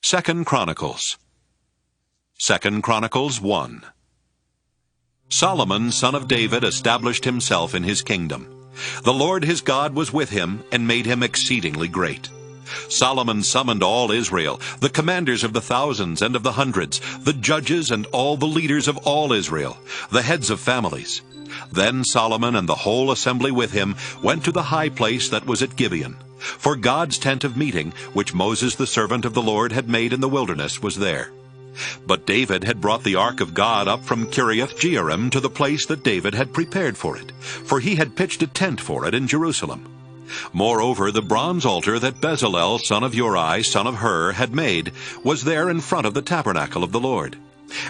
2 Chronicles. 2 Chronicles 1. Solomon, son of David, established himself in his kingdom. The Lord his God was with him, and made him exceedingly great. Solomon summoned all Israel, the commanders of the thousands and of the hundreds, the judges and all the leaders of all Israel, the heads of families. Then Solomon and the whole assembly with him went to the high place that was at Gibeon. For God's tent of meeting, which Moses the servant of the Lord had made in the wilderness, was there. But David had brought the ark of God up from Kiriath-Jearim to the place that David had prepared for it, for he had pitched a tent for it in Jerusalem. Moreover, the bronze altar that Bezalel son of Uri, son of Hur, had made was there in front of the tabernacle of the Lord.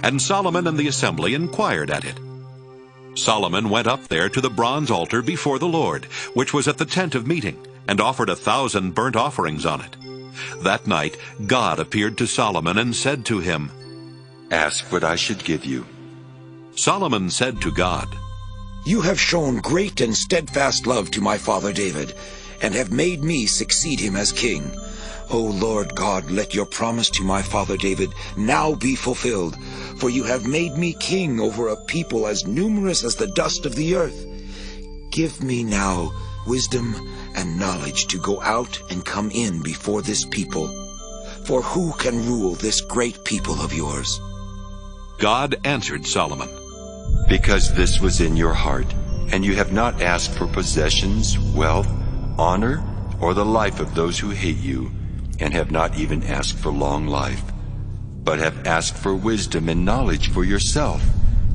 And Solomon and the assembly inquired at it. Solomon went up there to the bronze altar before the Lord, which was at the tent of meeting, and offered 1,000 burnt offerings on it. That night God appeared to Solomon and said to him, "Ask what I should give you." Solomon said to God, "You have shown great and steadfast love to my father David, and have made me succeed him as king. O Lord God, let your promise to my father David now be fulfilled, for you have made me king over a people as numerous as the dust of the earth. Give me now wisdom and knowledge to go out and come in before this people. For who can rule this great people of yours?" God answered Solomon, "Because this was in your heart, and you have not asked for possessions, wealth, honor, or the life of those who hate you, and have not even asked for long life, but have asked for wisdom and knowledge for yourself,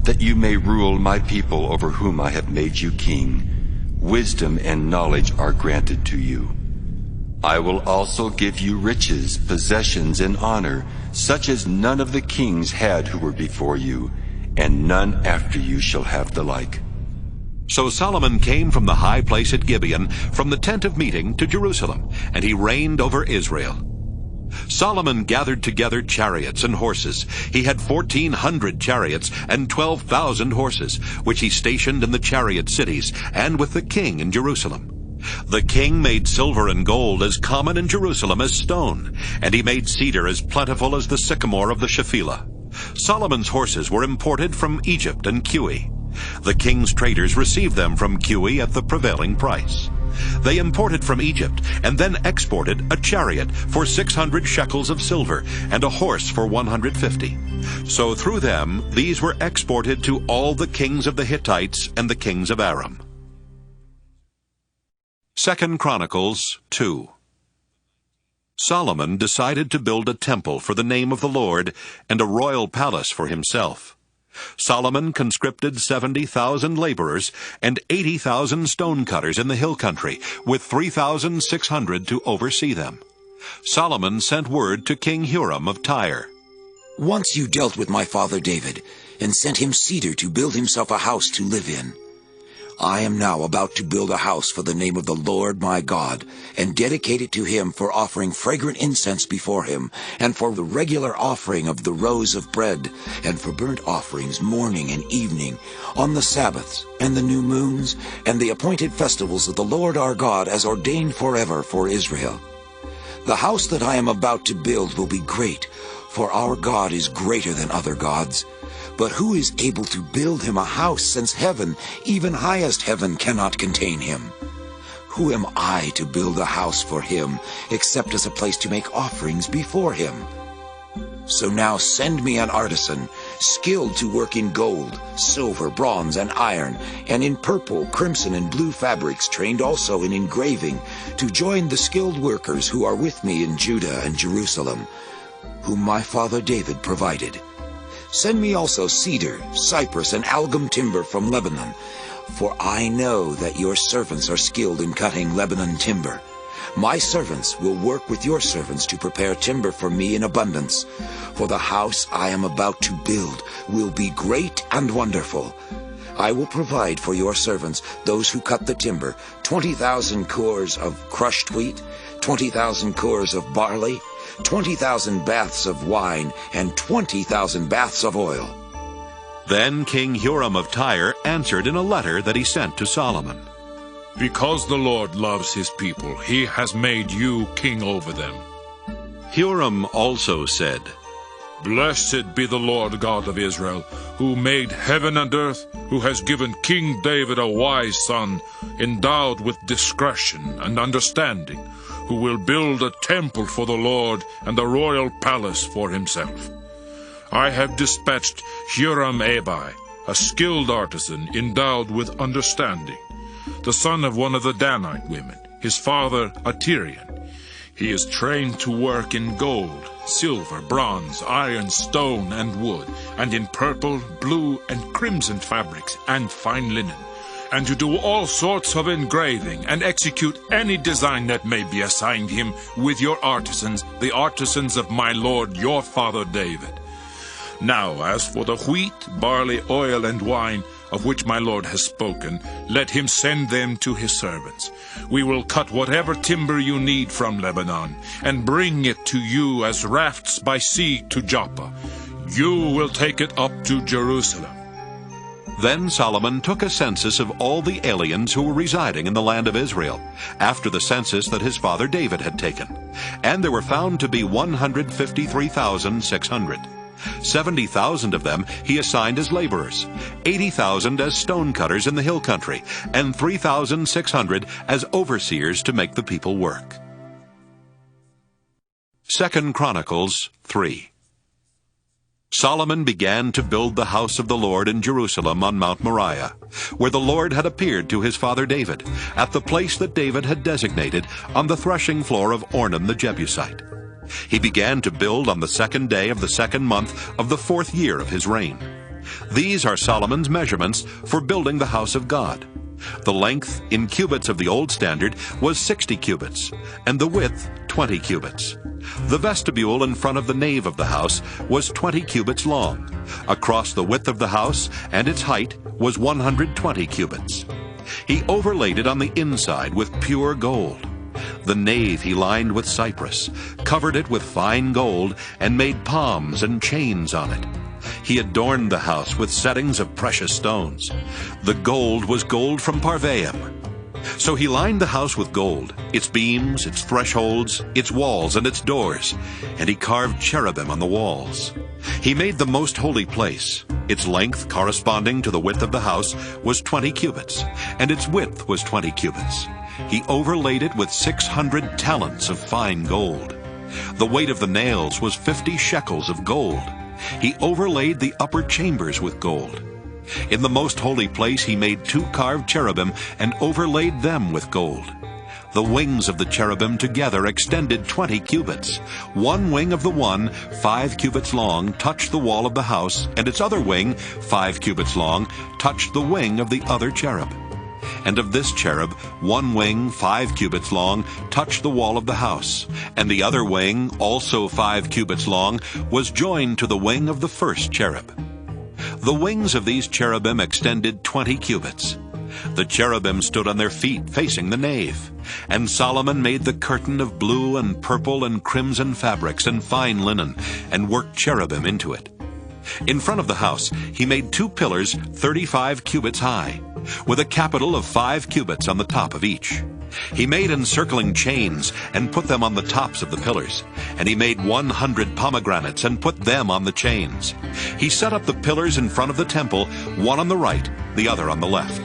that you may rule my people over whom I have made you king. Wisdom and knowledge are granted to you. I will also give you riches, possessions, and honor, such as none of the kings had who were before you, and none after you shall have the like." So Solomon came from the high place at Gibeon, from the tent of meeting, to Jerusalem, and he reigned over Israel. Solomon gathered together chariots and horses. He had 1,400 chariots and 12,000 horses, which he stationed in the chariot cities, and with the king in Jerusalem. The king made silver and gold as common in Jerusalem as stone, and he made cedar as plentiful as the sycamore of the Shephelah. Solomon's horses were imported from Egypt and Cuwe. The king's traders received them from Cuwe at the prevailing price. They imported from Egypt and then exported a chariot for 600 shekels of silver and a horse for 150. So through them these were exported to all the kings of the Hittites and the kings of Aram. 2 Chronicles 2. Solomon decided to build a temple for the name of the Lord and a royal palace for himself. Solomon conscripted 70,000 laborers and 80,000 stonecutters in the hill country, with 3,600 to oversee them. Solomon sent word to King Huram of Tyre. "Once you dealt with my father David, and sent him cedar to build himself a house to live in. I am now about to build a house for the name of the Lord my God, and dedicate it to him for offering fragrant incense before him, and for the regular offering of the rows of bread, and for burnt offerings morning and evening, on the Sabbaths, and the new moons, and the appointed festivals of the Lord our God, as ordained forever for Israel. The house that I am about to build will be great, for our God is greater than other gods. But who is able to build him a house, since heaven, even highest heaven, cannot contain him? Who am I to build a house for him, except as a place to make offerings before him? So now send me an artisan, skilled to work in gold, silver, bronze, and iron, and in purple, crimson, and blue fabrics, trained also in engraving, to join the skilled workers who are with me in Judah and Jerusalem, whom my father David provided. Send me also cedar, cypress, and algum timber from Lebanon, for I know that your servants are skilled in cutting Lebanon timber. My servants will work with your servants to prepare timber for me in abundance, for the house I am about to build will be great and wonderful. I will provide for your servants, those who cut the timber, 20,000 cores of crushed wheat, 20,000 cores of barley, 20,000 baths of wine, and 20,000 baths of oil." Then King Huram of Tyre answered in a letter that he sent to Solomon. "Because the Lord loves his people, he has made you king over them." Huram also said, Blessed be the Lord God of Israel, who made heaven and earth, who has given King David a wise son, endowed with discretion and understanding, who will build a temple for the Lord and a royal palace for himself. I have dispatched Huram-Abi, a skilled artisan endowed with understanding, the son of one of the Danite women, his father a Tyrian. He is trained to work in gold, silver, bronze, iron, stone, and wood, and in purple, blue, and crimson fabrics, and fine linen, and to do all sorts of engraving, and execute any design that may be assigned him with your artisans, the artisans of my lord your father David. Now, as for the wheat, barley, oil, and wine, of which my lord has spoken, let him send them to his servants. We will cut whatever timber you need from Lebanon, and bring it to you as rafts by sea to Joppa. You will take it up to Jerusalem. Then Solomon took a census of all the aliens who were residing in the land of Israel, after the census that his father David had taken. And there were found to be 153,600. 70,000 of them he assigned as laborers, 80,000 as stonecutters in the hill country, and 3,600 as overseers to make the people work. 2 Chronicles 3. Solomon began to build the house of the Lord in Jerusalem on Mount Moriah, where the Lord had appeared to his father David, at the place that David had designated on the threshing floor of Ornan the Jebusite. He began to build on the 2nd day of the 2nd month of the 4th year of his reign. These are Solomon's measurements for building the house of God. The length in cubits of the old standard was 60 cubits, and the width 20 cubits. The vestibule in front of the nave of the house was 20 cubits long. Across the width of the house and its height was 120 cubits. He overlaid it on the inside with pure gold. The nave he lined with cypress, covered it with fine gold, and made palms and chains on it. He adorned the house with settings of precious stones. The gold was gold from Parvaim. So he lined the house with gold, its beams, its thresholds, its walls, and its doors, and he carved cherubim on the walls. He made the most holy place. Its length, corresponding to the width of the house, was 20 cubits, and its width was 20 cubits. He overlaid it with 600 talents of fine gold. The weight of the nails was 50 shekels of gold. He overlaid the upper chambers with gold. In the most holy place he made 2 carved cherubim and overlaid them with gold. The wings of the cherubim together extended 20 cubits. One wing of the one, 5 cubits long, touched the wall of the house, and its other wing, 5 cubits long, touched the wing of the other cherub. And of this cherub, one wing, 5 cubits long, touched the wall of the house, and the other wing, also 5 cubits long, was joined to the wing of the first cherub. The wings of these cherubim extended 20 cubits. The cherubim stood on their feet facing the nave. And Solomon made the curtain of blue and purple and crimson fabrics and fine linen, and worked cherubim into it. In front of the house he made 2 pillars 35 cubits high, with a capital of 5 cubits on the top of each. He made encircling chains and put them on the tops of the pillars, and he made 100 pomegranates and put them on the chains. He set up the pillars in front of the temple, one on the right, the other on the left.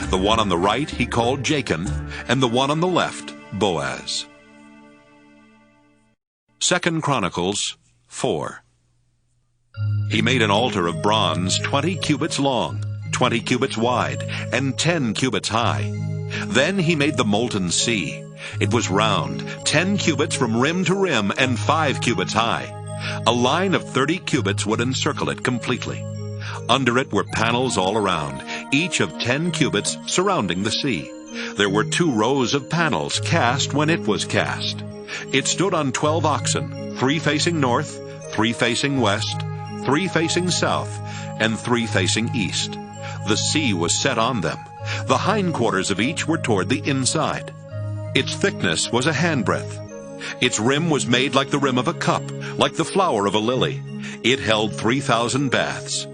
The one on the right he called Jachin, and the one on the left Boaz. 2 Chronicles 4. He made an altar of bronze 20 cubits long, 20 cubits wide, and 10 cubits high. Then he made the molten sea. It was round, 10 cubits from rim to rim, and 5 cubits high. A line of 30 cubits would encircle it completely. Under it were panels all around, each of 10 cubits surrounding the sea. There were 2 rows of panels cast when it was cast. It stood on 12 oxen, 3 facing north, 3 facing west, 3 facing south, and 3 facing east. The sea was set on them. The hindquarters of each were toward the inside. Its thickness was a handbreadth. Its rim was made like the rim of a cup, like the flower of a lily. It held 3,000 baths.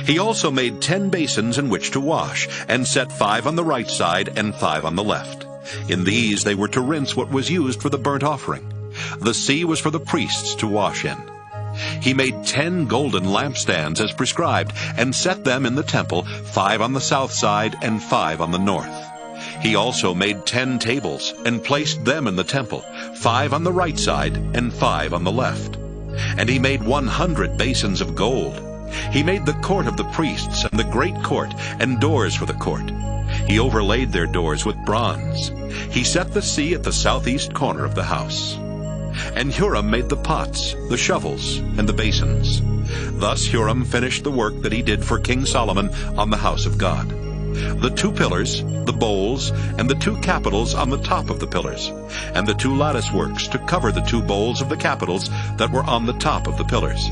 He also made 10 basins in which to wash, and set 5 on the right side and 5 on the left. In these they were to rinse what was used for the burnt offering. The sea was for the priests to wash in. He made 10 golden lampstands as prescribed, and set them in the temple, 5 on the south side and 5 on the north. He also made 10 tables, and placed them in the temple, 5 on the right side and 5 on the left. And he made 100 basins of gold. He made the court of the priests and the great court, and doors for the court. He overlaid their doors with bronze. He set the sea at the southeast corner of the house. And Huram made the pots, the shovels, and the basins. Thus Huram finished the work that he did for King Solomon on the house of God. The 2 pillars, the bowls, and the 2 capitals on the top of the pillars, and the 2 lattice works to cover the 2 bowls of the capitals that were on the top of the pillars.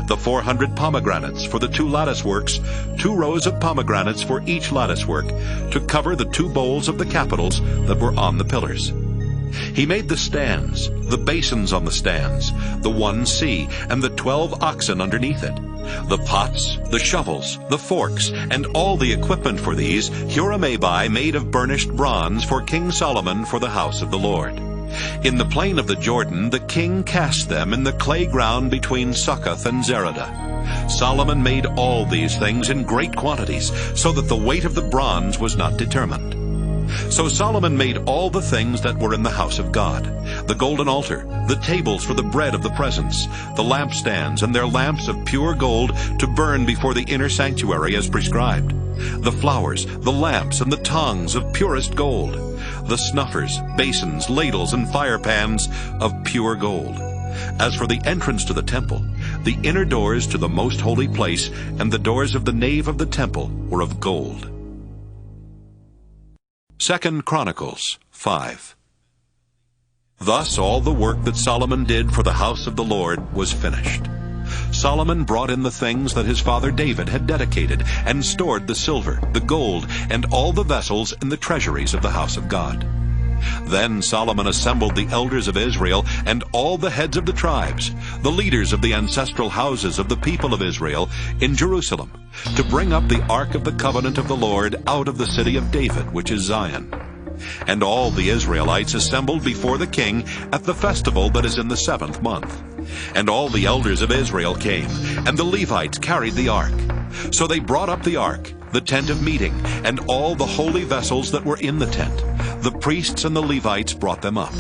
The 400 pomegranates for the 2 lattice works, 2 rows of pomegranates for each lattice work, to cover the 2 bowls of the capitals that were on the pillars. He made the stands, the basins on the stands, the 1 sea, and the 12 oxen underneath it. The pots, the shovels, the forks, and all the equipment for these Huram-Abi made of burnished bronze for King Solomon for the house of the Lord. In the plain of the Jordan the king cast them in the clay ground between Succoth and Zeradah. Solomon made all these things in great quantities, so that the weight of the bronze was not determined. So Solomon made all the things that were in the house of God: the golden altar, the tables for the bread of the presence, the lampstands and their lamps of pure gold to burn before the inner sanctuary as prescribed, the flowers, the lamps, and the tongs of purest gold, the snuffers, basins, ladles, and fire pans of pure gold. As for the entrance to the temple, the inner doors to the most holy place and the doors of the nave of the temple were of gold. 2 Chronicles 5. Thus all the work that Solomon did for the house of the Lord was finished. Solomon brought in the things that his father David had dedicated, and stored the silver, the gold, and all the vessels in the treasuries of the house of God. Then Solomon assembled the elders of Israel and all the heads of the tribes, the leaders of the ancestral houses of the people of Israel, in Jerusalem, to bring up the ark of the covenant of the Lord out of the city of David, which is Zion. And all the Israelites assembled before the king at the festival that is in the 7th month. And all the elders of Israel came, and the Levites carried the ark. So they brought up the ark, the tent of meeting, and all the holy vessels that were in the tent. The priests and the Levites brought them up.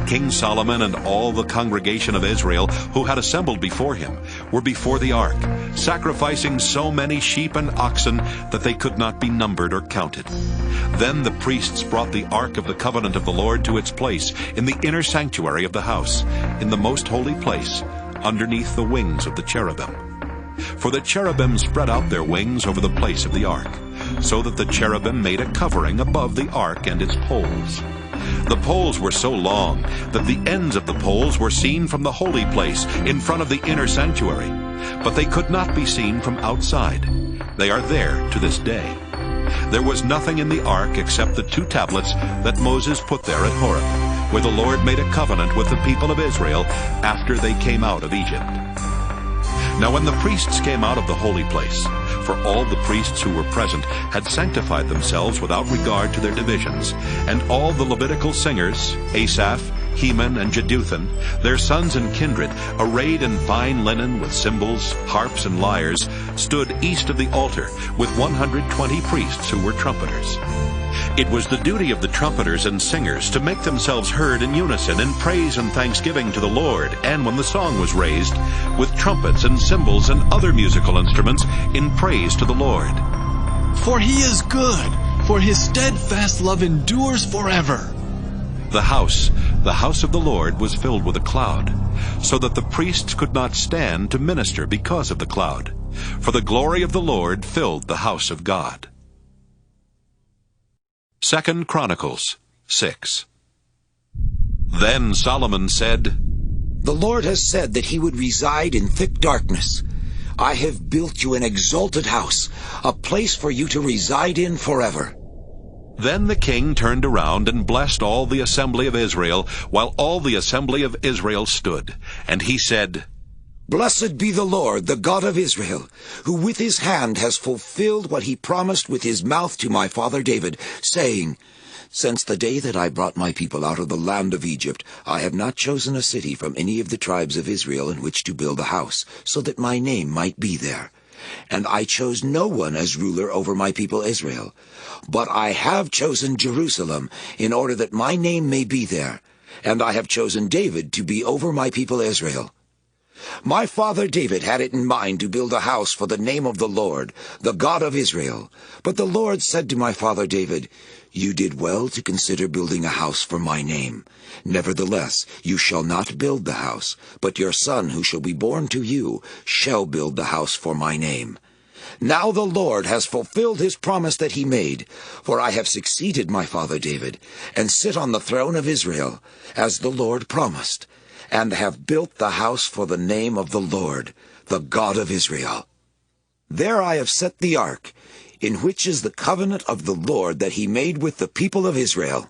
King Solomon and all the congregation of Israel who had assembled before him were before the ark, sacrificing so many sheep and oxen that they could not be numbered or counted. Then the priests brought the ark of the covenant of the Lord to its place in the inner sanctuary of the house, in the most holy place, underneath the wings of the cherubim. For the cherubim spread out their wings over the place of the ark, so that the cherubim made a covering above the ark and its poles. The poles were so long that the ends of the poles were seen from the holy place in front of the inner sanctuary, but they could not be seen from outside. They are there to this day. There was nothing in the ark except the 2 tablets that Moses put there at Horeb, where the Lord made a covenant with the people of Israel after they came out of Egypt. Now when the priests came out of the holy place, for all the priests who were present had sanctified themselves without regard to their divisions, and all the Levitical singers, Asaph, Heman, and Jeduthun, their sons and kindred, arrayed in fine linen with cymbals, harps, and lyres, stood east of the altar with 120 priests who were trumpeters. It was the duty of the trumpeters and singers to make themselves heard in unison in praise and thanksgiving to the Lord, and when the song was raised, with trumpets and cymbals and other musical instruments in praise to the Lord. For he is good, for his steadfast love endures forever. The house of the Lord was filled with a cloud, so that the priests could not stand to minister because of the cloud, for the glory of the Lord filled the house of God. 2 Chronicles 6. Then Solomon said, The Lord has said that he would reside in thick darkness. I have built you an exalted house, a place for you to reside in forever. Then the king turned around and blessed all the assembly of Israel, while all the assembly of Israel stood. And he said, Blessed be the Lord, the God of Israel, who with his hand has fulfilled what he promised with his mouth to my father David, saying, Since the day that I brought my people out of the land of Egypt, I have not chosen a city from any of the tribes of Israel in which to build a house, so that my name might be there. And I chose no one as ruler over my people Israel. But I have chosen Jerusalem, in order that my name may be there. And I have chosen David to be over my people Israel. My father David had it in mind to build a house for the name of the Lord, the God of Israel. But the Lord said to my father David, "You did well to consider building a house for my name. Nevertheless, you shall not build the house, but your son who shall be born to you shall build the house for my name." Now the Lord has fulfilled his promise that he made, for I have succeeded my father David, and sit on the throne of Israel, as the Lord promised, and have built the house for the name of the Lord, the God of Israel. There I have set the ark, in which is the covenant of the Lord that he made with the people of Israel.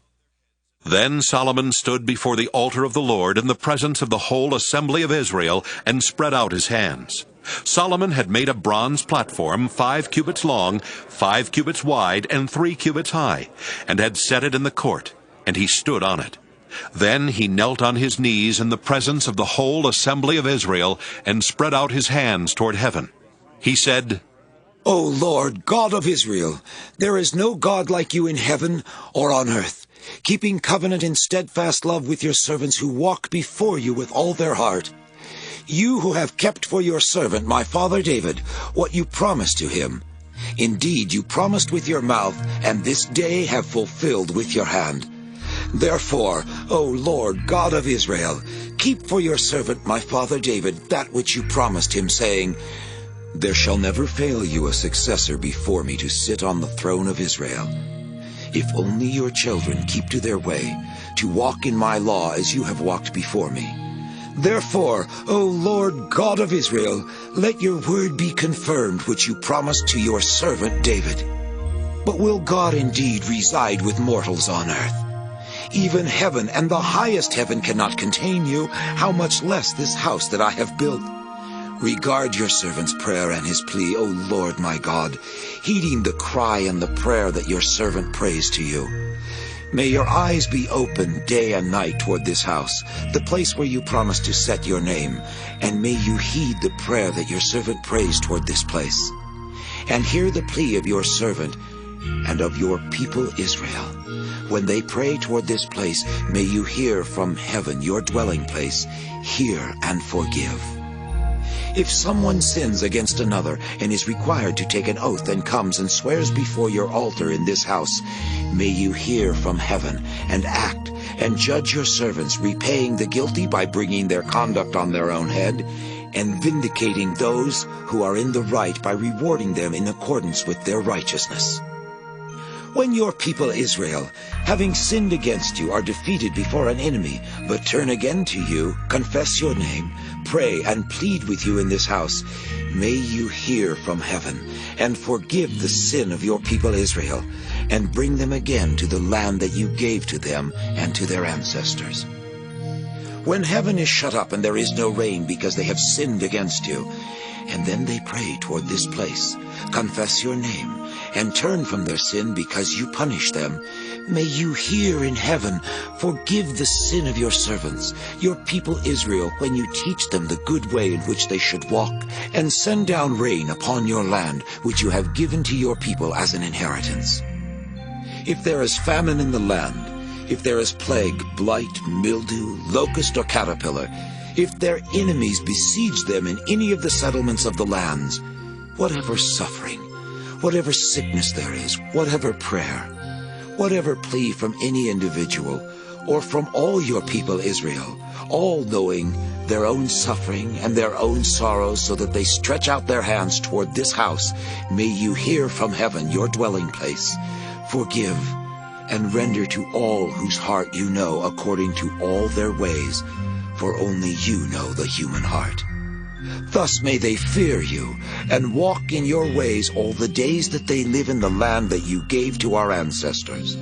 Then Solomon stood before the altar of the Lord in the presence of the whole assembly of Israel, and spread out his hands. Solomon had made a bronze platform 5 cubits long, 5 cubits wide, and 3 cubits high, and had set it in the court, and he stood on it. Then he knelt on his knees in the presence of the whole assembly of Israel, and spread out his hands toward heaven. He said, O Lord, God of Israel, there is no God like you in heaven or on earth, keeping covenant in steadfast love with your servants who walk before you with all their heart. You who have kept for your servant, my father David, what you promised to him. Indeed, you promised with your mouth, and this day have fulfilled with your hand. Therefore, O Lord, God of Israel, keep for your servant, my father David, that which you promised him, saying, There shall never fail you a successor before me to sit on the throne of Israel. If only your children keep to their way, to walk in my law as you have walked before me. Therefore, O Lord God of Israel, let your word be confirmed which you promised to your servant David. But will God indeed reside with mortals on earth? Even heaven and the highest heaven cannot contain you, how much less this house that I have built? Regard your servant's prayer and his plea, O Lord my God, heeding the cry and the prayer that your servant prays to you. May your eyes be open day and night toward this house, the place where you promised to set your name, and may you heed the prayer that your servant prays toward this place. And hear the plea of your servant and of your people Israel. When they pray toward this place, may you hear from heaven, your dwelling place, hear and forgive. If someone sins against another and is required to take an oath and comes and swears before your altar in this house, may you hear from heaven and act and judge your servants, repaying the guilty by bringing their conduct on their own head, and vindicating those who are in the right by rewarding them in accordance with their righteousness. When your people Israel, having sinned against you, are defeated before an enemy, but turn again to you, confess your name, pray and plead with you in this house, may you hear from heaven, and forgive the sin of your people Israel, and bring them again to the land that you gave to them and to their ancestors. When heaven is shut up and there is no rain because they have sinned against you, and then they pray toward this place, confess your name, and turn from their sin because you punish them, may you hear in heaven, forgive the sin of your servants, your people Israel, when you teach them the good way in which they should walk, and send down rain upon your land, which you have given to your people as an inheritance. If there is famine in the land, if there is plague, blight, mildew, locust, or caterpillar, if their enemies besiege them in any of the settlements of the lands, whatever suffering, whatever sickness there is, whatever prayer, whatever plea from any individual, or from all your people Israel, all knowing their own suffering and their own sorrows, so that they stretch out their hands toward this house, may you hear from heaven, your dwelling place, forgive, and render to all whose heart you know according to all their ways, for only you know the human heart. Thus may they fear you, and walk in your ways all the days that they live in the land that you gave to our ancestors.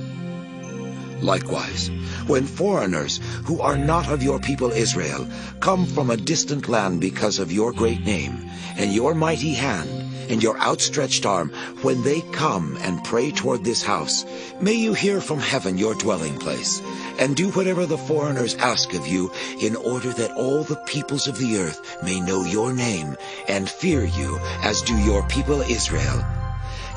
Likewise, when foreigners who are not of your people Israel come from a distant land because of your great name and your mighty hand, and your outstretched arm, when they come and pray toward this house, may you hear from heaven your dwelling place, and do whatever the foreigners ask of you, in order that all the peoples of the earth may know your name and fear you, as do your people Israel,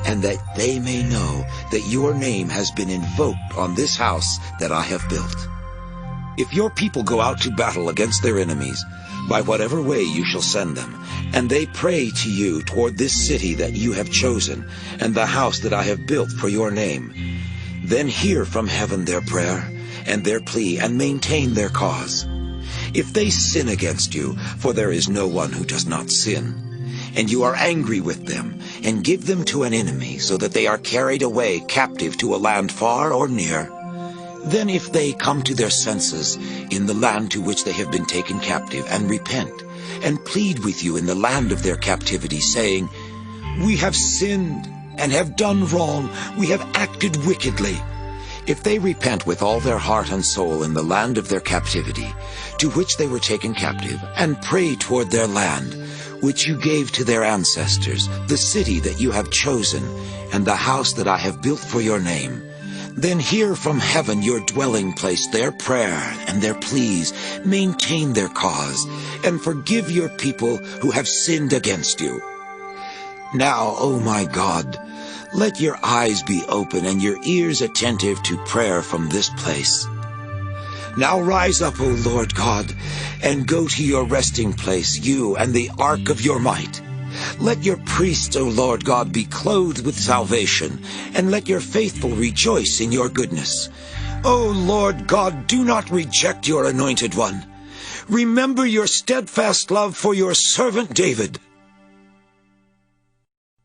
and that they may know that your name has been invoked on this house that I have built. If your people go out to battle against their enemies, by whatever way you shall send them, and they pray to you toward this city that you have chosen, and the house that I have built for your name, then hear from heaven their prayer and their plea, and maintain their cause. If they sin against you, for there is no one who does not sin, and you are angry with them, and give them to an enemy, so that they are carried away captive to a land far or near, then if they come to their senses in the land to which they have been taken captive, and repent, and plead with you in the land of their captivity, saying, "We have sinned, and have done wrong, we have acted wickedly," if they repent with all their heart and soul in the land of their captivity, to which they were taken captive, and pray toward their land, which you gave to their ancestors, the city that you have chosen, and the house that I have built for your name, then hear from heaven your dwelling place their prayer and their pleas, maintain their cause, and forgive your people who have sinned against you. Now, O my God, let your eyes be open and your ears attentive to prayer from this place. Now rise up, O Lord God, and go to your resting place, you and the ark of your might. Let your priests, O Lord God, be clothed with salvation, and let your faithful rejoice in your goodness. O Lord God, do not reject your anointed one. Remember your steadfast love for your servant David.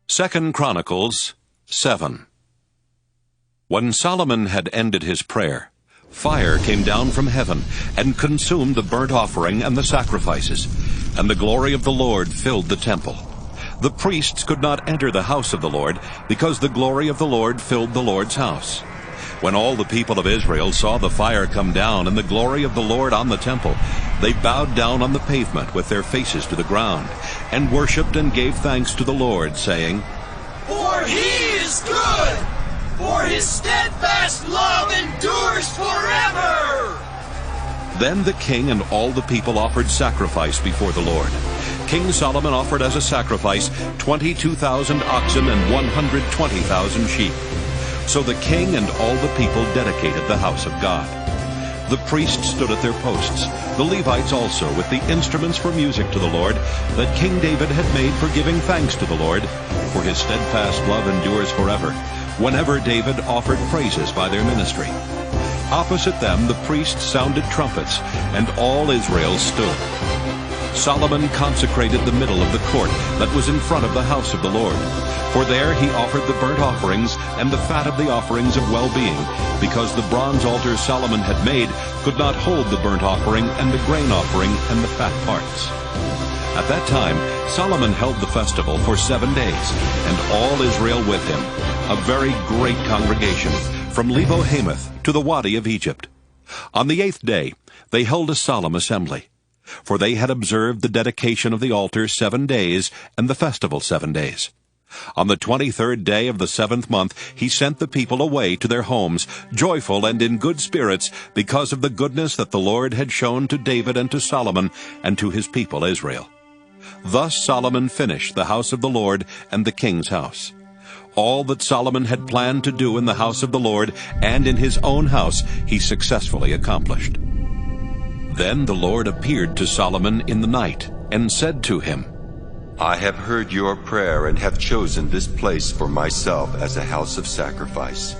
2 Chronicles 7. When Solomon had ended his prayer, fire came down from heaven and consumed the burnt offering and the sacrifices, and the glory of the Lord filled the temple. The priests could not enter the house of the Lord, because the glory of the Lord filled the Lord's house. When all the people of Israel saw the fire come down and the glory of the Lord on the temple, they bowed down on the pavement with their faces to the ground, and worshipped and gave thanks to the Lord, saying, "For he is good, for his steadfast love endures forever." Then the king and all the people offered sacrifice before the Lord. King Solomon offered as a sacrifice 22,000 oxen and 120,000 sheep. So the king and all the people dedicated the house of God. The priests stood at their posts, the Levites also, with the instruments for music to the Lord, that King David had made for giving thanks to the Lord, for his steadfast love endures forever, whenever David offered praises by their ministry. Opposite them the priests sounded trumpets, and all Israel stood. Solomon consecrated the middle of the court that was in front of the house of the Lord. For there he offered the burnt offerings and the fat of the offerings of well-being, because the bronze altar Solomon had made could not hold the burnt offering and the grain offering and the fat parts. At that time Solomon held the festival for 7 days, and all Israel with him, a very great congregation, from Lebo-Hamath to the Wadi of Egypt. On the 8th day they held a solemn assembly, for they had observed the dedication of the altar 7 days, and the festival 7 days. On the 23rd day of the 7th month he sent the people away to their homes, joyful and in good spirits, because of the goodness that the Lord had shown to David and to Solomon and to his people Israel. Thus Solomon finished the house of the Lord and the king's house. All that Solomon had planned to do in the house of the Lord and in his own house he successfully accomplished. Then the Lord appeared to Solomon in the night and said to him, I have heard your prayer and have chosen this place for myself as a house of sacrifice.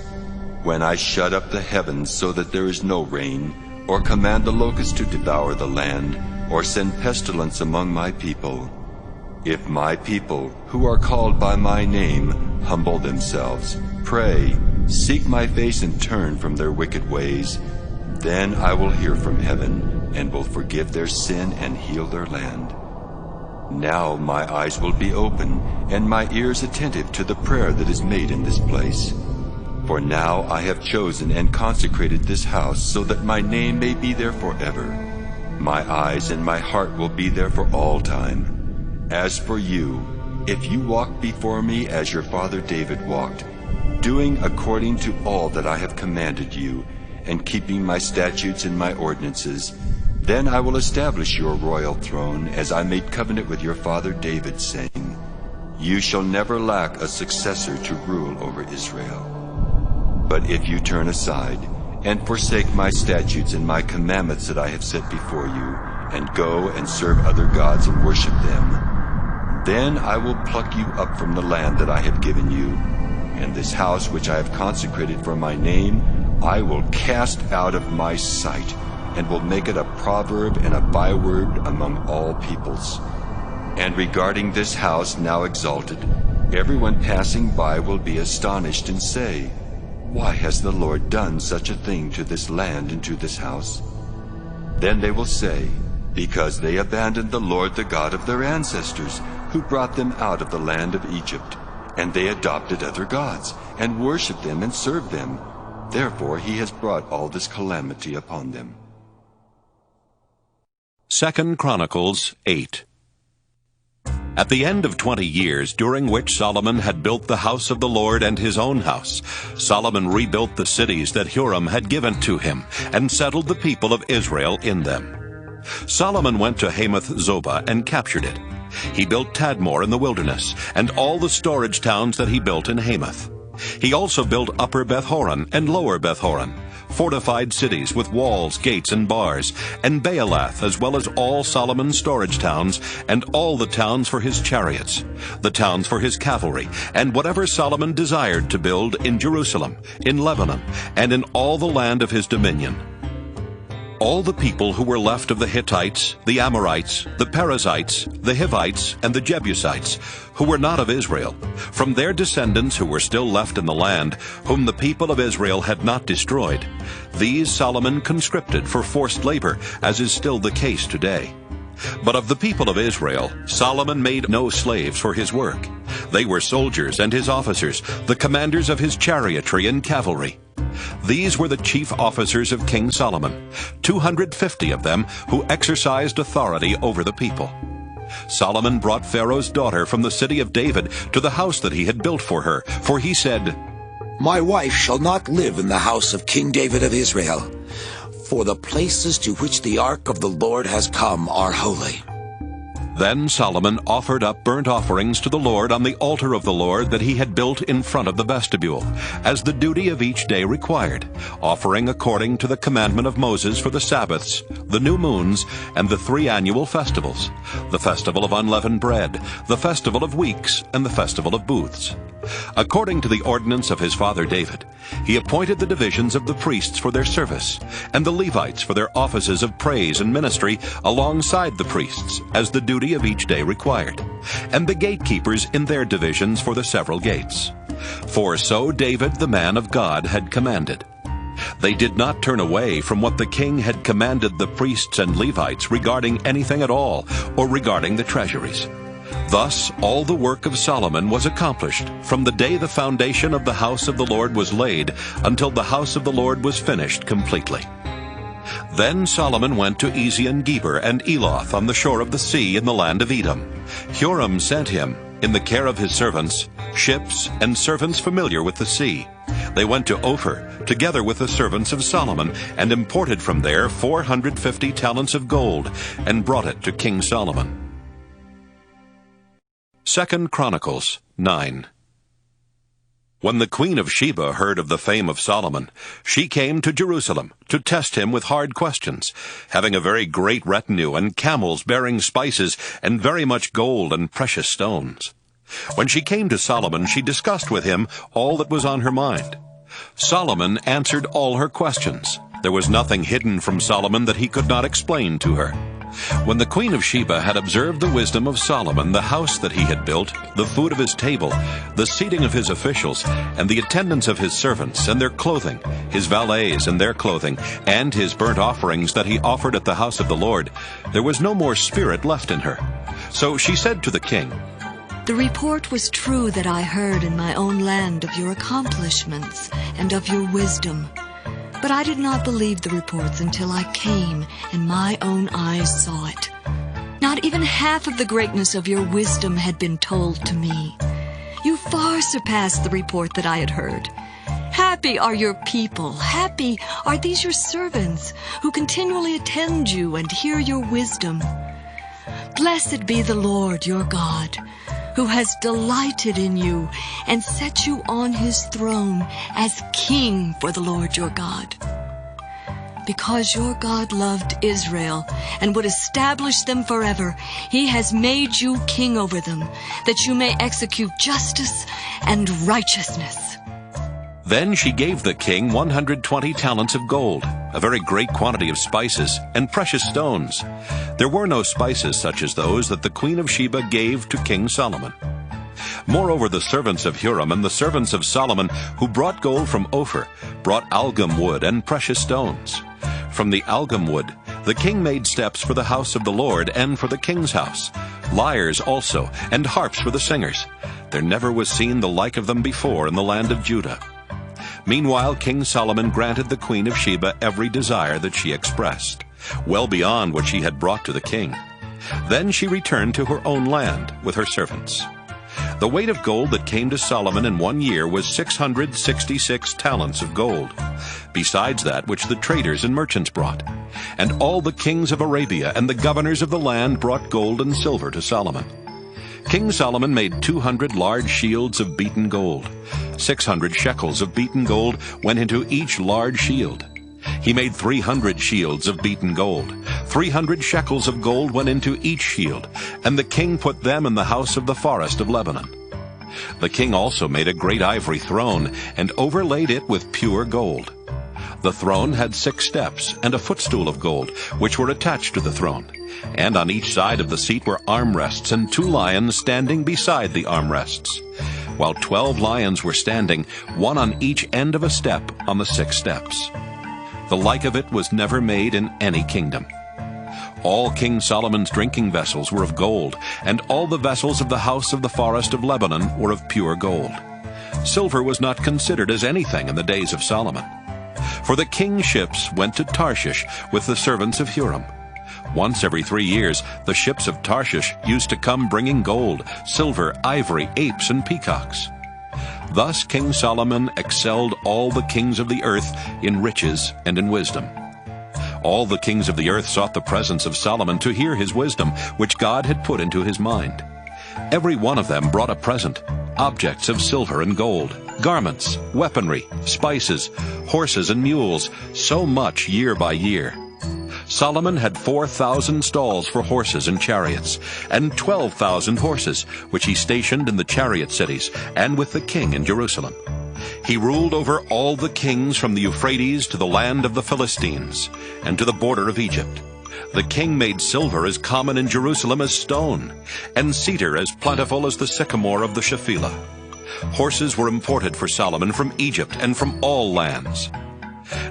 When I shut up the heavens so that there is no rain, or command the locusts to devour the land, or send pestilence among my people, if my people, who are called by my name, humble themselves, pray, seek my face and turn from their wicked ways, then I will hear from heaven and will forgive their sin and heal their land. Now my eyes will be open and my ears attentive to the prayer that is made in this place. For now I have chosen and consecrated this house so that my name may be there forever. My eyes and my heart will be there for all time. As for you, if you walk before me as your father David walked, doing according to all that I have commanded you, and keeping my statutes and my ordinances, then I will establish your royal throne as I made covenant with your father David, saying, you shall never lack a successor to rule over Israel. But if you turn aside and forsake my statutes and my commandments that I have set before you, and go and serve other gods and worship them, then I will pluck you up from the land that I have given you, and this house which I have consecrated for my name I will cast out of my sight, and will make it a proverb and a byword among all peoples. And regarding this house now exalted, everyone passing by will be astonished and say, why has the Lord done such a thing to this land and to this house? Then they will say, because they abandoned the Lord the God of their ancestors, who brought them out of the land of Egypt, and they adopted other gods, and worshipped them and served them. Therefore he has brought all this calamity upon them. 2 Chronicles 8. At the end of 20 years, during which Solomon had built the house of the Lord and his own house, Solomon rebuilt the cities that Huram had given to him, and settled the people of Israel in them. Solomon went to Hamath-zobah and captured it. He built Tadmor in the wilderness, and all the storage towns that he built in Hamath. He also built Upper Beth-horon and Lower Beth-horon, fortified cities with walls, gates, and bars, and Baalath, as well as all Solomon's storage towns, and all the towns for his chariots, the towns for his cavalry, and whatever Solomon desired to build in Jerusalem, in Lebanon, and in all the land of his dominion. All the people who were left of the Hittites, the Amorites, the Perizzites, the Hivites, and the Jebusites, who were not of Israel, from their descendants who were still left in the land, whom the people of Israel had not destroyed, these Solomon conscripted for forced labor, as is still the case today. But of the people of Israel, Solomon made no slaves for his work. They were soldiers and his officers, the commanders of his chariotry and cavalry. These were the chief officers of King Solomon, 250 of them who exercised authority over the people. Solomon brought Pharaoh's daughter from the city of David to the house that he had built for her, for he said, my wife shall not live in the house of King David of Israel, for the places to which the ark of the Lord has come are holy. Then Solomon offered up burnt offerings to the Lord on the altar of the Lord that he had built in front of the vestibule, as the duty of each day required, offering according to the commandment of Moses for the Sabbaths, the new moons, and the 3 annual festivals, the festival of unleavened bread, the festival of weeks, and the festival of booths. According to the ordinance of his father David, he appointed the divisions of the priests for their service, and the Levites for their offices of praise and ministry alongside the priests, as the duty of each day required, and the gatekeepers in their divisions for the several gates. For so David the man of God had commanded. They did not turn away from what the king had commanded the priests and Levites regarding anything at all, or regarding the treasuries. Thus all the work of Solomon was accomplished from the day the foundation of the house of the Lord was laid until the house of the Lord was finished completely. Then Solomon went to Ezion-Geber and Eloth on the shore of the sea in the land of Edom. Huram sent him, in the care of his servants, ships and servants familiar with the sea. They went to Ophir, together with the servants of Solomon, and imported from there 450 talents of gold, and brought it to King Solomon. 2 Chronicles 9. When the queen of Sheba heard of the fame of Solomon, she came to Jerusalem to test him with hard questions, having a very great retinue and camels bearing spices and very much gold and precious stones. When she came to Solomon, she discussed with him all that was on her mind. Solomon answered all her questions. There was nothing hidden from Solomon that he could not explain to her. When the queen of Sheba had observed the wisdom of Solomon, the house that he had built, the food of his table, the seating of his officials, and the attendance of his servants, and their clothing, his valets and their clothing, and his burnt offerings that he offered at the house of the Lord, there was no more spirit left in her. So she said to the king, The report was true that I heard in my own land of your accomplishments and of your wisdom. But I did not believe the reports until I came and my own eyes saw it. Not not even half of the greatness of your wisdom had been told to me. You far surpassed the report that I had heard. Happy are your people, happy are these your servants, who continually attend you and hear your wisdom. Blessed be the Lord your God, who has delighted in you and set you on his throne as king for the Lord your God. Because your God loved Israel and would establish them forever, he has made you king over them, that you may execute justice and righteousness. Then she gave the king 120 talents of gold, a very great quantity of spices, and precious stones. There were no spices such as those that the queen of Sheba gave to King Solomon. Moreover, the servants of Huram and the servants of Solomon, who brought gold from Ophir, brought algum wood and precious stones. From the algum wood, the king made steps for the house of the Lord and for the king's house, lyres also, and harps for the singers. There never was seen the like of them before in the land of Judah. Meanwhile, King Solomon granted the queen of Sheba every desire that she expressed, well beyond what she had brought to the king. Then she returned to her own land with her servants. The weight of gold that came to Solomon in 1 year was 666 talents of gold, besides that which the traders and merchants brought. And all the kings of Arabia and the governors of the land brought gold and silver to Solomon. King Solomon made 200 large shields of beaten gold. 600 shekels of beaten gold went into each large shield. He made 300 shields of beaten gold. 300 shekels of gold went into each shield, and the king put them in the house of the forest of Lebanon. The king also made a great ivory throne, and overlaid it with pure gold. The throne had 6 steps, and a footstool of gold, which were attached to the throne. And on each side of the seat were armrests, and 2 lions standing beside the armrests, while 12 lions were standing, one on each end of a step on the 6 steps. The like of it was never made in any kingdom. All King Solomon's drinking vessels were of gold, and all the vessels of the house of the forest of Lebanon were of pure gold. Silver was not considered as anything in the days of Solomon. For the king's ships went to Tarshish with the servants of Huram. Once every 3 years, the ships of Tarshish used to come bringing gold, silver, ivory, apes, and peacocks. Thus King Solomon excelled all the kings of the earth in riches and in wisdom. All the kings of the earth sought the presence of Solomon to hear his wisdom, which God had put into his mind. Every one of them brought a present, objects of silver and gold, garments, weaponry, spices, horses and mules, so much year by year. Solomon had 4,000 stalls for horses and chariots, and 12,000 horses, which he stationed in the chariot cities, and with the king in Jerusalem. He ruled over all the kings from the Euphrates to the land of the Philistines, and to the border of Egypt. The king made silver as common in Jerusalem as stone, and cedar as plentiful as the sycamore of the Shephelah. Horses were imported for Solomon from Egypt and from all lands.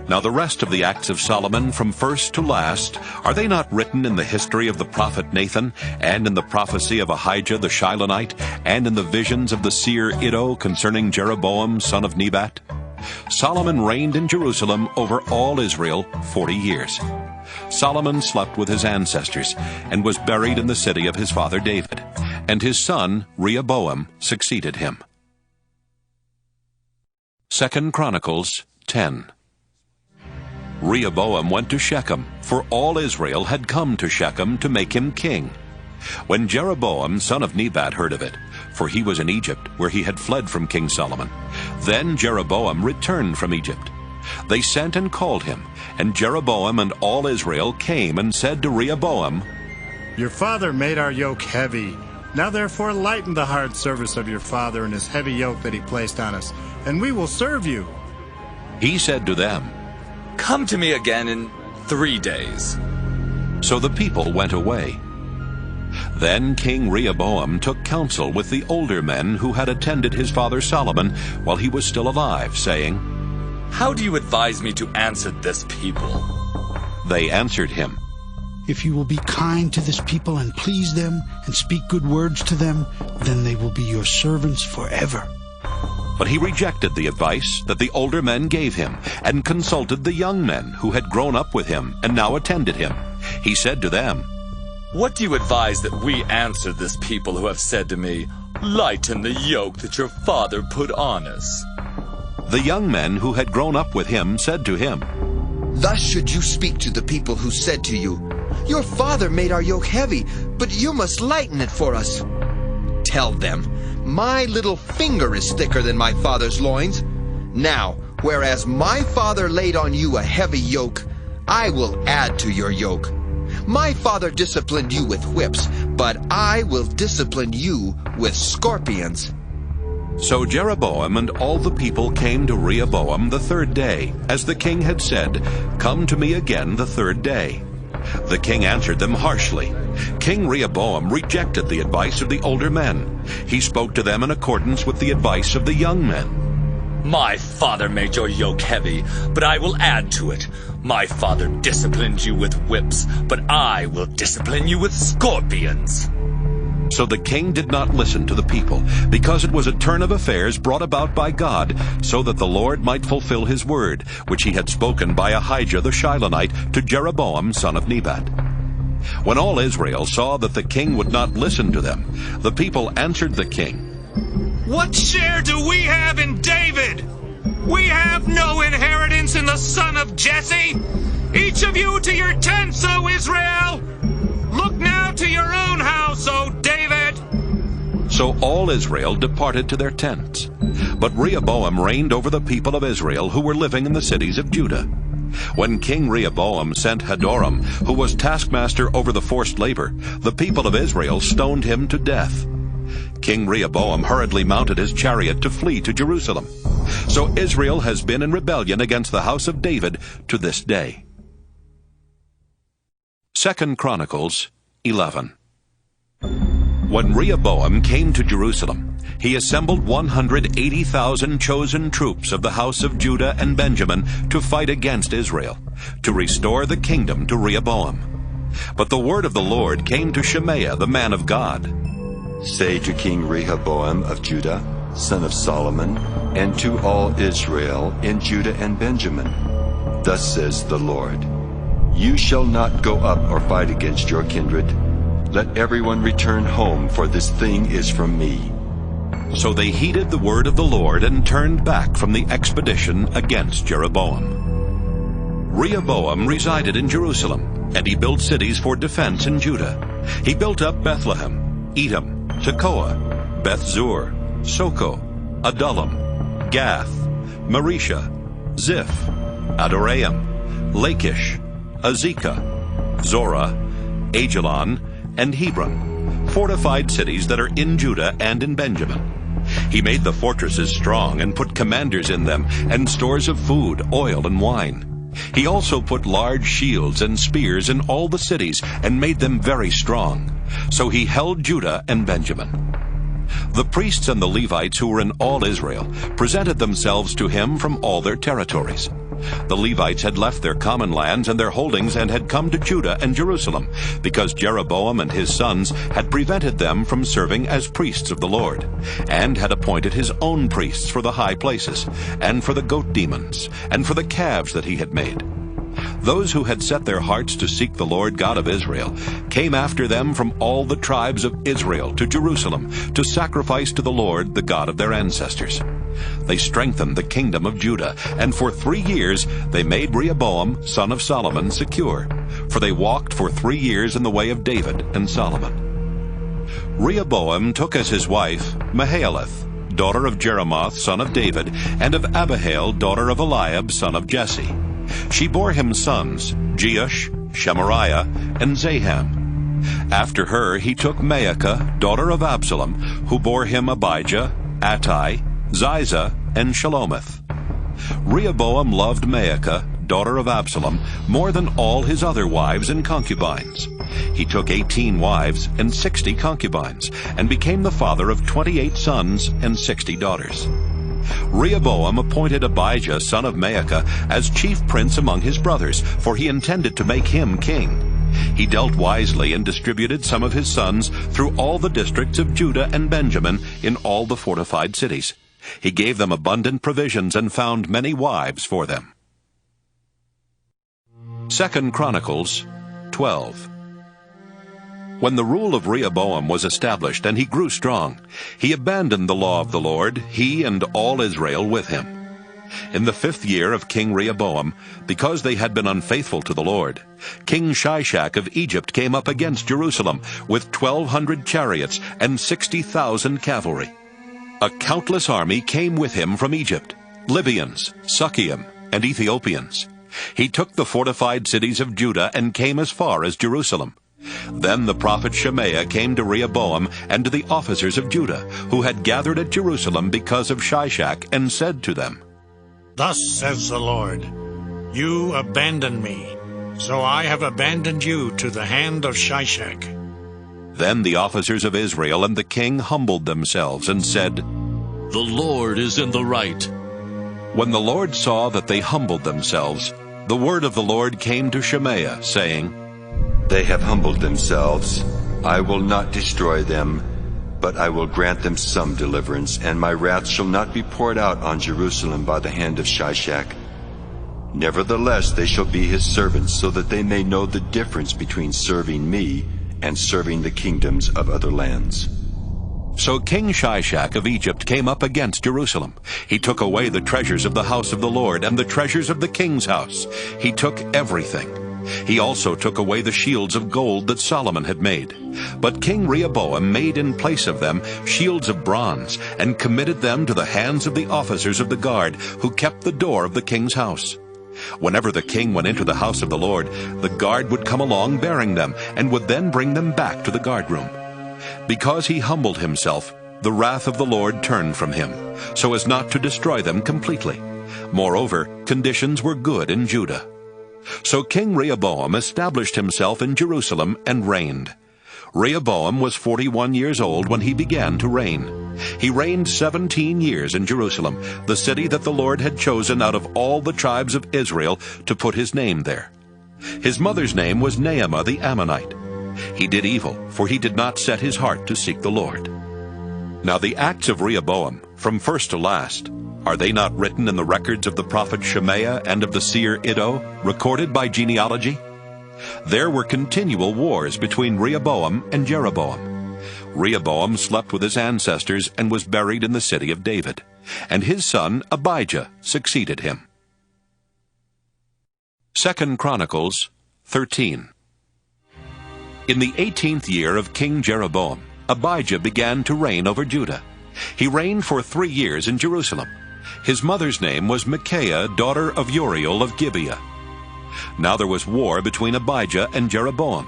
Now the rest of the acts of Solomon, from first to last, are they not written in the history of the prophet Nathan, and in the prophecy of Ahijah the Shilonite, and in the visions of the seer Iddo concerning Jeroboam son of Nebat? Solomon reigned in Jerusalem over all Israel 40 years. Solomon slept with his ancestors, and was buried in the city of his father David, and his son Rehoboam succeeded him. 2 Chronicles 10. Rehoboam went to Shechem, for all Israel had come to Shechem to make him king. When Jeroboam son of Nebat heard of it, for he was in Egypt, where he had fled from King Solomon, then Jeroboam returned from Egypt. They sent and called him, and Jeroboam and all Israel came and said to Rehoboam, Your father made our yoke heavy. Now therefore lighten the hard service of your father and his heavy yoke that he placed on us, and we will serve you. He said to them, Come to me again in 3 days. So the people went away. Then King Rehoboam took counsel with the older men who had attended his father Solomon while he was still alive, saying, How do you advise me to answer this people? They answered him, If you will be kind to this people and please them and speak good words to them, then they will be your servants forever. But he rejected the advice that the older men gave him, and consulted the young men who had grown up with him and now attended him. He said to them, What do you advise that we answer this people who have said to me, "Lighten the yoke that your father put on us"? The young men who had grown up with him said to him, Thus should you speak to the people who said to you, Your father made our yoke heavy, but you must lighten it for us. Tell them, My little finger is thicker than my father's loins. Now, whereas my father laid on you a heavy yoke, I will add to your yoke. My father disciplined you with whips, but I will discipline you with scorpions. So Jeroboam and all the people came to Rehoboam the third day, as the king had said, Come to me again the third day. The king answered them harshly. King Rehoboam rejected the advice of the older men. He spoke to them in accordance with the advice of the young men. My father made your yoke heavy, but I will add to it. My father disciplined you with whips, but I will discipline you with scorpions. So the king did not listen to the people, because it was a turn of affairs brought about by God, so that the Lord might fulfill his word, which he had spoken by Ahijah the Shilonite to Jeroboam son of Nebat. When all Israel saw that the king would not listen to them, the people answered the king, What share do we have in David? We have no inheritance in the son of Jesse. Each of you to your tents, O Israel! Look now to your own house, O David! So all Israel departed to their tents. But Rehoboam reigned over the people of Israel who were living in the cities of Judah. When King Rehoboam sent Hadoram, who was taskmaster over the forced labor, the people of Israel stoned him to death. King Rehoboam hurriedly mounted his chariot to flee to Jerusalem. So Israel has been in rebellion against the house of David to this day. 2 Chronicles 11. When Rehoboam came to Jerusalem, he assembled 180,000 chosen troops of the house of Judah and Benjamin to fight against Israel, to restore the kingdom to Rehoboam. But the word of the Lord came to Shemaiah the man of God. Say to King Rehoboam of Judah, son of Solomon, and to all Israel in Judah and Benjamin, Thus says the Lord, You shall not go up or fight against your kindred. Let everyone return home, for this thing is from me. So they heeded the word of the Lord and turned back from the expedition against Jeroboam. Rehoboam resided in Jerusalem, and he built cities for defense in Judah. He built up Bethlehem, Edom, Tekoa, Beth-zur, Soko, Adullam, Gath, Marisha, Ziph, Adoraim, Lachish, Azekah, Zorah, Ajalon, and Hebron, fortified cities that are in Judah and in Benjamin. He made the fortresses strong and put commanders in them, and stores of food, oil, and wine. He also put large shields and spears in all the cities, and made them very strong. So he held Judah and Benjamin. The priests and the Levites who were in all Israel presented themselves to him from all their territories. The Levites had left their common lands and their holdings and had come to Judah and Jerusalem, because Jeroboam and his sons had prevented them from serving as priests of the Lord, and had appointed his own priests for the high places, and for the goat demons, and for the calves that he had made. Those who had set their hearts to seek the Lord God of Israel came after them from all the tribes of Israel to Jerusalem to sacrifice to the Lord, the God of their ancestors. They strengthened the kingdom of Judah, and for 3 years they made Rehoboam, son of Solomon, secure, for they walked for 3 years in the way of David and Solomon. Rehoboam took as his wife Mahalath, daughter of Jeremoth, son of David, and of Abihail, daughter of Eliab, son of Jesse. She bore him sons, Joash, Shemariah, and Zaham. After her he took Maacah, daughter of Absalom, who bore him Abijah, Attai, Ziza, and Shalomith. Rehoboam loved Maacah, daughter of Absalom, more than all his other wives and concubines. He took 18 wives and 60 concubines, and became the father of 28 sons and 60 daughters. Rehoboam appointed Abijah, son of Maacah, as chief prince among his brothers, for he intended to make him king. He dealt wisely and distributed some of his sons through all the districts of Judah and Benjamin in all the fortified cities. He gave them abundant provisions and found many wives for them. 2 Chronicles 12. When the rule of Rehoboam was established and he grew strong, he abandoned the law of the Lord, he and all Israel with him. In the 5th year of King Rehoboam, because they had been unfaithful to the Lord, King Shishak of Egypt came up against Jerusalem with 1,200 chariots and 60,000 cavalry. A countless army came with him from Egypt, Libyans, Sukkiim, and Ethiopians. He took the fortified cities of Judah and came as far as Jerusalem. Then the prophet Shemaiah came to Rehoboam and to the officers of Judah, who had gathered at Jerusalem because of Shishak, and said to them, Thus says the Lord, You abandoned me, so I have abandoned you to the hand of Shishak. Then the officers of Israel and the king humbled themselves and said, The Lord is in the right. When the Lord saw that they humbled themselves, the word of the Lord came to Shemaiah, saying, They have humbled themselves. I will not destroy them, but I will grant them some deliverance, and my wrath shall not be poured out on Jerusalem by the hand of Shishak. Nevertheless, they shall be his servants, so that they may know the difference between serving me and serving the kingdoms of other lands. So King Shishak of Egypt came up against Jerusalem. He took away the treasures of the house of the Lord and the treasures of the king's house. He took everything. He also took away the shields of gold that Solomon had made. But King Rehoboam made in place of them shields of bronze, and committed them to the hands of the officers of the guard, who kept the door of the king's house. Whenever the king went into the house of the Lord, the guard would come along bearing them, and would then bring them back to the guardroom. Because he humbled himself, the wrath of the Lord turned from him, so as not to destroy them completely. Moreover, conditions were good in Judah. So King Rehoboam established himself in Jerusalem and reigned. Rehoboam was 41 years old when he began to reign. He reigned 17 years in Jerusalem, the city that the Lord had chosen out of all the tribes of Israel to put his name there. His mother's name was Naamah the Ammonite. He did evil, for he did not set his heart to seek the Lord. Now the acts of Rehoboam, from first to last, are they not written in the records of the prophet Shemaiah and of the seer Iddo, recorded by genealogy? There were continual wars between Rehoboam and Jeroboam. Rehoboam slept with his ancestors and was buried in the city of David, and his son Abijah succeeded him. 2 Chronicles 13. In the 18th year of King Jeroboam, Abijah began to reign over Judah. He reigned for 3 years in Jerusalem. His mother's name was Micaiah, daughter of Uriel of Gibeah. Now there was war between Abijah and Jeroboam.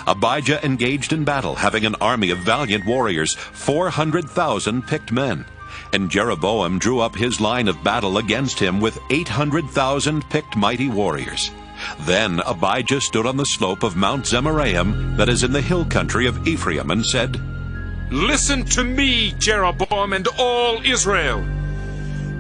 Abijah engaged in battle, having an army of valiant warriors, 400,000 picked men. And Jeroboam drew up his line of battle against him with 800,000 picked mighty warriors. Then Abijah stood on the slope of Mount Zemaraim, that is in the hill country of Ephraim, and said, Listen to me, Jeroboam and all Israel.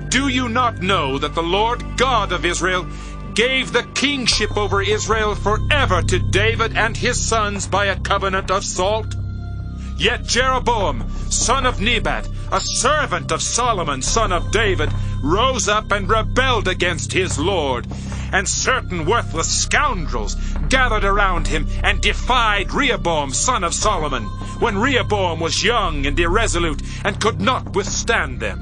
Do you not know that the Lord God of Israel gave the kingship over Israel forever to David and his sons by a covenant of salt? Yet Jeroboam, son of Nebat, a servant of Solomon, son of David, rose up and rebelled against his Lord. And certain worthless scoundrels gathered around him and defied Rehoboam, son of Solomon, when Rehoboam was young and irresolute and could not withstand them.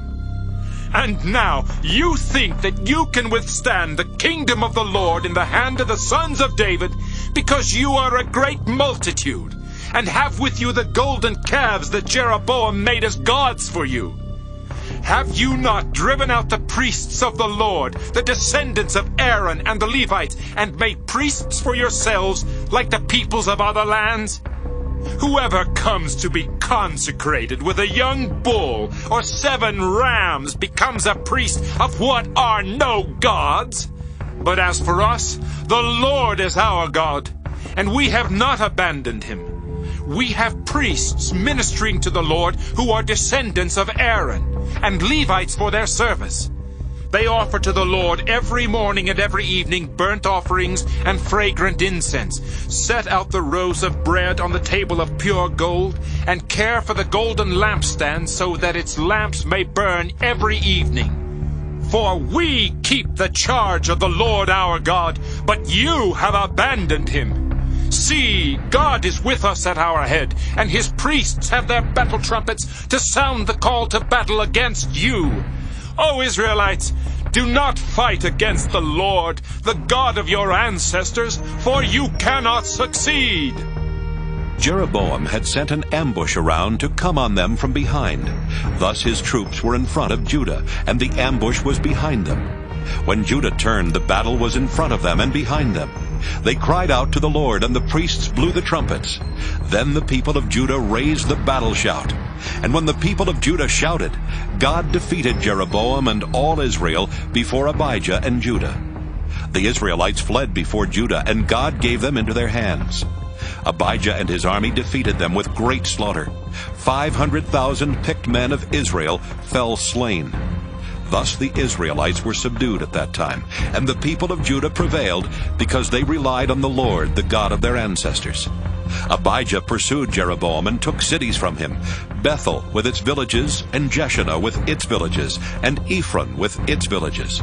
And now you think that you can withstand the kingdom of the Lord in the hand of the sons of David, because you are a great multitude, and have with you the golden calves that Jeroboam made as gods for you. Have you not driven out the priests of the Lord, the descendants of Aaron and the Levites, and made priests for yourselves like the peoples of other lands? Whoever comes to be consecrated with a young bull or 7 rams becomes a priest of what are no gods. But as for us, the Lord is our God, and we have not abandoned him. We have priests ministering to the Lord who are descendants of Aaron, and Levites for their service. They offer to the Lord every morning and every evening burnt offerings and fragrant incense, set out the rows of bread on the table of pure gold, and care for the golden lampstand so that its lamps may burn every evening. For we keep the charge of the Lord our God, but you have abandoned him. See, God is with us at our head, and his priests have their battle trumpets to sound the call to battle against you. O Israelites, do not fight against the Lord, the God of your ancestors, for you cannot succeed. Jeroboam had sent an ambush around to come on them from behind. Thus his troops were in front of Judah, and the ambush was behind them. When Judah turned, the battle was in front of them and behind them. They cried out to the Lord, and the priests blew the trumpets. Then the people of Judah raised the battle shout. And when the people of Judah shouted, God defeated Jeroboam and all Israel before Abijah and Judah. The Israelites fled before Judah, and God gave them into their hands. Abijah and his army defeated them with great slaughter. 500,000 picked men of Israel fell slain. Thus the Israelites were subdued at that time, and the people of Judah prevailed because they relied on the Lord, the God of their ancestors. Abijah pursued Jeroboam and took cities from him, Bethel with its villages, and Jeshanah with its villages, and Ephron with its villages.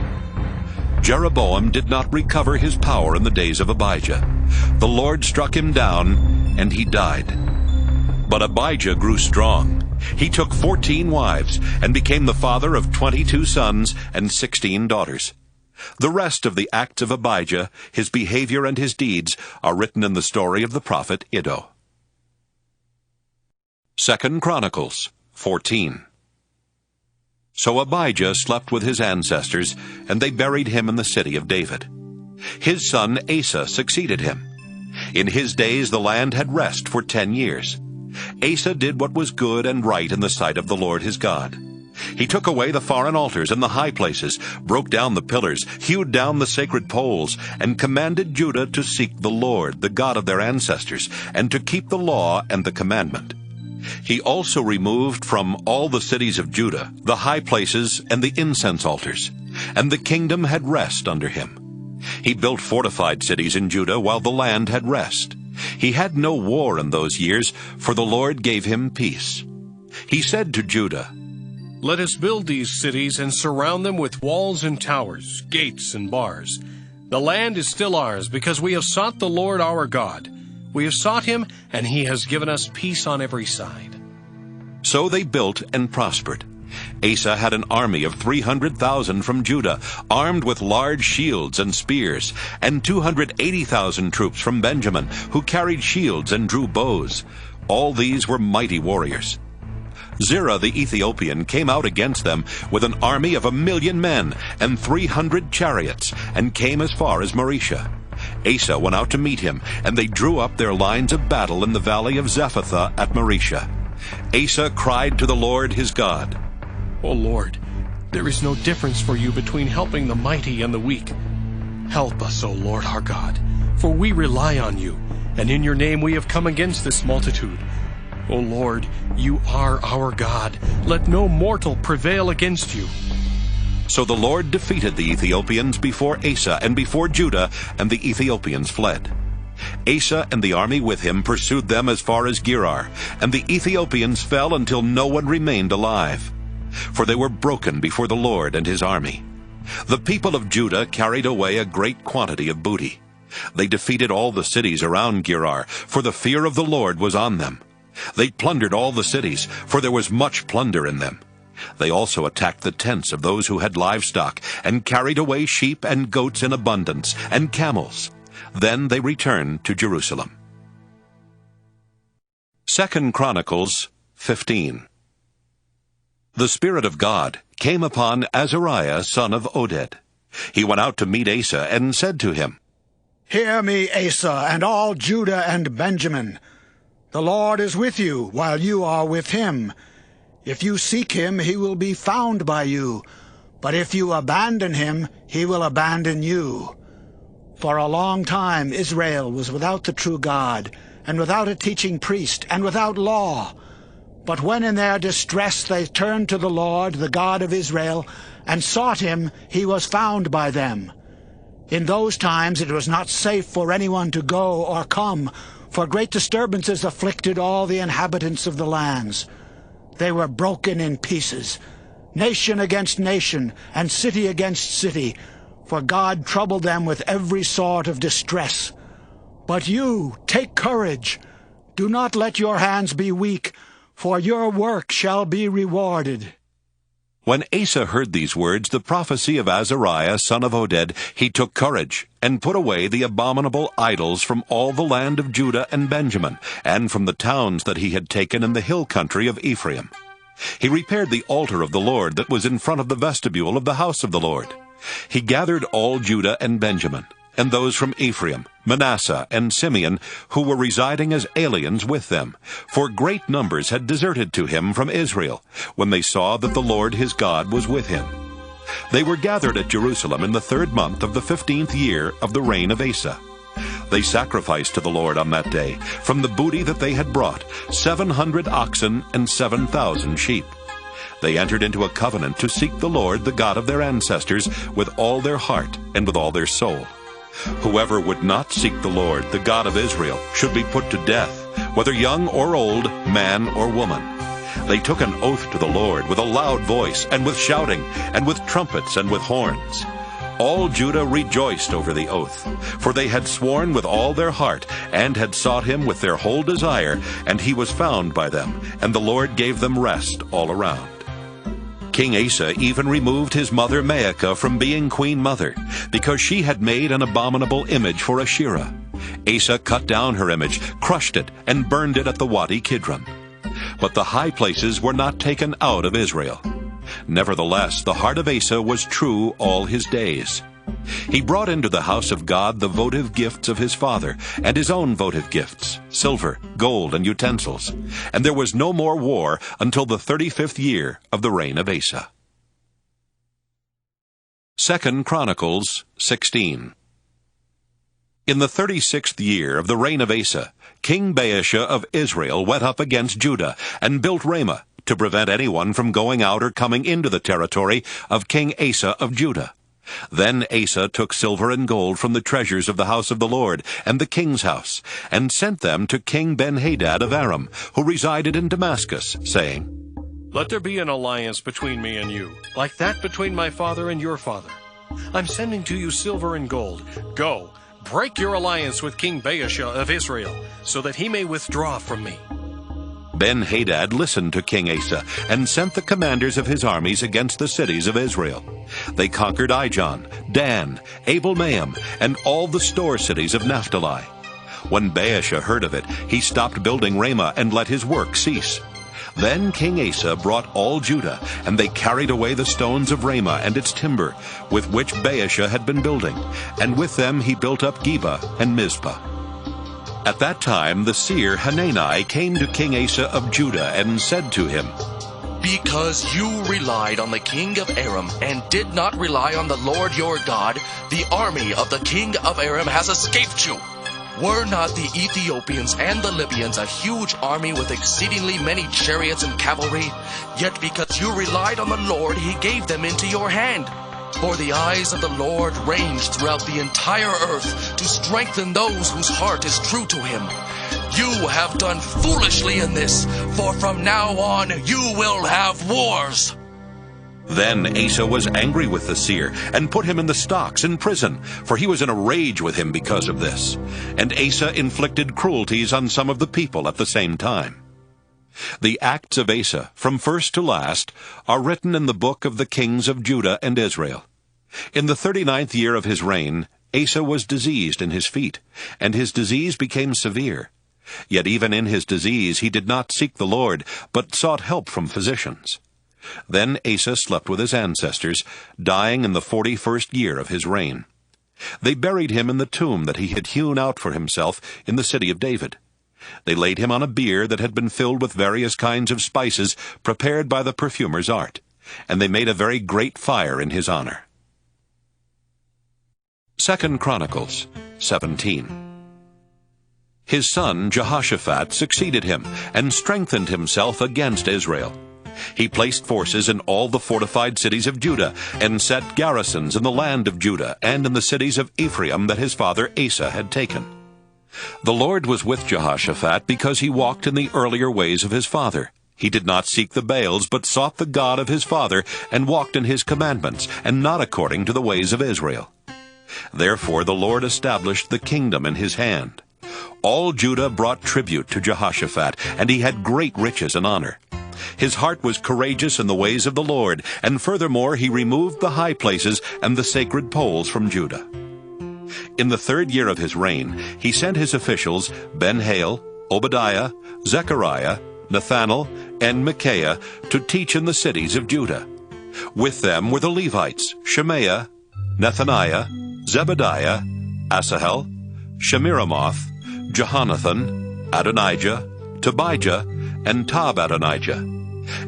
Jeroboam did not recover his power in the days of Abijah. The Lord struck him down, and he died. But Abijah grew strong. He took 14 wives and became the father of 22 sons and 16 daughters. The rest of the acts of Abijah, his behavior and his deeds, are written in the story of the prophet Iddo. 2 Chronicles 14. So Abijah slept with his ancestors, and they buried him in the city of David. His son Asa succeeded him. In his days the land had rest for 10 years. Asa did what was good and right in the sight of the Lord his God. He took away the foreign altars and the high places, broke down the pillars, hewed down the sacred poles, and commanded Judah to seek the Lord, the God of their ancestors, and to keep the law and the commandment. He also removed from all the cities of Judah the high places and the incense altars, and the kingdom had rest under him. He built fortified cities in Judah while the land had rest. He had no war in those years, for the Lord gave him peace. He said to Judah, Let us build these cities and surround them with walls and towers, gates and bars. The land is still ours, because we have sought the Lord our God. We have sought him, and he has given us peace on every side. So they built and prospered. Asa had an army of 300,000 from Judah, armed with large shields and spears, and 280,000 troops from Benjamin, who carried shields and drew bows. All these were mighty warriors. Zerah the Ethiopian came out against them with an army of 1,000,000 men and 300 chariots, and came as far as Maresha. Asa went out to meet him, and they drew up their lines of battle in the valley of Zephathah at Maresha. Asa cried to the Lord his God, O Lord, there is no difference for you between helping the mighty and the weak. Help us, O Lord our God, for we rely on you, and in your name we have come against this multitude. O Lord, you are our God. Let no mortal prevail against you. So the Lord defeated the Ethiopians before Asa and before Judah, and the Ethiopians fled. Asa and the army with him pursued them as far as Gerar, and the Ethiopians fell until no one remained alive. For they were broken before the Lord and his army. The people of Judah carried away a great quantity of booty. They defeated all the cities around Gerar, for the fear of the Lord was on them. They plundered all the cities, for there was much plunder in them. They also attacked the tents of those who had livestock, and carried away sheep and goats in abundance, and camels. Then they returned to Jerusalem. 2 Chronicles 15. The Spirit of God came upon Azariah son of Oded. He went out to meet Asa and said to him, Hear me, Asa, and all Judah and Benjamin. The Lord is with you while you are with him. If you seek him, he will be found by you. But if you abandon him, he will abandon you. For a long time Israel was without the true God, and without a teaching priest, and without law. But when in their distress they turned to the Lord, the God of Israel, and sought him, he was found by them. In those times it was not safe for anyone to go or come, for great disturbances afflicted all the inhabitants of the lands. They were broken in pieces, nation against nation, and city against city, for God troubled them with every sort of distress. But you, take courage. Do not let your hands be weak, for your work shall be rewarded." When Asa heard these words, the prophecy of Azariah, son of Oded, he took courage, and put away the abominable idols from all the land of Judah and Benjamin, and from the towns that he had taken in the hill country of Ephraim. He repaired the altar of the Lord that was in front of the vestibule of the house of the Lord. He gathered all Judah and Benjamin, and those from Ephraim, Manasseh, and Simeon, who were residing as aliens with them, for great numbers had deserted to him from Israel, when they saw that the Lord his God was with him. They were gathered at Jerusalem in the 3rd month of the 15th year of the reign of Asa. They sacrificed to the Lord on that day, from the booty that they had brought, 700 oxen and 7,000 sheep. They entered into a covenant to seek the Lord, the God of their ancestors, with all their heart and with all their soul. Whoever would not seek the Lord, the God of Israel, should be put to death, whether young or old, man or woman. They took an oath to the Lord with a loud voice, and with shouting, and with trumpets, and with horns. All Judah rejoiced over the oath, for they had sworn with all their heart, and had sought him with their whole desire, and he was found by them, and the Lord gave them rest all around. King Asa even removed his mother Maacah from being queen mother, because she had made an abominable image for Asherah. Asa cut down her image, crushed it, and burned it at the Wadi Kidron. But the high places were not taken out of Israel. Nevertheless, the heart of Asa was true all his days. He brought into the house of God the votive gifts of his father, and his own votive gifts, silver, gold, and utensils. And there was no more war until the 35th year of the reign of Asa. 2 Chronicles 16. In the 36th year of the reign of Asa, King Baasha of Israel went up against Judah, and built Ramah, to prevent anyone from going out or coming into the territory of King Asa of Judah. Then Asa took silver and gold from the treasures of the house of the Lord and the king's house, and sent them to King Ben-Hadad of Aram, who resided in Damascus, saying, "Let there be an alliance between me and you, like that between my father and your father. I'm sending to you silver and gold. Go, break your alliance with King Baasha of Israel, so that he may withdraw from me." Ben-Hadad listened to King Asa, and sent the commanders of his armies against the cities of Israel. They conquered Ijon, Dan, Abel-Maim, and all the store cities of Naphtali. When Baasha heard of it, he stopped building Ramah and let his work cease. Then King Asa brought all Judah, and they carried away the stones of Ramah and its timber, with which Baasha had been building, and with them he built up Geba and Mizpah. At that time the seer Hanani came to King Asa of Judah and said to him, "Because you relied on the king of Aram and did not rely on the Lord your God, the army of the king of Aram has escaped you. Were not the Ethiopians and the Libyans a huge army with exceedingly many chariots and cavalry? Yet because you relied on the Lord, he gave them into your hand. For the eyes of the Lord range throughout the entire earth to strengthen those whose heart is true to him. You have done foolishly in this, for from now on you will have wars." Then Asa was angry with the seer, and put him in the stocks in prison, for he was in a rage with him because of this. And Asa inflicted cruelties on some of the people at the same time. The acts of Asa, from first to last, are written in the book of the kings of Judah and Israel. In the 39th year of his reign, Asa was diseased in his feet, and his disease became severe. Yet even in his disease he did not seek the Lord, but sought help from physicians. Then Asa slept with his ancestors, dying in the 41st year of his reign. They buried him in the tomb that he had hewn out for himself in the city of David. They laid him on a bier that had been filled with various kinds of spices prepared by the perfumer's art, and they made a very great fire in his honor. 2 Chronicles 17. His son Jehoshaphat succeeded him, and strengthened himself against Israel. He placed forces in all the fortified cities of Judah, and set garrisons in the land of Judah, and in the cities of Ephraim that his father Asa had taken. The Lord was with Jehoshaphat because he walked in the earlier ways of his father. He did not seek the Baals, but sought the God of his father, and walked in his commandments, and not according to the ways of Israel. Therefore the Lord established the kingdom in his hand. All Judah brought tribute to Jehoshaphat, and he had great riches and honor. His heart was courageous in the ways of the Lord, and furthermore he removed the high places and the sacred poles from Judah. In the 3rd year of his reign, he sent his officials Ben-Hail, Obadiah, Zechariah, Nethanel, and Micaiah to teach in the cities of Judah. With them were the Levites, Shemaiah, Nethaniah, Zebediah, Asahel, Shemiramoth, Jehonathan, Adonijah, Tobijah, and Tob-Adonijah.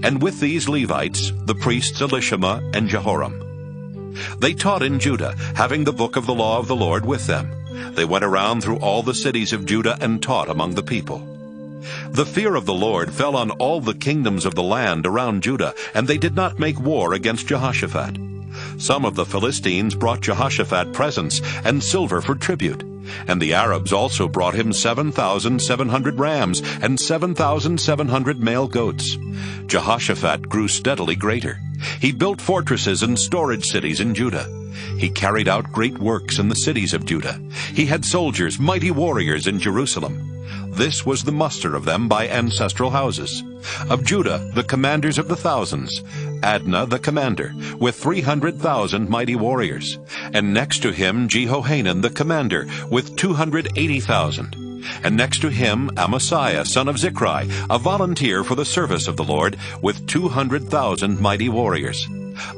And with these Levites, the priests Elishama and Jehoram. They taught in Judah, having the book of the law of the Lord with them. They went around through all the cities of Judah and taught among the people. The fear of the Lord fell on all the kingdoms of the land around Judah, and they did not make war against Jehoshaphat. Some of the Philistines brought Jehoshaphat presents and silver for tribute, and the Arabs also brought him 7,700 rams and 7,700 male goats. Jehoshaphat grew steadily greater. He built fortresses and storage cities in Judah. He carried out great works in the cities of Judah. He had soldiers, mighty warriors in Jerusalem. This was the muster of them by ancestral houses. Of Judah, the commanders of the thousands, Adnah the commander, with 300,000 mighty warriors. And next to him Jehohanan the commander, with 280,000. And next to him Amasiah son of Zichri, a volunteer for the service of the Lord, with 200,000 mighty warriors.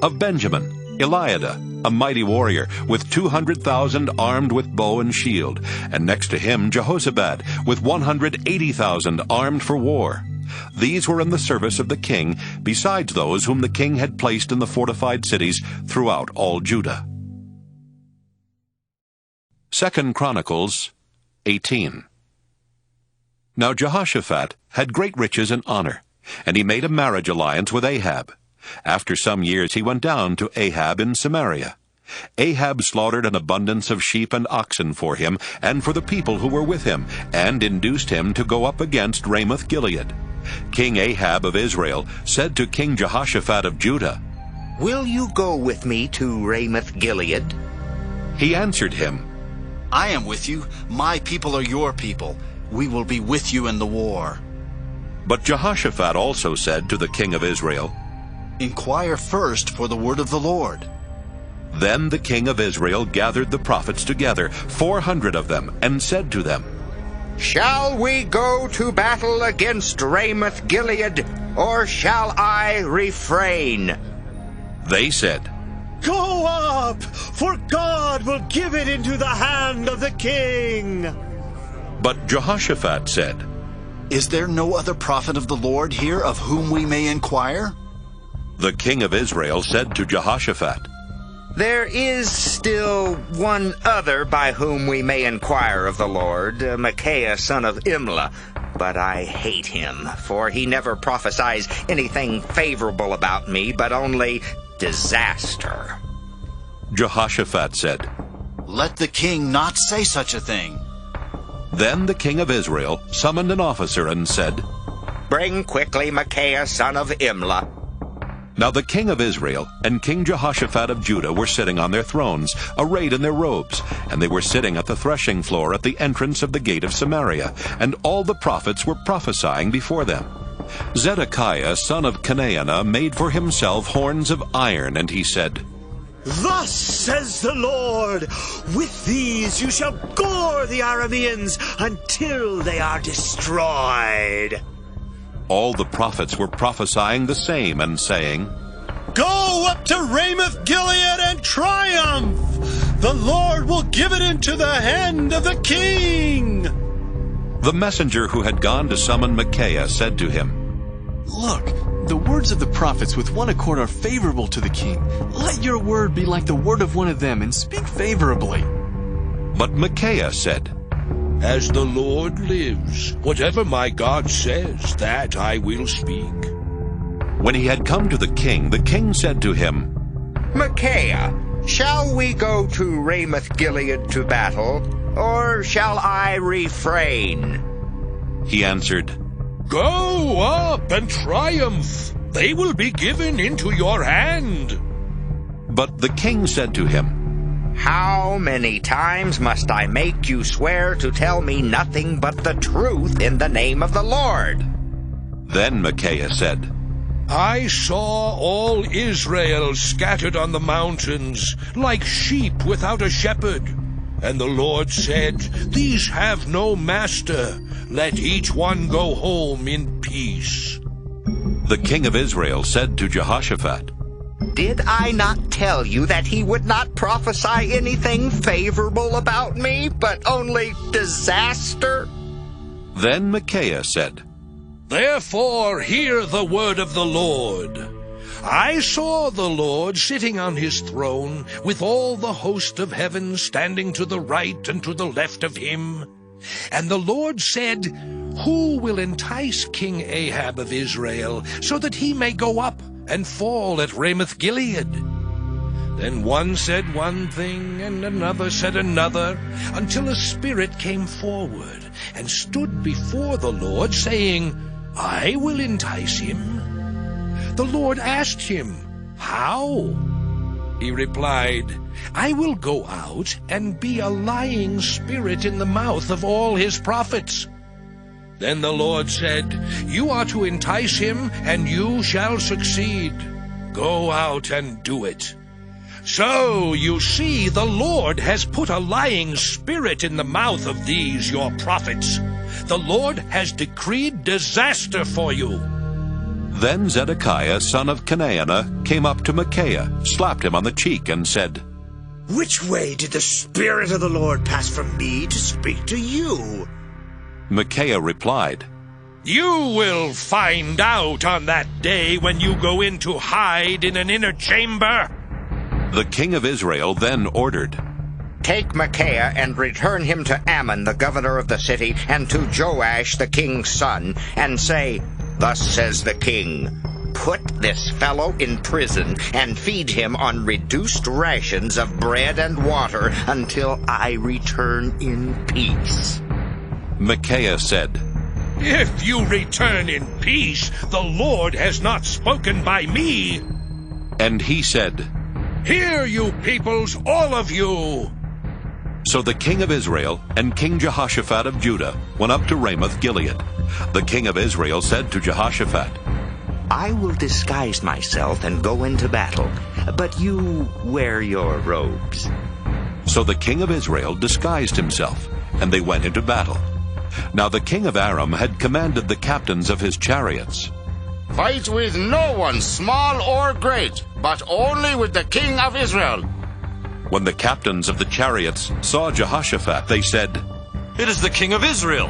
Of Benjamin, Eliada, a mighty warrior, with 200,000 armed with bow and shield. And next to him Jehoshaphat, with 180,000 armed for war. These were in the service of the king, besides those whom the king had placed in the fortified cities throughout all Judah. 2 Chronicles 18. Now Jehoshaphat had great riches and honor, and he made a marriage alliance with Ahab. After some years he went down to Ahab in Samaria. Ahab slaughtered an abundance of sheep and oxen for him and for the people who were with him, and induced him to go up against Ramoth-Gilead. King Ahab of Israel said to King Jehoshaphat of Judah, "Will you go with me to Ramoth-Gilead?" He answered him, "I am with you. My people are your people. We will be with you in the war." But Jehoshaphat also said to the king of Israel, "Inquire first for the word of the Lord." Then the king of Israel gathered the prophets together, 400 of them, and said to them, "Shall we go to battle against Ramoth-Gilead, or shall I refrain?" They said, "Go up, for God will give it into the hand of the king." But Jehoshaphat said, "Is there no other prophet of the Lord here of whom we may inquire?" The king of Israel said to Jehoshaphat, "There is still one other by whom we may inquire of the Lord, Micaiah son of Imlah. But I hate him, for he never prophesies anything favorable about me, but only disaster." Jehoshaphat said, "Let the king not say such a thing." Then the king of Israel summoned an officer and said, "Bring quickly Micaiah son of Imlah." Now the king of Israel and King Jehoshaphat of Judah were sitting on their thrones, arrayed in their robes, and they were sitting at the threshing floor at the entrance of the gate of Samaria, and all the prophets were prophesying before them. Zedekiah son of Kenaanah made for himself horns of iron, and he said, "Thus says the Lord, with these you shall gore the Arameans until they are destroyed." All the prophets were prophesying the same and saying, "Go up to Ramoth-Gilead and triumph! The Lord will give it into the hand of the king!" The messenger who had gone to summon Micaiah said to him, "Look, the words of the prophets with one accord are favorable to the king. Let your word be like the word of one of them, and speak favorably." But Micaiah said, "As the Lord lives, whatever my God says, that I will speak." When he had come to the king said to him, "Micaiah, shall we go to Ramoth-Gilead to battle, or shall I refrain?" He answered, "Go up and triumph. They will be given into your hand." But the king said to him, How many times must I make you swear to tell me nothing but the truth in the name of the Lord? Then Micaiah said, I saw all Israel scattered on the mountains, like sheep without a shepherd. And the Lord said, These have no master. Let each one go home in peace. The king of Israel said to Jehoshaphat, Did I not tell you that he would not prophesy anything favorable about me, but only disaster? Then Micaiah said, Therefore hear the word of the Lord. I saw the Lord sitting on his throne, with all the host of heaven standing to the right and to the left of him. And the Lord said, Who will entice King Ahab of Israel, so that he may go up and fall at Ramoth-Gilead? Then one said one thing, and another said another, until a spirit came forward and stood before the Lord, saying, I will entice him. The Lord asked him, How? He replied, I will go out and be a lying spirit in the mouth of all his prophets. Then the Lord said, You are to entice him, and you shall succeed. Go out and do it. So, you see, the Lord has put a lying spirit in the mouth of these your prophets. The Lord has decreed disaster for you. Then Zedekiah, son of Kenaanah, came up to Micaiah, slapped him on the cheek, and said, Which way did the Spirit of the Lord pass from me to speak to you? Micaiah replied, You will find out on that day when you go in to hide in an inner chamber. The king of Israel then ordered, Take Micaiah and return him to Ammon, the governor of the city, and to Joash, the king's son, and say, Thus says the king, Put this fellow in prison and feed him on reduced rations of bread and water until I return in peace. Micaiah said, If you return in peace, the Lord has not spoken by me. And he said, Hear, you peoples, all of you. So the king of Israel and King Jehoshaphat of Judah went up to Ramoth-Gilead. The king of Israel said to Jehoshaphat, I will disguise myself and go into battle, but you wear your robes. So the king of Israel disguised himself, and they went into battle. Now the king of Aram had commanded the captains of his chariots, Fight with no one, small or great, but only with the king of Israel. When the captains of the chariots saw Jehoshaphat, they said, It is the king of Israel.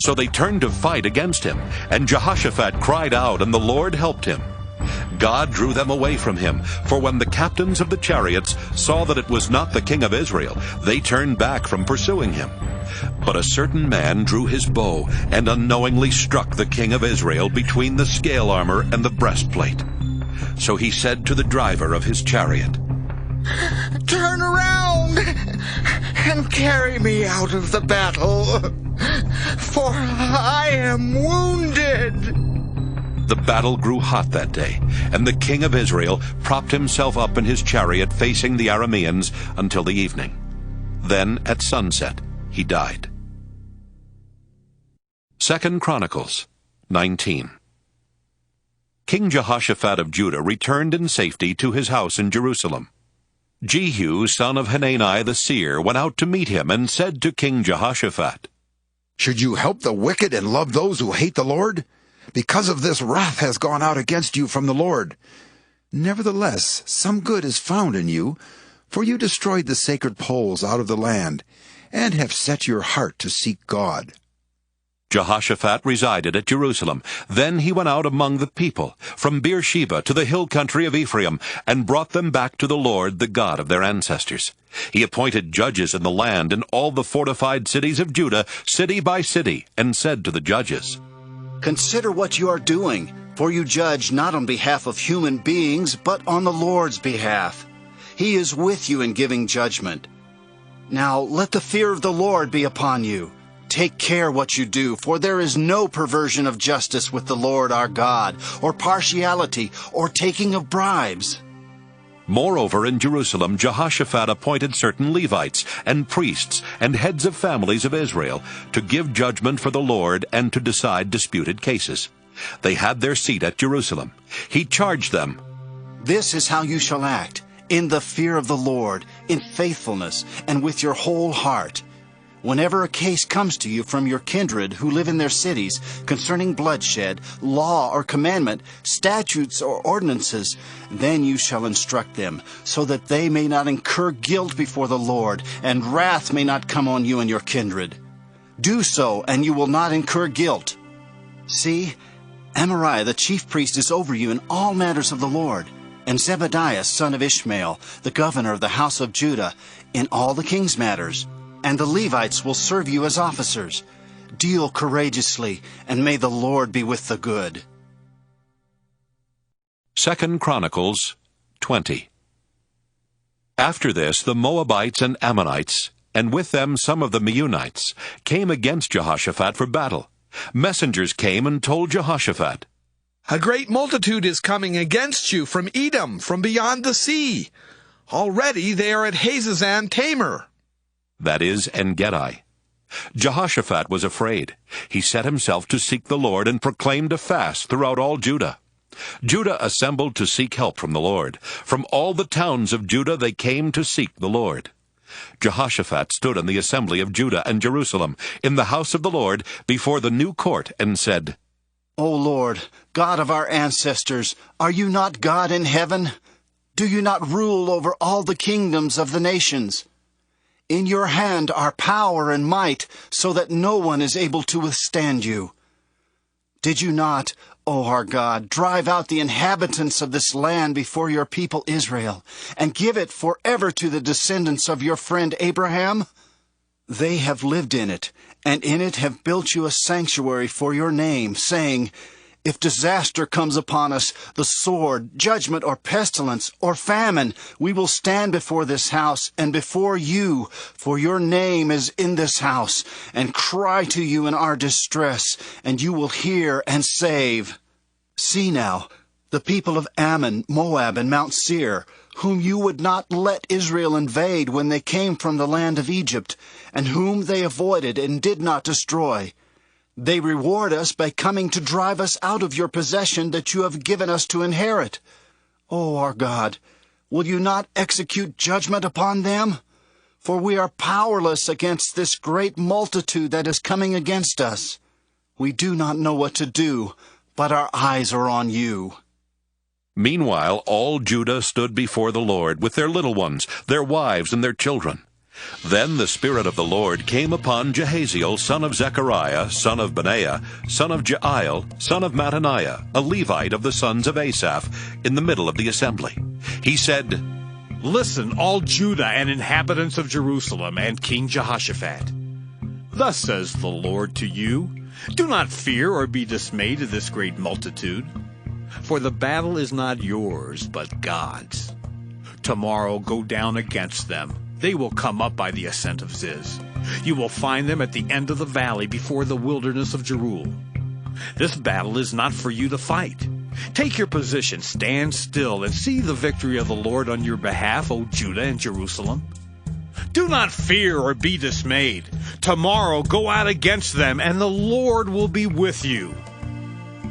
So they turned to fight against him, and Jehoshaphat cried out, and the Lord helped him. God drew them away from him, for when the captains of the chariots saw that it was not the king of Israel, they turned back from pursuing him. But a certain man drew his bow and unknowingly struck the king of Israel between the scale armor and the breastplate. So he said to the driver of his chariot, Turn around and carry me out of the battle, for I am wounded. The battle grew hot that day, and the king of Israel propped himself up in his chariot facing the Arameans until the evening. Then at sunset he died. 2 Chronicles 19. King Jehoshaphat of Judah returned in safety to his house in Jerusalem. Jehu, son of Hanani the seer, went out to meet him and said to King Jehoshaphat, Should you help the wicked and love those who hate the Lord? Because of this wrath has gone out against you from the Lord. Nevertheless, some good is found in you, for you destroyed the sacred poles out of the land, and have set your heart to seek God. Jehoshaphat resided at Jerusalem. Then he went out among the people, from Beersheba to the hill country of Ephraim, and brought them back to the Lord, the God of their ancestors. He appointed judges in the land in all the fortified cities of Judah, city by city, and said to the judges, Consider what you are doing, for you judge not on behalf of human beings, but on the Lord's behalf. He is with you in giving judgment. Now let the fear of the Lord be upon you. Take care what you do, for there is no perversion of justice with the Lord our God, or partiality, or taking of bribes. Moreover, in Jerusalem, Jehoshaphat appointed certain Levites and priests and heads of families of Israel to give judgment for the Lord and to decide disputed cases. They had their seat at Jerusalem. He charged them, "This is how you shall act, in the fear of the Lord, in faithfulness, and with your whole heart. Whenever a case comes to you from your kindred who live in their cities concerning bloodshed, law or commandment, statutes or ordinances, then you shall instruct them, so that they may not incur guilt before the Lord, and wrath may not come on you and your kindred. Do so, and you will not incur guilt. See, Azariah the chief priest is over you in all matters of the Lord, and Zebadiah son of Ishmael, the governor of the house of Judah, in all the king's matters. And the Levites will serve you as officers. Deal courageously, and may the Lord be with the good." 2 Chronicles 20. After this, the Moabites and Ammonites, and with them some of the Meunites, came against Jehoshaphat for battle. Messengers came and told Jehoshaphat, "A great multitude is coming against you from Edom, from beyond the sea. Already they are at Hazazon Tamar." That is, En-gedi. Jehoshaphat was afraid. He set himself to seek the Lord and proclaimed a fast throughout all Judah. Judah assembled to seek help from the Lord. From all the towns of Judah they came to seek the Lord. Jehoshaphat stood in the assembly of Judah and Jerusalem, in the house of the Lord, before the new court, and said, "O Lord, God of our ancestors, are you not God in heaven? Do you not rule over all the kingdoms of the nations? In your hand are power and might, so that no one is able to withstand you. Did you not, O our God, drive out the inhabitants of this land before your people Israel, and give it forever to the descendants of your friend Abraham? They have lived in it, and in it have built you a sanctuary for your name, saying, 'If disaster comes upon us, the sword, judgment, or pestilence, or famine, we will stand before this house and before you, for your name is in this house, and cry to you in our distress, and you will hear and save.' See now, the people of Ammon, Moab, and Mount Seir, whom you would not let Israel invade when they came from the land of Egypt, and whom they avoided and did not destroy. They reward us by coming to drive us out of your possession that you have given us to inherit. O our God, will you not execute judgment upon them? For we are powerless against this great multitude that is coming against us. We do not know what to do, but our eyes are on you." Meanwhile, all Judah stood before the Lord, with their little ones, their wives, and their children. Then the Spirit of the Lord came upon Jehaziel, son of Zechariah, son of Benaiah, son of Jeiel, son of Mattaniah, a Levite of the sons of Asaph, in the middle of the assembly. He said, "Listen, all Judah and inhabitants of Jerusalem, and King Jehoshaphat. Thus says the Lord to you, do not fear or be dismayed at this great multitude, for the battle is not yours, but God's. Tomorrow go down against them. They will come up by the ascent of Ziz. You will find them at the end of the valley before the wilderness of Jeruel. This battle is not for you to fight. Take your position, stand still, and see the victory of the Lord on your behalf, O Judah and Jerusalem. Do not fear or be dismayed. Tomorrow go out against them, and the Lord will be with you."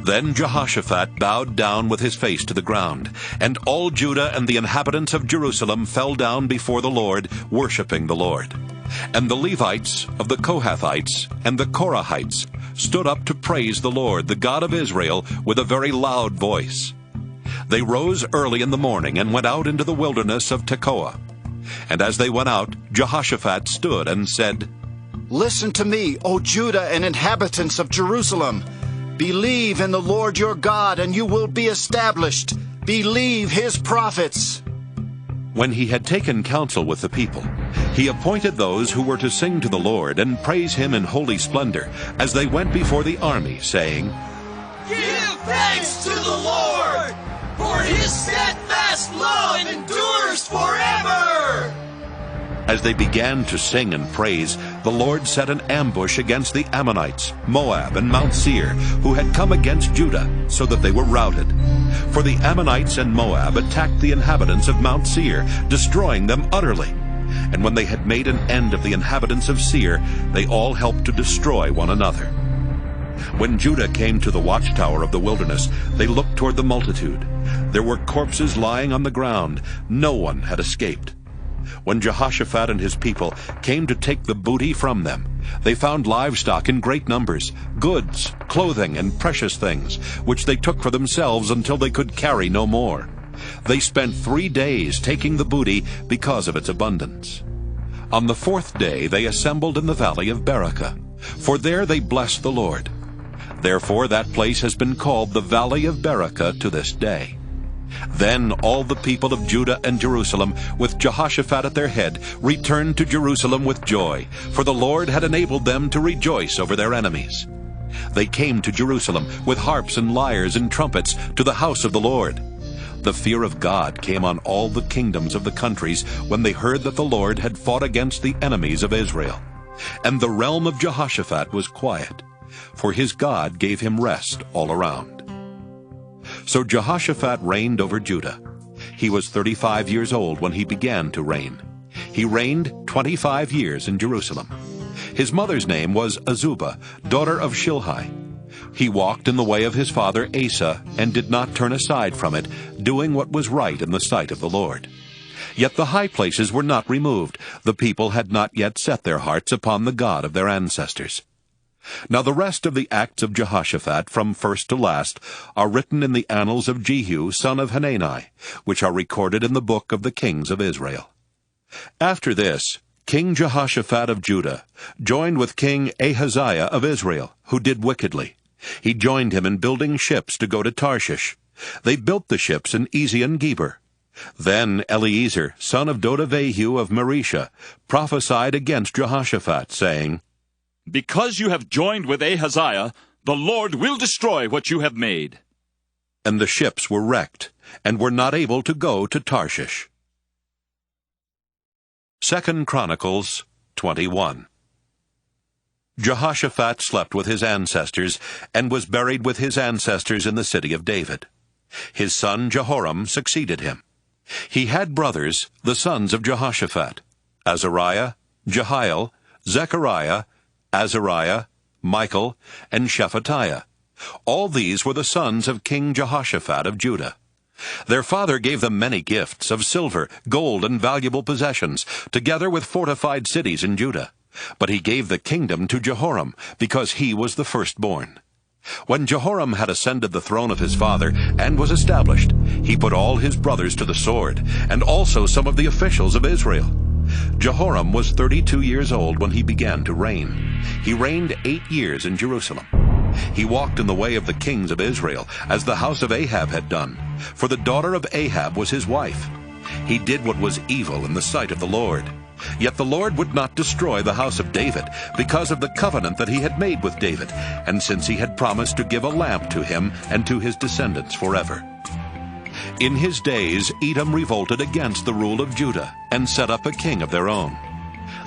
Then Jehoshaphat bowed down with his face to the ground, and all Judah and the inhabitants of Jerusalem fell down before the Lord, worshiping the Lord. And the Levites of the Kohathites and the Korahites stood up to praise the Lord, the God of Israel, with a very loud voice. They rose early in the morning and went out into the wilderness of Tekoa. And as they went out, Jehoshaphat stood and said, "Listen to me, O Judah and inhabitants of Jerusalem. Believe in the Lord your God, and you will be established. Believe his prophets." When he had taken counsel with the people, he appointed those who were to sing to the Lord and praise him in holy splendor, as they went before the army, saying, "Give thanks to the Lord, for his steadfast love endures forever." As they began to sing and praise, the Lord set an ambush against the Ammonites, Moab, and Mount Seir, who had come against Judah, so that they were routed. For the Ammonites and Moab attacked the inhabitants of Mount Seir, destroying them utterly. And when they had made an end of the inhabitants of Seir, they all helped to destroy one another. When Judah came to the watchtower of the wilderness, they looked toward the multitude. There were corpses lying on the ground. No one had escaped. When Jehoshaphat and his people came to take the booty from them, they found livestock in great numbers, goods, clothing, and precious things, which they took for themselves until they could carry no more. They spent 3 days taking the booty because of its abundance. On the 4th day they assembled in the valley of Berakah, for there they blessed the Lord. Therefore that place has been called the Valley of Berakah to this day. Then all the people of Judah and Jerusalem, with Jehoshaphat at their head, returned to Jerusalem with joy, for the Lord had enabled them to rejoice over their enemies. They came to Jerusalem with harps and lyres and trumpets to the house of the Lord. The fear of God came on all the kingdoms of the countries when they heard that the Lord had fought against the enemies of Israel. And the realm of Jehoshaphat was quiet, for his God gave him rest all around. So Jehoshaphat reigned over Judah. He was 35 years old when he began to reign. He reigned 25 years in Jerusalem. His mother's name was Azubah, daughter of Shilhi. He walked in the way of his father Asa, and did not turn aside from it, doing what was right in the sight of the Lord. Yet the high places were not removed. The people had not yet set their hearts upon the God of their ancestors. Now the rest of the acts of Jehoshaphat, from first to last, are written in the annals of Jehu, son of Hanani, which are recorded in the book of the kings of Israel. After this, King Jehoshaphat of Judah joined with King Ahaziah of Israel, who did wickedly. He joined him in building ships to go to Tarshish. They built the ships in Ezion-Geber. Then Eliezer, son of Dodavehu of Maresha, prophesied against Jehoshaphat, saying, Because you have joined with Ahaziah, the Lord will destroy what you have made. And the ships were wrecked, and were not able to go to Tarshish. 2 Chronicles 21. Jehoshaphat slept with his ancestors, and was buried with his ancestors in the city of David. His son Jehoram succeeded him. He had brothers, the sons of Jehoshaphat, Azariah, Jehiel, Zechariah, Azariah, Michael, and Shephatiah. All these were the sons of King Jehoshaphat of Judah. Their father gave them many gifts of silver, gold, and valuable possessions, together with fortified cities in Judah. But he gave the kingdom to Jehoram, because he was the firstborn. When Jehoram had ascended the throne of his father, and was established, he put all his brothers to the sword, and also some of the officials of Israel. Jehoram was 32 years old when he began to reign. He reigned 8 years in Jerusalem. He walked in the way of the kings of Israel, as the house of Ahab had done, for the daughter of Ahab was his wife. He did what was evil in the sight of the Lord. Yet the Lord would not destroy the house of David, because of the covenant that he had made with David, and since he had promised to give a lamp to him and to his descendants forever. In his days Edom revolted against the rule of Judah, and set up a king of their own.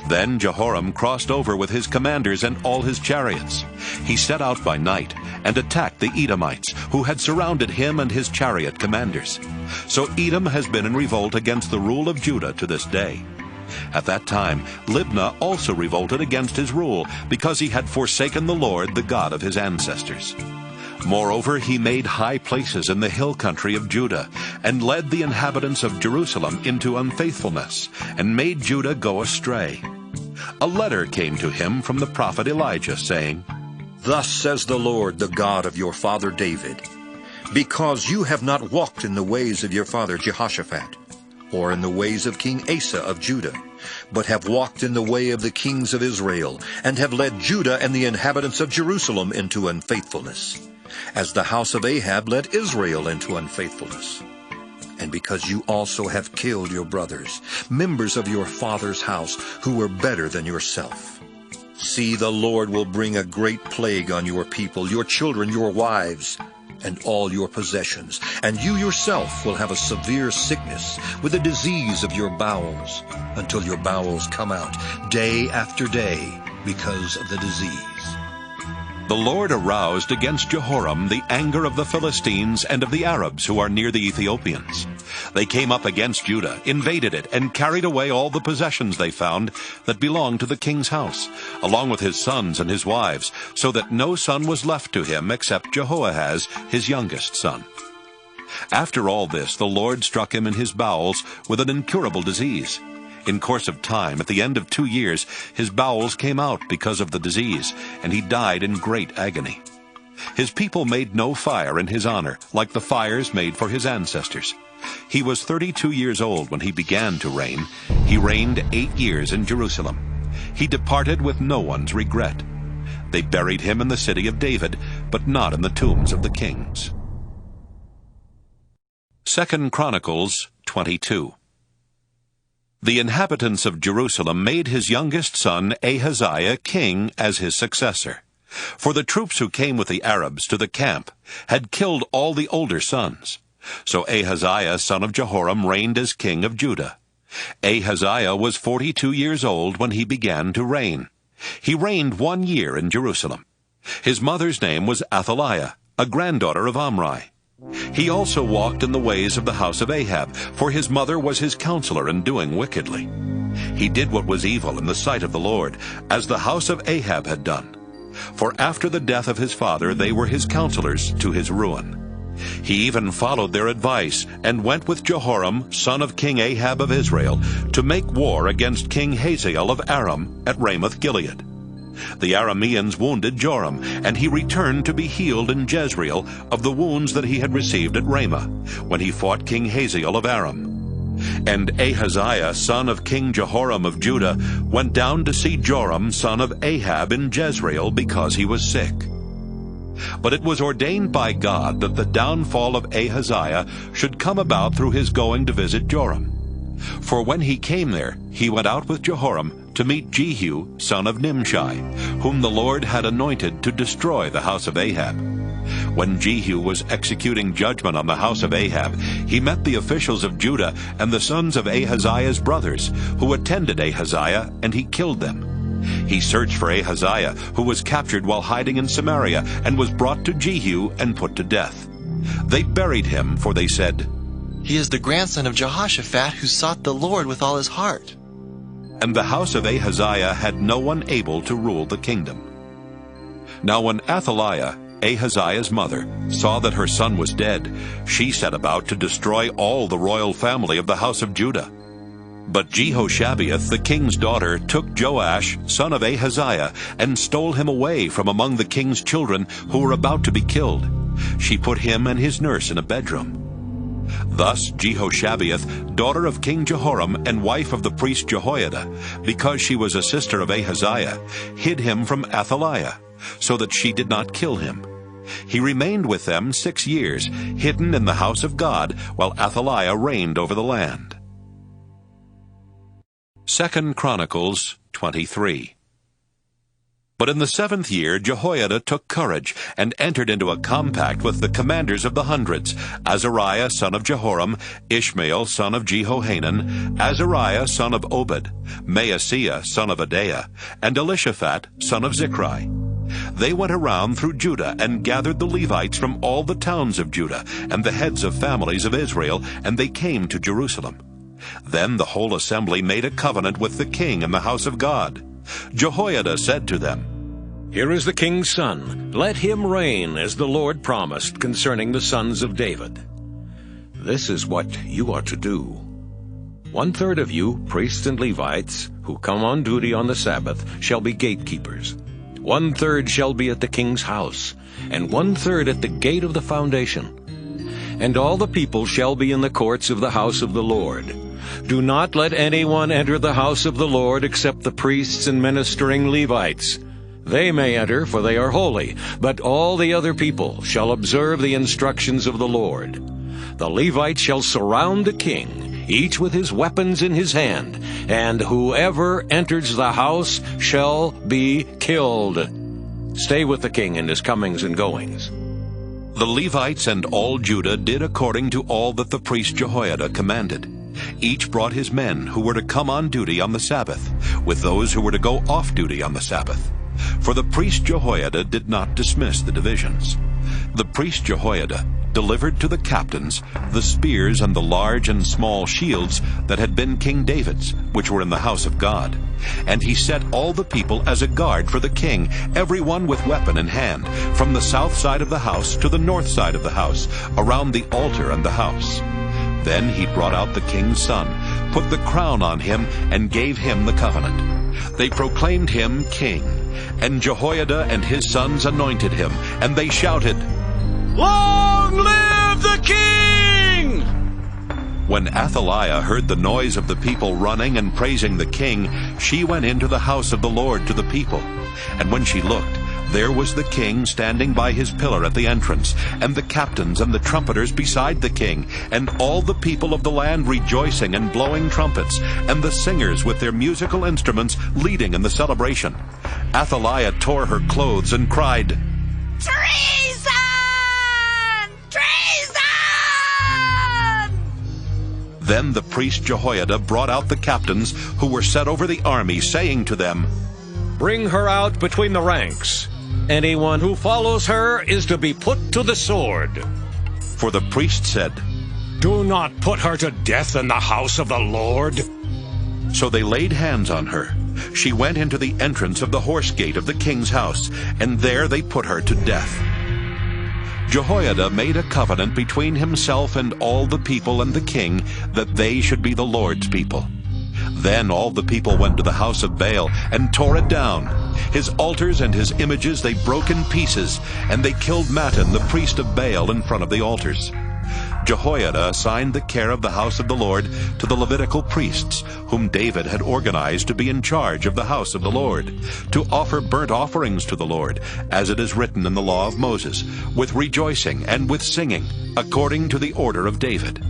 Then Jehoram crossed over with his commanders and all his chariots. He set out by night, and attacked the Edomites, who had surrounded him and his chariot commanders. So Edom has been in revolt against the rule of Judah to this day. At that time Libnah also revolted against his rule, because he had forsaken the Lord, the God of his ancestors. Moreover, he made high places in the hill country of Judah, and led the inhabitants of Jerusalem into unfaithfulness, and made Judah go astray. A letter came to him from the prophet Elijah, saying, Thus says the Lord, the God of your father David, because you have not walked in the ways of your father Jehoshaphat, or in the ways of King Asa of Judah, but have walked in the way of the kings of Israel, and have led Judah and the inhabitants of Jerusalem into unfaithfulness, as the house of Ahab led Israel into unfaithfulness. And because you also have killed your brothers, members of your father's house, who were better than yourself. See, the Lord will bring a great plague on your people, your children, your wives. and all your possessions, and you yourself will have a severe sickness with a disease of your bowels, until your bowels come out day after day because of the disease. The Lord aroused against Jehoram the anger of the Philistines and of the Arabs who are near the Ethiopians. They came up against Judah, invaded it, and carried away all the possessions they found that belonged to the king's house, along with his sons and his wives, so that no son was left to him except Jehoahaz, his youngest son. After all this, the Lord struck him in his bowels with an incurable disease. In course of time, at the end of 2 years, his bowels came out because of the disease, and he died in great agony. His people made no fire in his honor, like the fires made for his ancestors. He was 32 years old when he began to reign. He reigned 8 years in Jerusalem. He departed with no one's regret. They buried him in the city of David, but not in the tombs of the kings. 2 Chronicles 22. The inhabitants of Jerusalem made his youngest son Ahaziah king as his successor. For the troops who came with the Arabs to the camp had killed all the older sons. So Ahaziah son of Jehoram reigned as king of Judah. Ahaziah was 42 years old when he began to reign. He reigned 1 year in Jerusalem. His mother's name was Athaliah, a granddaughter of Omri. He also walked in the ways of the house of Ahab, for his mother was his counselor in doing wickedly. He did what was evil in the sight of the Lord, as the house of Ahab had done. For after the death of his father they were his counselors to his ruin. He even followed their advice, and went with Jehoram, son of King Ahab of Israel, to make war against King Hazael of Aram at Ramoth-Gilead. The Arameans wounded Joram, and he returned to be healed in Jezreel of the wounds that he had received at Ramah, when he fought King Hazael of Aram. And Ahaziah, son of King Jehoram of Judah, went down to see Joram, son of Ahab, in Jezreel, because he was sick. But it was ordained by God that the downfall of Ahaziah should come about through his going to visit Joram. For when he came there, he went out with Jehoram to meet Jehu, son of Nimshi, whom the Lord had anointed to destroy the house of Ahab. When Jehu was executing judgment on the house of Ahab, he met the officials of Judah and the sons of Ahaziah's brothers, who attended Ahaziah, and he killed them. He searched for Ahaziah, who was captured while hiding in Samaria, and was brought to Jehu and put to death. They buried him, for they said, "He is the grandson of Jehoshaphat, who sought the Lord with all his heart." And the house of Ahaziah had no one able to rule the kingdom. Now when Athaliah, Ahaziah's mother, saw that her son was dead, she set about to destroy all the royal family of the house of Judah. But Jehoshabeath, the king's daughter, took Joash, son of Ahaziah, and stole him away from among the king's children who were about to be killed. She put him and his nurse in a bedroom. Thus Jehoshabeath, daughter of King Jehoram and wife of the priest Jehoiada, because she was a sister of Ahaziah, hid him from Athaliah, so that she did not kill him. He remained with them 6 years, hidden in the house of God, while Athaliah reigned over the land. 2 Chronicles 23. But in the 7th year Jehoiada took courage, and entered into a compact with the commanders of the hundreds, Azariah son of Jehoram, Ishmael son of Jehohanan, Azariah son of Obed, Maaseiah son of Adaiah, and Elishaphat son of Zichri. They went around through Judah, and gathered the Levites from all the towns of Judah, and the heads of families of Israel, and they came to Jerusalem. Then the whole assembly made a covenant with the king in the house of God. Jehoiada said to them, "Here is the king's son. Let him reign as the Lord promised concerning the sons of David. This is what you are to do. 1/3 of you, priests and Levites, who come on duty on the Sabbath, shall be gatekeepers. 1/3 shall be at the king's house, and 1/3 at the gate of the foundation. And all the people shall be in the courts of the house of the Lord. Do not let anyone enter the house of the Lord except the priests and ministering Levites. They may enter, for they are holy, but all the other people shall observe the instructions of the Lord. The Levites shall surround the king, each with his weapons in his hand, and whoever enters the house shall be killed. Stay with the king in his comings and goings." The Levites and all Judah did according to all that the priest Jehoiada commanded. Each brought his men who were to come on duty on the Sabbath, with those who were to go off duty on the Sabbath. For the priest Jehoiada did not dismiss the divisions. The priest Jehoiada delivered to the captains the spears and the large and small shields that had been King David's, which were in the house of God. And he set all the people as a guard for the king, every one with weapon in hand, from the south side of the house to the north side of the house, around the altar and the house. Then he brought out the king's son, put the crown on him, and gave him the covenant. They proclaimed him king, and Jehoiada and his sons anointed him, and they shouted, "Long live the king!" When Athaliah heard the noise of the people running and praising the king, she went into the house of the Lord to the people. And when she looked, there was the king standing by his pillar at the entrance, and the captains and the trumpeters beside the king, and all the people of the land rejoicing and blowing trumpets, and the singers with their musical instruments leading in the celebration. Athaliah tore her clothes and cried, "Treason! Treason!" Then the priest Jehoiada brought out the captains who were set over the army, saying to them, "Bring her out between the ranks. Anyone who follows her is to be put to the sword." For the priest said, "Do not put her to death in the house of the Lord." So they laid hands on her. She went into the entrance of the horse gate of the king's house, and there they put her to death. Jehoiada made a covenant between himself and all the people and the king, that they should be the Lord's people. Then all the people went to the house of Baal and tore it down. His altars and his images they broke in pieces, and they killed Mattan, the priest of Baal, in front of the altars. Jehoiada assigned the care of the house of the Lord to the Levitical priests, whom David had organized to be in charge of the house of the Lord, to offer burnt offerings to the Lord, as it is written in the law of Moses, with rejoicing and with singing, according to the order of David.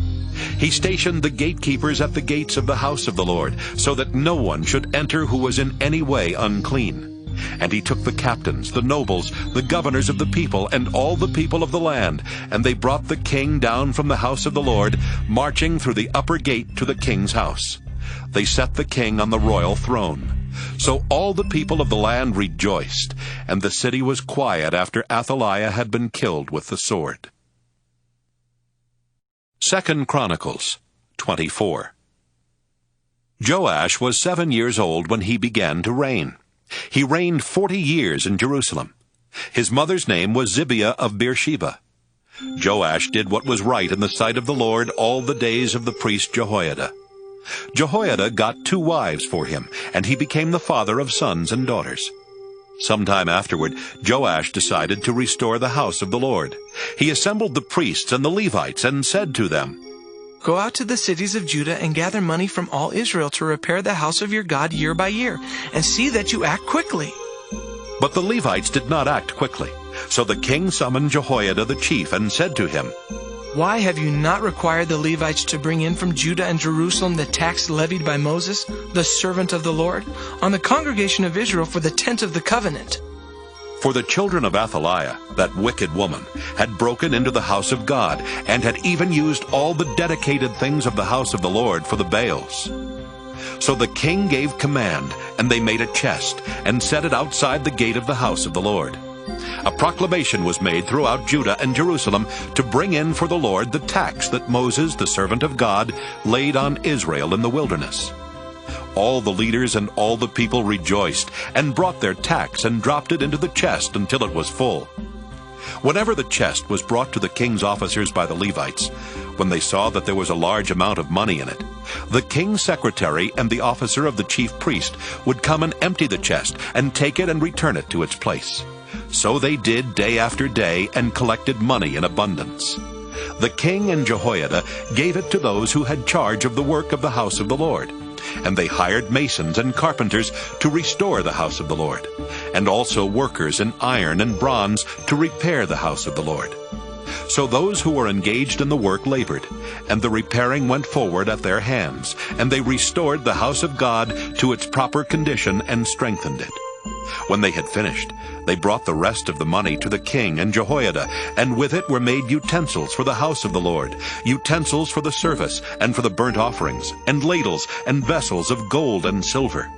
He stationed the gatekeepers at the gates of the house of the Lord, so that no one should enter who was in any way unclean. And he took the captains, the nobles, the governors of the people, and all the people of the land, and they brought the king down from the house of the Lord, marching through the upper gate to the king's house. They set the king on the royal throne. So all the people of the land rejoiced, and the city was quiet after Athaliah had been killed with the sword. 2 Chronicles 24. Joash was 7 years old when he began to reign. He reigned 40 years in Jerusalem. His mother's name was Zibiah of Beersheba. Joash did what was right in the sight of the Lord all the days of the priest Jehoiada. Jehoiada got 2 wives for him, and he became the father of sons and daughters. Sometime afterward, Joash decided to restore the house of the Lord. He assembled the priests and the Levites and said to them, "Go out to the cities of Judah and gather money from all Israel to repair the house of your God year by year, and see that you act quickly." But the Levites did not act quickly. So the king summoned Jehoiada the chief and said to him, "Why have you not required the Levites to bring in from Judah and Jerusalem the tax levied by Moses, the servant of the Lord, on the congregation of Israel for the tent of the covenant?" For the children of Athaliah, that wicked woman, had broken into the house of God, and had even used all the dedicated things of the house of the Lord for the Baals. So the king gave command, and they made a chest, and set it outside the gate of the house of the Lord. A proclamation was made throughout Judah and Jerusalem to bring in for the Lord the tax that Moses, the servant of God, laid on Israel in the wilderness. All the leaders and all the people rejoiced, and brought their tax and dropped it into the chest until it was full. Whenever the chest was brought to the king's officers by the Levites, when they saw that there was a large amount of money in it, the king's secretary and the officer of the chief priest would come and empty the chest and take it and return it to its place. So they did day after day and collected money in abundance. The king and Jehoiada gave it to those who had charge of the work of the house of the Lord. And they hired masons and carpenters to restore the house of the Lord, and also workers in iron and bronze to repair the house of the Lord. So those who were engaged in the work labored, and the repairing went forward at their hands, and they restored the house of God to its proper condition and strengthened it. When they had finished, they brought the rest of the money to the king and Jehoiada, and with it were made utensils for the house of the Lord, utensils for the service and for the burnt offerings, and ladles and vessels of gold and silver.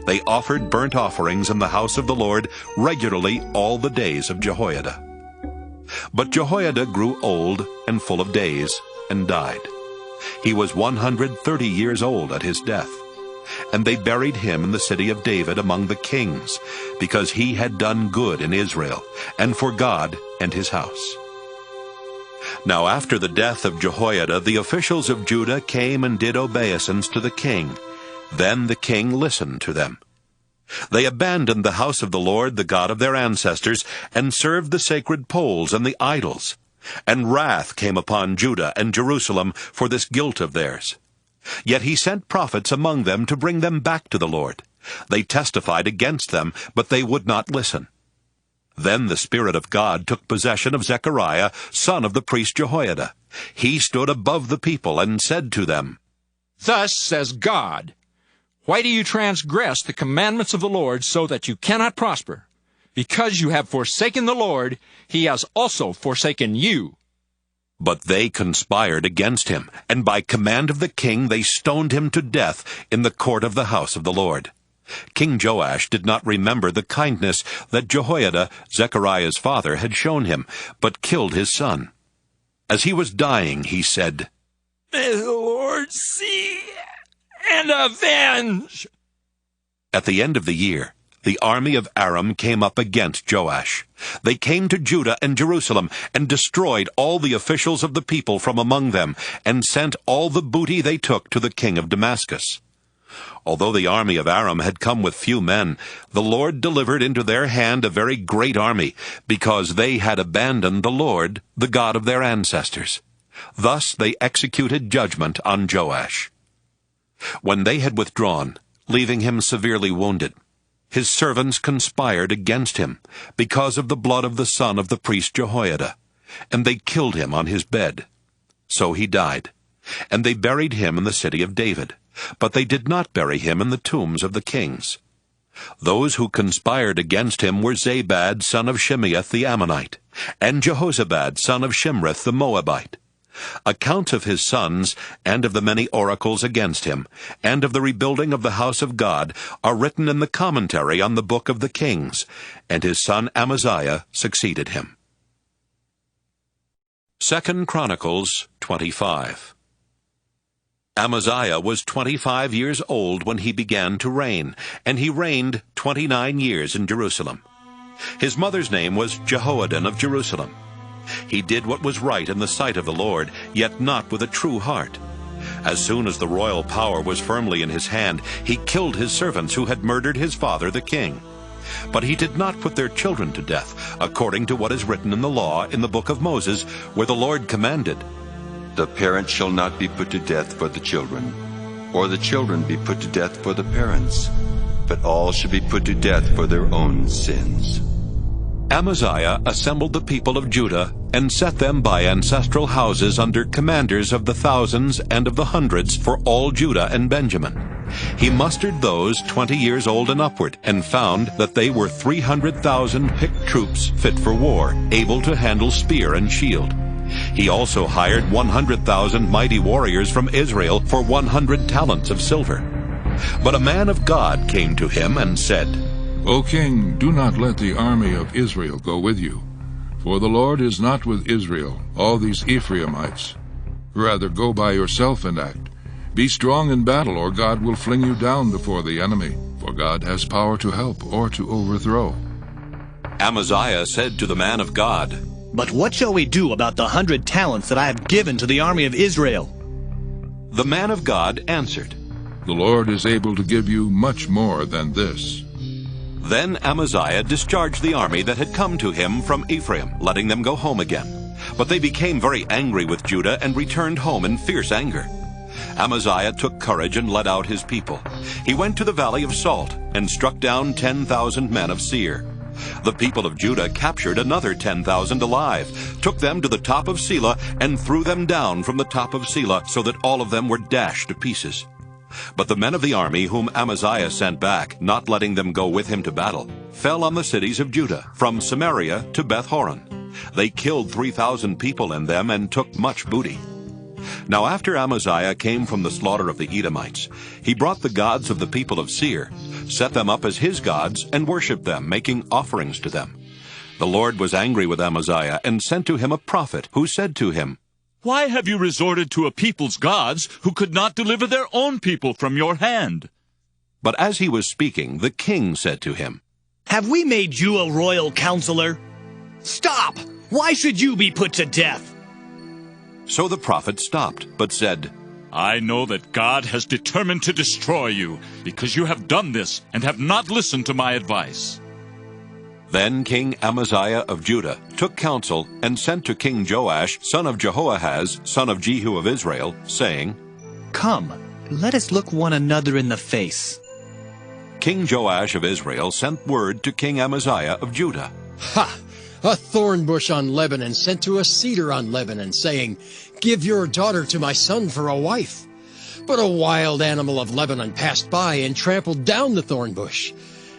They offered burnt offerings in the house of the Lord regularly all the days of Jehoiada. But Jehoiada grew old and full of days, and died. He was 130 years old at his death. And they buried him in the city of David among the kings, because he had done good in Israel, and for God and his house. Now after the death of Jehoiada, the officials of Judah came and did obeisance to the king. Then the king listened to them. They abandoned the house of the Lord, the God of their ancestors, and served the sacred poles and the idols. And wrath came upon Judah and Jerusalem for this guilt of theirs. Yet he sent prophets among them to bring them back to the Lord. They testified against them, but they would not listen. Then the Spirit of God took possession of Zechariah, son of the priest Jehoiada. He stood above the people and said to them, "Thus says God, why do you transgress the commandments of the Lord so that you cannot prosper? Because you have forsaken the Lord, he has also forsaken you." But they conspired against him, and by command of the king they stoned him to death in the court of the house of the Lord. King Joash did not remember the kindness that Jehoiada, Zechariah's father, had shown him, but killed his son. As he was dying, he said, "May the Lord see and avenge." At the end of the year, the army of Aram came up against Joash. They came to Judah and Jerusalem and destroyed all the officials of the people from among them, and sent all the booty they took to the king of Damascus. Although the army of Aram had come with few men, the Lord delivered into their hand a very great army, because they had abandoned the Lord, the God of their ancestors. Thus they executed judgment on Joash. When they had withdrawn, leaving him severely wounded, his servants conspired against him because of the blood of the son of the priest Jehoiada, and they killed him on his bed. So he died, and they buried him in the city of David, but they did not bury him in the tombs of the kings. Those who conspired against him were Zabad, son of Shimeath the Ammonite, and Jehoshaphat, son of Shimrith the Moabite. Accounts of his sons, and of the many oracles against him, and of the rebuilding of the house of God, are written in the commentary on the book of the Kings, and his son Amaziah succeeded him. 2 Chronicles 25. Amaziah was 25 years old when he began to reign, and he reigned 29 years in Jerusalem. His mother's name was Jehoaddan of Jerusalem. He did what was right in the sight of the Lord, yet not with a true heart. As soon as the royal power was firmly in his hand, he killed his servants who had murdered his father the king. But he did not put their children to death, according to what is written in the law in the book of Moses, where the Lord commanded, "The parents shall not be put to death for the children, or the children be put to death for the parents, but all should be put to death for their own sins." Amaziah assembled the people of Judah and set them by ancestral houses under commanders of the thousands and of the hundreds for all Judah and Benjamin. He mustered those 20 years old and upward, and found that they were 300,000 picked troops fit for war, able to handle spear and shield. He also hired 100,000 mighty warriors from Israel for 100 talents of silver. But a man of God came to him and said, "O king, do not let the army of Israel go with you, for the Lord is not with Israel, all these Ephraimites. Rather go by yourself and act. Be strong in battle, or God will fling you down before the enemy, for God has power to help or to overthrow." Amaziah said to the man of God, "But what shall we do about the 100 talents that I have given to the army of Israel?" The man of God answered, "The Lord is able to give you much more than this." Then Amaziah discharged the army that had come to him from Ephraim, letting them go home again. But they became very angry with Judah and returned home in fierce anger. Amaziah took courage and led out his people. He went to the valley of Salt and struck down 10,000 men of Seir. The people of Judah captured another 10,000 alive, took them to the top of Selah, and threw them down from the top of Selah, so that all of them were dashed to pieces. But the men of the army whom Amaziah sent back, not letting them go with him to battle, fell on the cities of Judah, from Samaria to Beth-horon. They killed 3,000 people in them and took much booty. Now after Amaziah came from the slaughter of the Edomites, he brought the gods of the people of Seir, set them up as his gods, and worshipped them, making offerings to them. The Lord was angry with Amaziah, and sent to him a prophet, who said to him, Why have you resorted to a people's gods who could not deliver their own people from your hand? But as he was speaking, the king said to him, Have we made you a royal counselor? Stop! Why should you be put to death? So the prophet stopped, but said, I know that God has determined to destroy you, because you have done this and have not listened to my advice. Then King Amaziah of Judah took counsel and sent to King Joash, son of Jehoahaz, son of Jehu of Israel, saying, Come, let us look one another in the face. King Joash of Israel sent word to King Amaziah of Judah. Ha! A thorn bush on Lebanon sent to a cedar on Lebanon, saying, Give your daughter to my son for a wife. But a wild animal of Lebanon passed by and trampled down the thorn bush.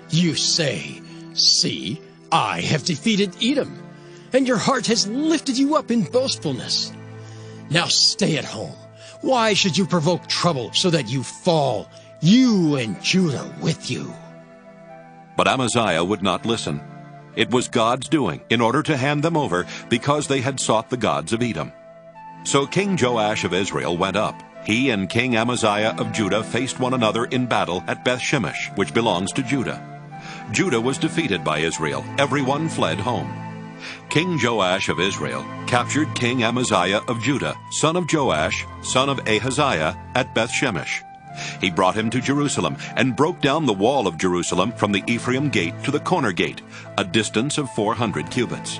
You say, See, I have defeated Edom, and your heart has lifted you up in boastfulness. Now stay at home. Why should you provoke trouble so that you fall, you and Judah with you? But Amaziah would not listen. It was God's doing, in order to hand them over, because they had sought the gods of Edom. So King Joash of Israel went up. He and King Amaziah of Judah faced one another in battle at Beth-shemesh, which belongs to Judah. Judah was defeated by Israel. Everyone fled home. King Joash of Israel captured King Amaziah of Judah, son of Joash, son of Ahaziah, at Beth-shemesh. He brought him to Jerusalem and broke down the wall of Jerusalem from the Ephraim gate to the corner gate, a distance of 400 cubits.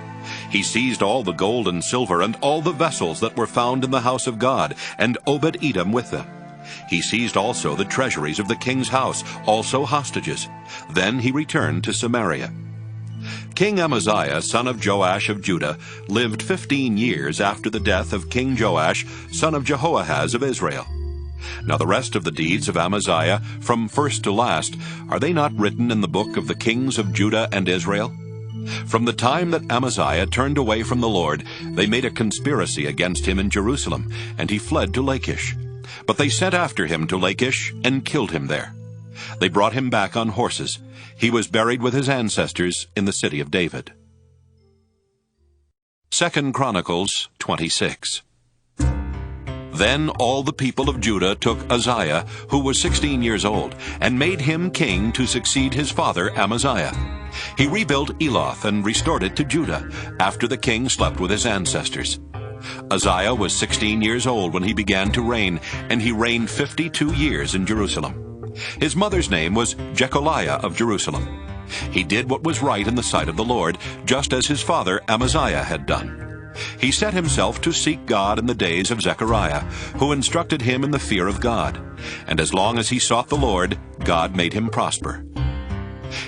He seized all the gold and silver and all the vessels that were found in the house of God, and Obed-Edom with them. He seized also the treasuries of the king's house, also hostages. Then he returned to Samaria. King Amaziah, son of Joash of Judah, lived 15 years after the death of King Joash, son of Jehoahaz of Israel. Now the rest of the deeds of Amaziah, from first to last, are they not written in the book of the kings of Judah and Israel? From the time that Amaziah turned away from the Lord, they made a conspiracy against him in Jerusalem, and he fled to Lachish. But they sent after him to Lachish and killed him there. They brought him back on horses. He was buried with his ancestors in the city of David. 2 Chronicles 26. Then all the people of Judah took Uzziah, who was 16 years old, and made him king to succeed his father Amaziah. He rebuilt Eloth and restored it to Judah, after the king slept with his ancestors. Uzziah was 16 years old when he began to reign, and he reigned 52 years in Jerusalem. His mother's name was Jecholiah of Jerusalem. He did what was right in the sight of the Lord, just as his father Amaziah had done. He set himself to seek God in the days of Zechariah, who instructed him in the fear of God. And as long as he sought the Lord, God made him prosper.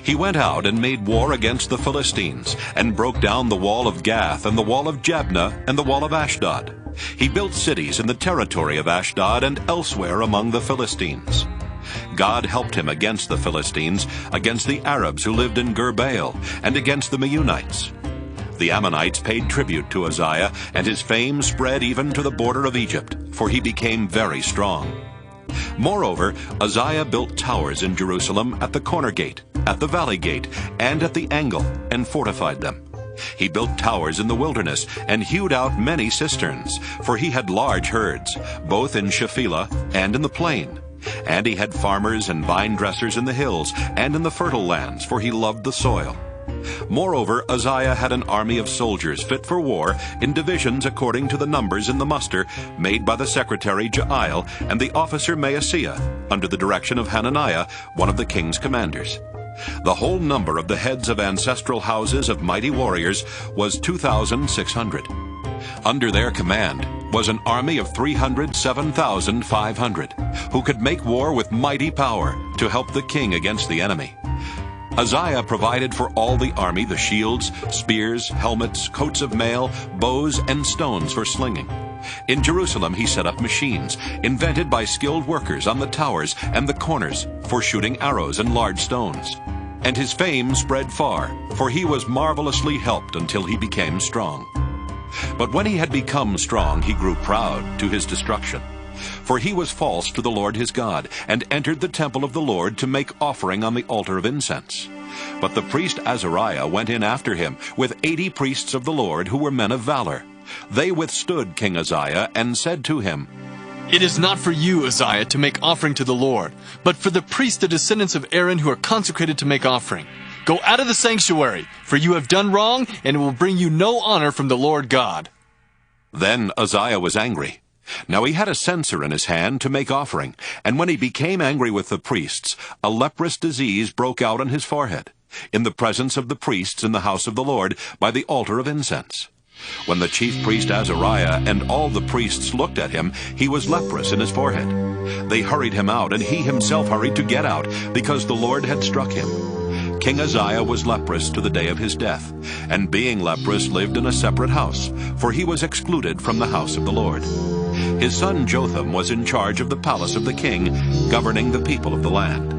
He went out and made war against the Philistines, and broke down the wall of Gath, and the wall of Jabneh, and the wall of Ashdod. He built cities in the territory of Ashdod and elsewhere among the Philistines. God helped him against the Philistines, against the Arabs who lived in Gur-baal, and against the Meunites. The Ammonites paid tribute to Uzziah, and his fame spread even to the border of Egypt, for he became very strong. Moreover, Uzziah built towers in Jerusalem at the corner gate, at the valley gate, and at the angle, and fortified them. He built towers in the wilderness, and hewed out many cisterns, for he had large herds, both in Shephelah and in the plain. And he had farmers and vine dressers in the hills, and in the fertile lands, for he loved the soil. Moreover, Uzziah had an army of soldiers fit for war in divisions according to the numbers in the muster made by the secretary Jael and the officer Maaseiah, under the direction of Hananiah, one of the king's commanders. The whole number of the heads of ancestral houses of mighty warriors was 2,600. Under their command was an army of 307,500, who could make war with mighty power to help the king against the enemy. Uzziah provided for all the army the shields, spears, helmets, coats of mail, bows, and stones for slinging. In Jerusalem he set up machines, invented by skilled workers on the towers and the corners for shooting arrows and large stones. And his fame spread far, for he was marvelously helped until he became strong. But when he had become strong, he grew proud to his destruction. For he was false to the Lord his God, and entered the temple of the Lord to make offering on the altar of incense. But the priest Azariah went in after him, with 80 priests of the Lord who were men of valor. They withstood King Uzziah, and said to him, "It is not for you, Uzziah, to make offering to the Lord, but for the priests, the descendants of Aaron, who are consecrated to make offering. Go out of the sanctuary, for you have done wrong, and it will bring you no honor from the Lord God." Then Uzziah was angry. Now he had a censer in his hand to make offering, and when he became angry with the priests, a leprous disease broke out on his forehead, in the presence of the priests in the house of the Lord, by the altar of incense. When the chief priest Azariah and all the priests looked at him, he was leprous in his forehead. They hurried him out, and he himself hurried to get out, because the Lord had struck him. King Uzziah was leprous to the day of his death, and being leprous lived in a separate house, for he was excluded from the house of the Lord. His son Jotham was in charge of the palace of the king, governing the people of the land.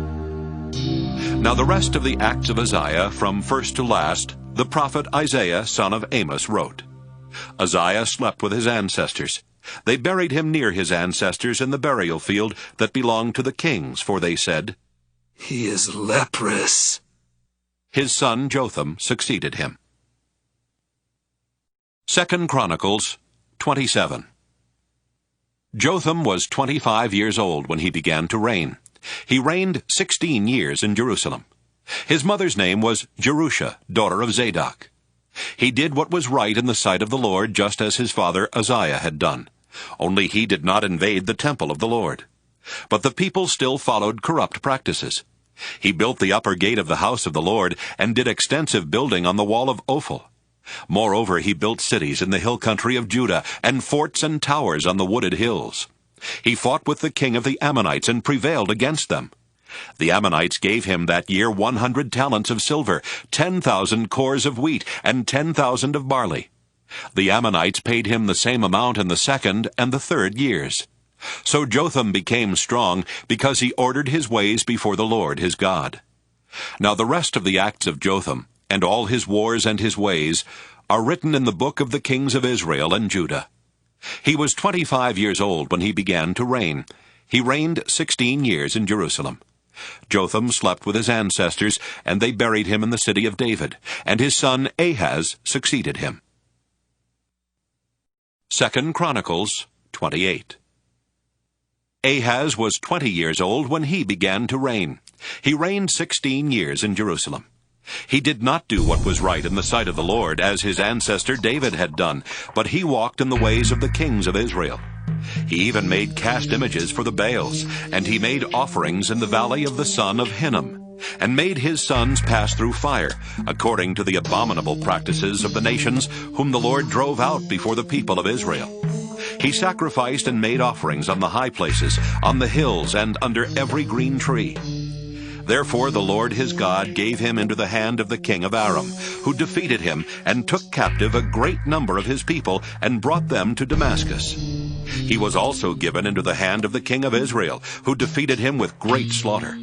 Now the rest of the acts of Uzziah, from first to last, the prophet Isaiah, son of Amos, wrote. Uzziah slept with his ancestors. They buried him near his ancestors in the burial field that belonged to the kings, for they said, "He is leprous." His son Jotham succeeded him. 2 Chronicles 27. Jotham was 25 years old when he began to reign. He reigned 16 years in Jerusalem. His mother's name was Jerusha, daughter of Zadok. He did what was right in the sight of the Lord, just as his father Uzziah had done. Only he did not invade the temple of the Lord. But the people still followed corrupt practices. He built the upper gate of the house of the Lord, and did extensive building on the wall of Ophel. Moreover, he built cities in the hill country of Judah, and forts and towers on the wooded hills. He fought with the king of the Ammonites, and prevailed against them. The Ammonites gave him that year 100 talents of silver, 10,000 cores of wheat, and 10,000 of barley. The Ammonites paid him the same amount in the second and the third years. So Jotham became strong, because he ordered his ways before the Lord his God. Now the rest of the acts of Jotham, and all his wars and his ways, are written in the book of the kings of Israel and Judah. He was 25 years old when he began to reign. He reigned 16 years in Jerusalem. Jotham slept with his ancestors, and they buried him in the city of David, and his son Ahaz succeeded him. 2 Chronicles 28. Ahaz was 20 years old when he began to reign. He reigned 16 years in Jerusalem. He did not do what was right in the sight of the Lord, as his ancestor David had done, but he walked in the ways of the kings of Israel. He even made cast images for the Baals, and he made offerings in the valley of the son of Hinnom, and made his sons pass through fire, according to the abominable practices of the nations whom the Lord drove out before the people of Israel. He sacrificed and made offerings on the high places, on the hills, and under every green tree. Therefore the Lord his God gave him into the hand of the king of Aram, who defeated him, and took captive a great number of his people, and brought them to Damascus. He was also given into the hand of the king of Israel, who defeated him with great slaughter.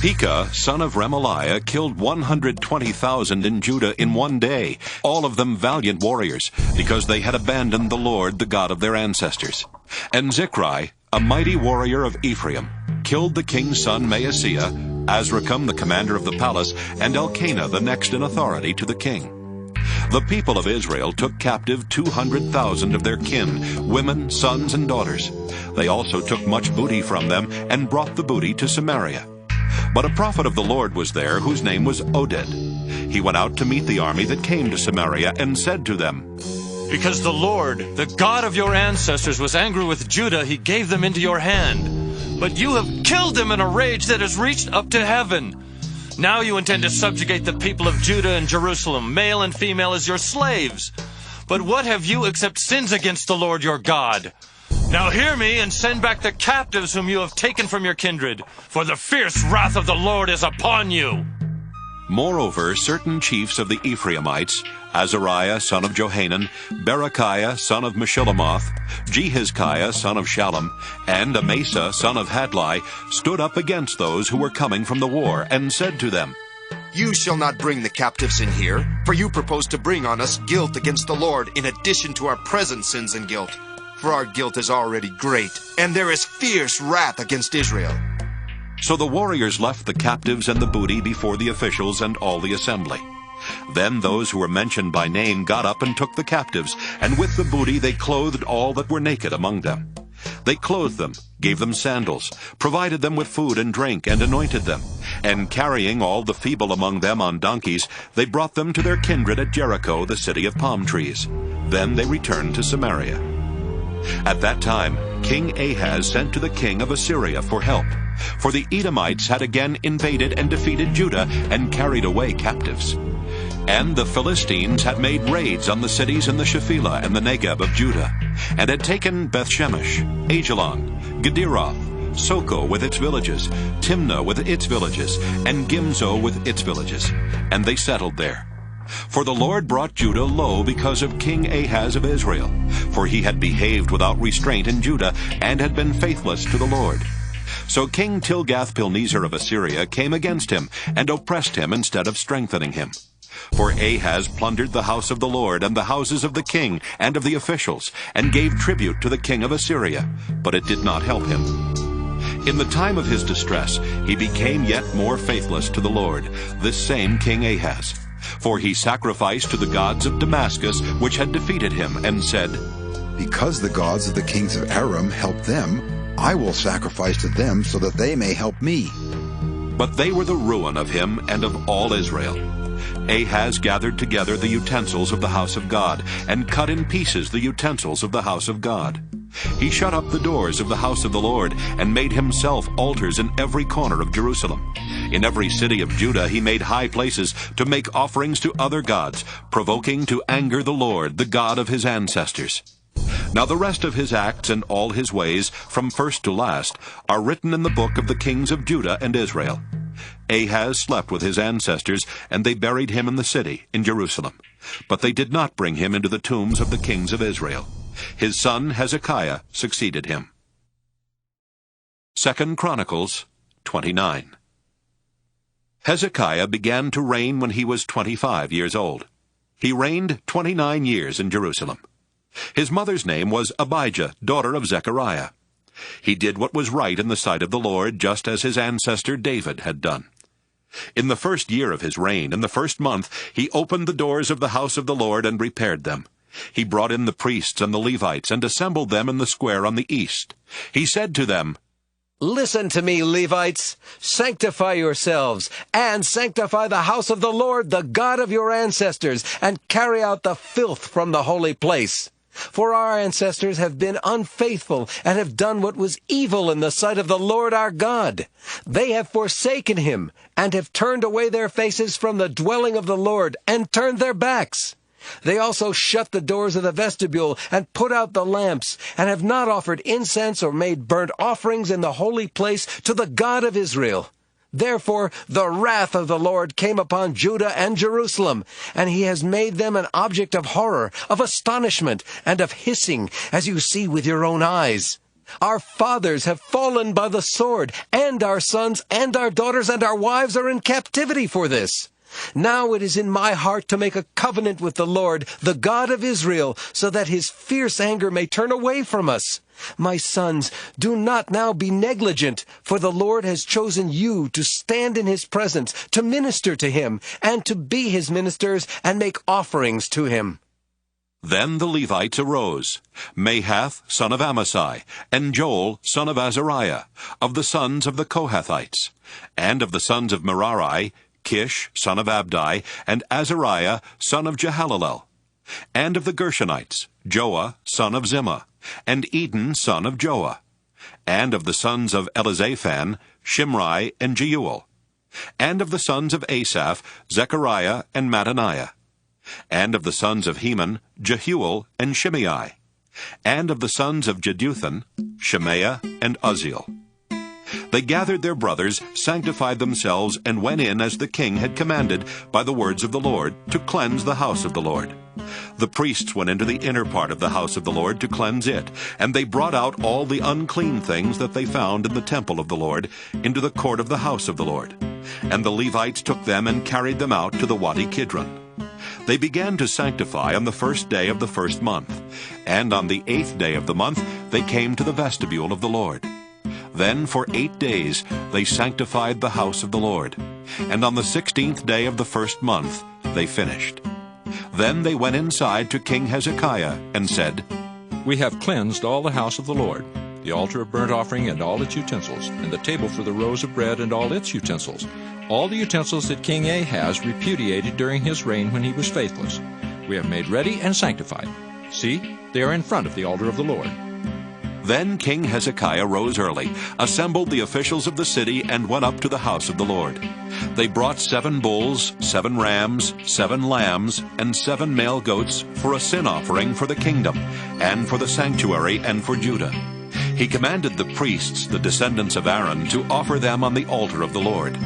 Pekah, son of Remaliah, killed 120,000 in Judah in one day, all of them valiant warriors, because they had abandoned the Lord, the God of their ancestors. And Zichri, a mighty warrior of Ephraim, killed the king's son Maaseiah, Azrikam, the commander of the palace, and Elkanah, the next in authority to the king. The people of Israel took captive 200,000 of their kin, women, sons, and daughters. They also took much booty from them, and brought the booty to Samaria. But a prophet of the Lord was there, whose name was Oded. He went out to meet the army that came to Samaria, and said to them, "Because the Lord, the God of your ancestors, was angry with Judah, he gave them into your hand. But you have killed them in a rage that has reached up to heaven. Now you intend to subjugate the people of Judah and Jerusalem, male and female, as your slaves. But what have you except sins against the Lord your God? Now hear me, and send back the captives whom you have taken from your kindred, for the fierce wrath of the Lord is upon you." Moreover, certain chiefs of the Ephraimites, Azariah son of Johanan, Berechiah son of Meshillemoth, Jehiskiah son of Shallum, and Amasa son of Hadlai, stood up against those who were coming from the war, and said to them, You shall not bring the captives in here, for you propose to bring on us guilt against the Lord in addition to our present sins and guilt. For our guilt is already great, and there is fierce wrath against Israel. So the warriors left the captives and the booty before the officials and all the assembly. Then those who were mentioned by name got up and took the captives, and with the booty they clothed all that were naked among them. They clothed them, gave them sandals, provided them with food and drink, and anointed them. And carrying all the feeble among them on donkeys, they brought them to their kindred at Jericho, the city of palm trees. Then they returned to Samaria. At that time King Ahaz sent to the king of Assyria for help, for the Edomites had again invaded and defeated Judah and carried away captives. And the Philistines had made raids on the cities in the Shephelah and the Negeb of Judah, and had taken Bethshemesh, Ajalon, Gederoth, Soko with its villages, Timnah with its villages, and Gimzo with its villages, and they settled there. For the Lord brought Judah low because of King Ahaz of Israel, for he had behaved without restraint in Judah, and had been faithless to the Lord. So King Tilgath-Pilneser of Assyria came against him, and oppressed him instead of strengthening him. For Ahaz plundered the house of the Lord, and the houses of the king and of the officials, and gave tribute to the king of Assyria, but it did not help him. In the time of his distress he became yet more faithless to the Lord, this same King Ahaz. For he sacrificed to the gods of Damascus, which had defeated him, and said, Because the gods of the kings of Aram helped them, I will sacrifice to them so that they may help me. But they were the ruin of him and of all Israel. Ahaz gathered together the utensils of the house of God, and cut in pieces the utensils of the house of God. He shut up the doors of the house of the Lord, and made himself altars in every corner of Jerusalem. In every city of Judah he made high places to make offerings to other gods, provoking to anger the Lord, the God of his ancestors. Now the rest of his acts and all his ways, from first to last, are written in the book of the kings of Judah and Israel. Ahaz slept with his ancestors, and they buried him in the city, in Jerusalem. But they did not bring him into the tombs of the kings of Israel. His son Hezekiah succeeded him. 2 Chronicles 29. Hezekiah began to reign when he was 25 years old. He reigned 29 years in Jerusalem. His mother's name was Abijah, daughter of Zechariah. He did what was right in the sight of the Lord, just as his ancestor David had done. In the first year of his reign, in the first month, he opened the doors of the house of the Lord and repaired them. He brought in the priests and the Levites, and assembled them in the square on the east. He said to them, Listen to me, Levites. Sanctify yourselves, and sanctify the house of the Lord, the God of your ancestors, and carry out the filth from the holy place. For our ancestors have been unfaithful, and have done what was evil in the sight of the Lord our God. They have forsaken him, and have turned away their faces from the dwelling of the Lord, and turned their backs. They also shut the doors of the vestibule, and put out the lamps, and have not offered incense or made burnt offerings in the holy place to the God of Israel. Therefore the wrath of the Lord came upon Judah and Jerusalem, and he has made them an object of horror, of astonishment, and of hissing, as you see with your own eyes. Our fathers have fallen by the sword, and our sons and our daughters and our wives are in captivity for this. Now it is in my heart to make a covenant with the Lord, the God of Israel, so that his fierce anger may turn away from us. My sons, do not now be negligent, for the Lord has chosen you to stand in his presence, to minister to him, and to be his ministers, and make offerings to him. Then the Levites arose, Mahath son of Amasai, and Joel son of Azariah, of the sons of the Kohathites, and of the sons of Merari, Kish son of Abdi, and Azariah son of Jehalelel, and of the Gershonites, Joah son of Zimmah, and Eden son of Joah, and of the sons of Elizaphan, Shimri and Jeuel, and of the sons of Asaph, Zechariah and Mattaniah, and of the sons of Heman, Jehuel and Shimei, and of the sons of Jeduthun, Shemaiah and Uzziel. They gathered their brothers, sanctified themselves, and went in as the king had commanded by the words of the Lord, to cleanse the house of the Lord. The priests went into the inner part of the house of the Lord to cleanse it, and they brought out all the unclean things that they found in the temple of the Lord into the court of the house of the Lord. And the Levites took them and carried them out to the Wadi Kidron. They began to sanctify on the first day of the first month, and on the 8th day of the month they came to the vestibule of the Lord. Then for 8 days they sanctified the house of the Lord, and on the 16th day of the first month they finished. Then they went inside to King Hezekiah and said, We have cleansed all the house of the Lord, the altar of burnt offering and all its utensils, and the table for the rows of bread and all its utensils, all the utensils that King Ahaz repudiated during his reign when he was faithless. We have made ready and sanctified. See, they are in front of the altar of the Lord. Then King Hezekiah rose early, assembled the officials of the city, and went up to the house of the Lord. They brought 7 bulls, 7 rams, 7 lambs, and 7 male goats for a sin offering for the kingdom, and for the sanctuary, and for Judah. He commanded the priests, the descendants of Aaron, to offer them on the altar of the Lord.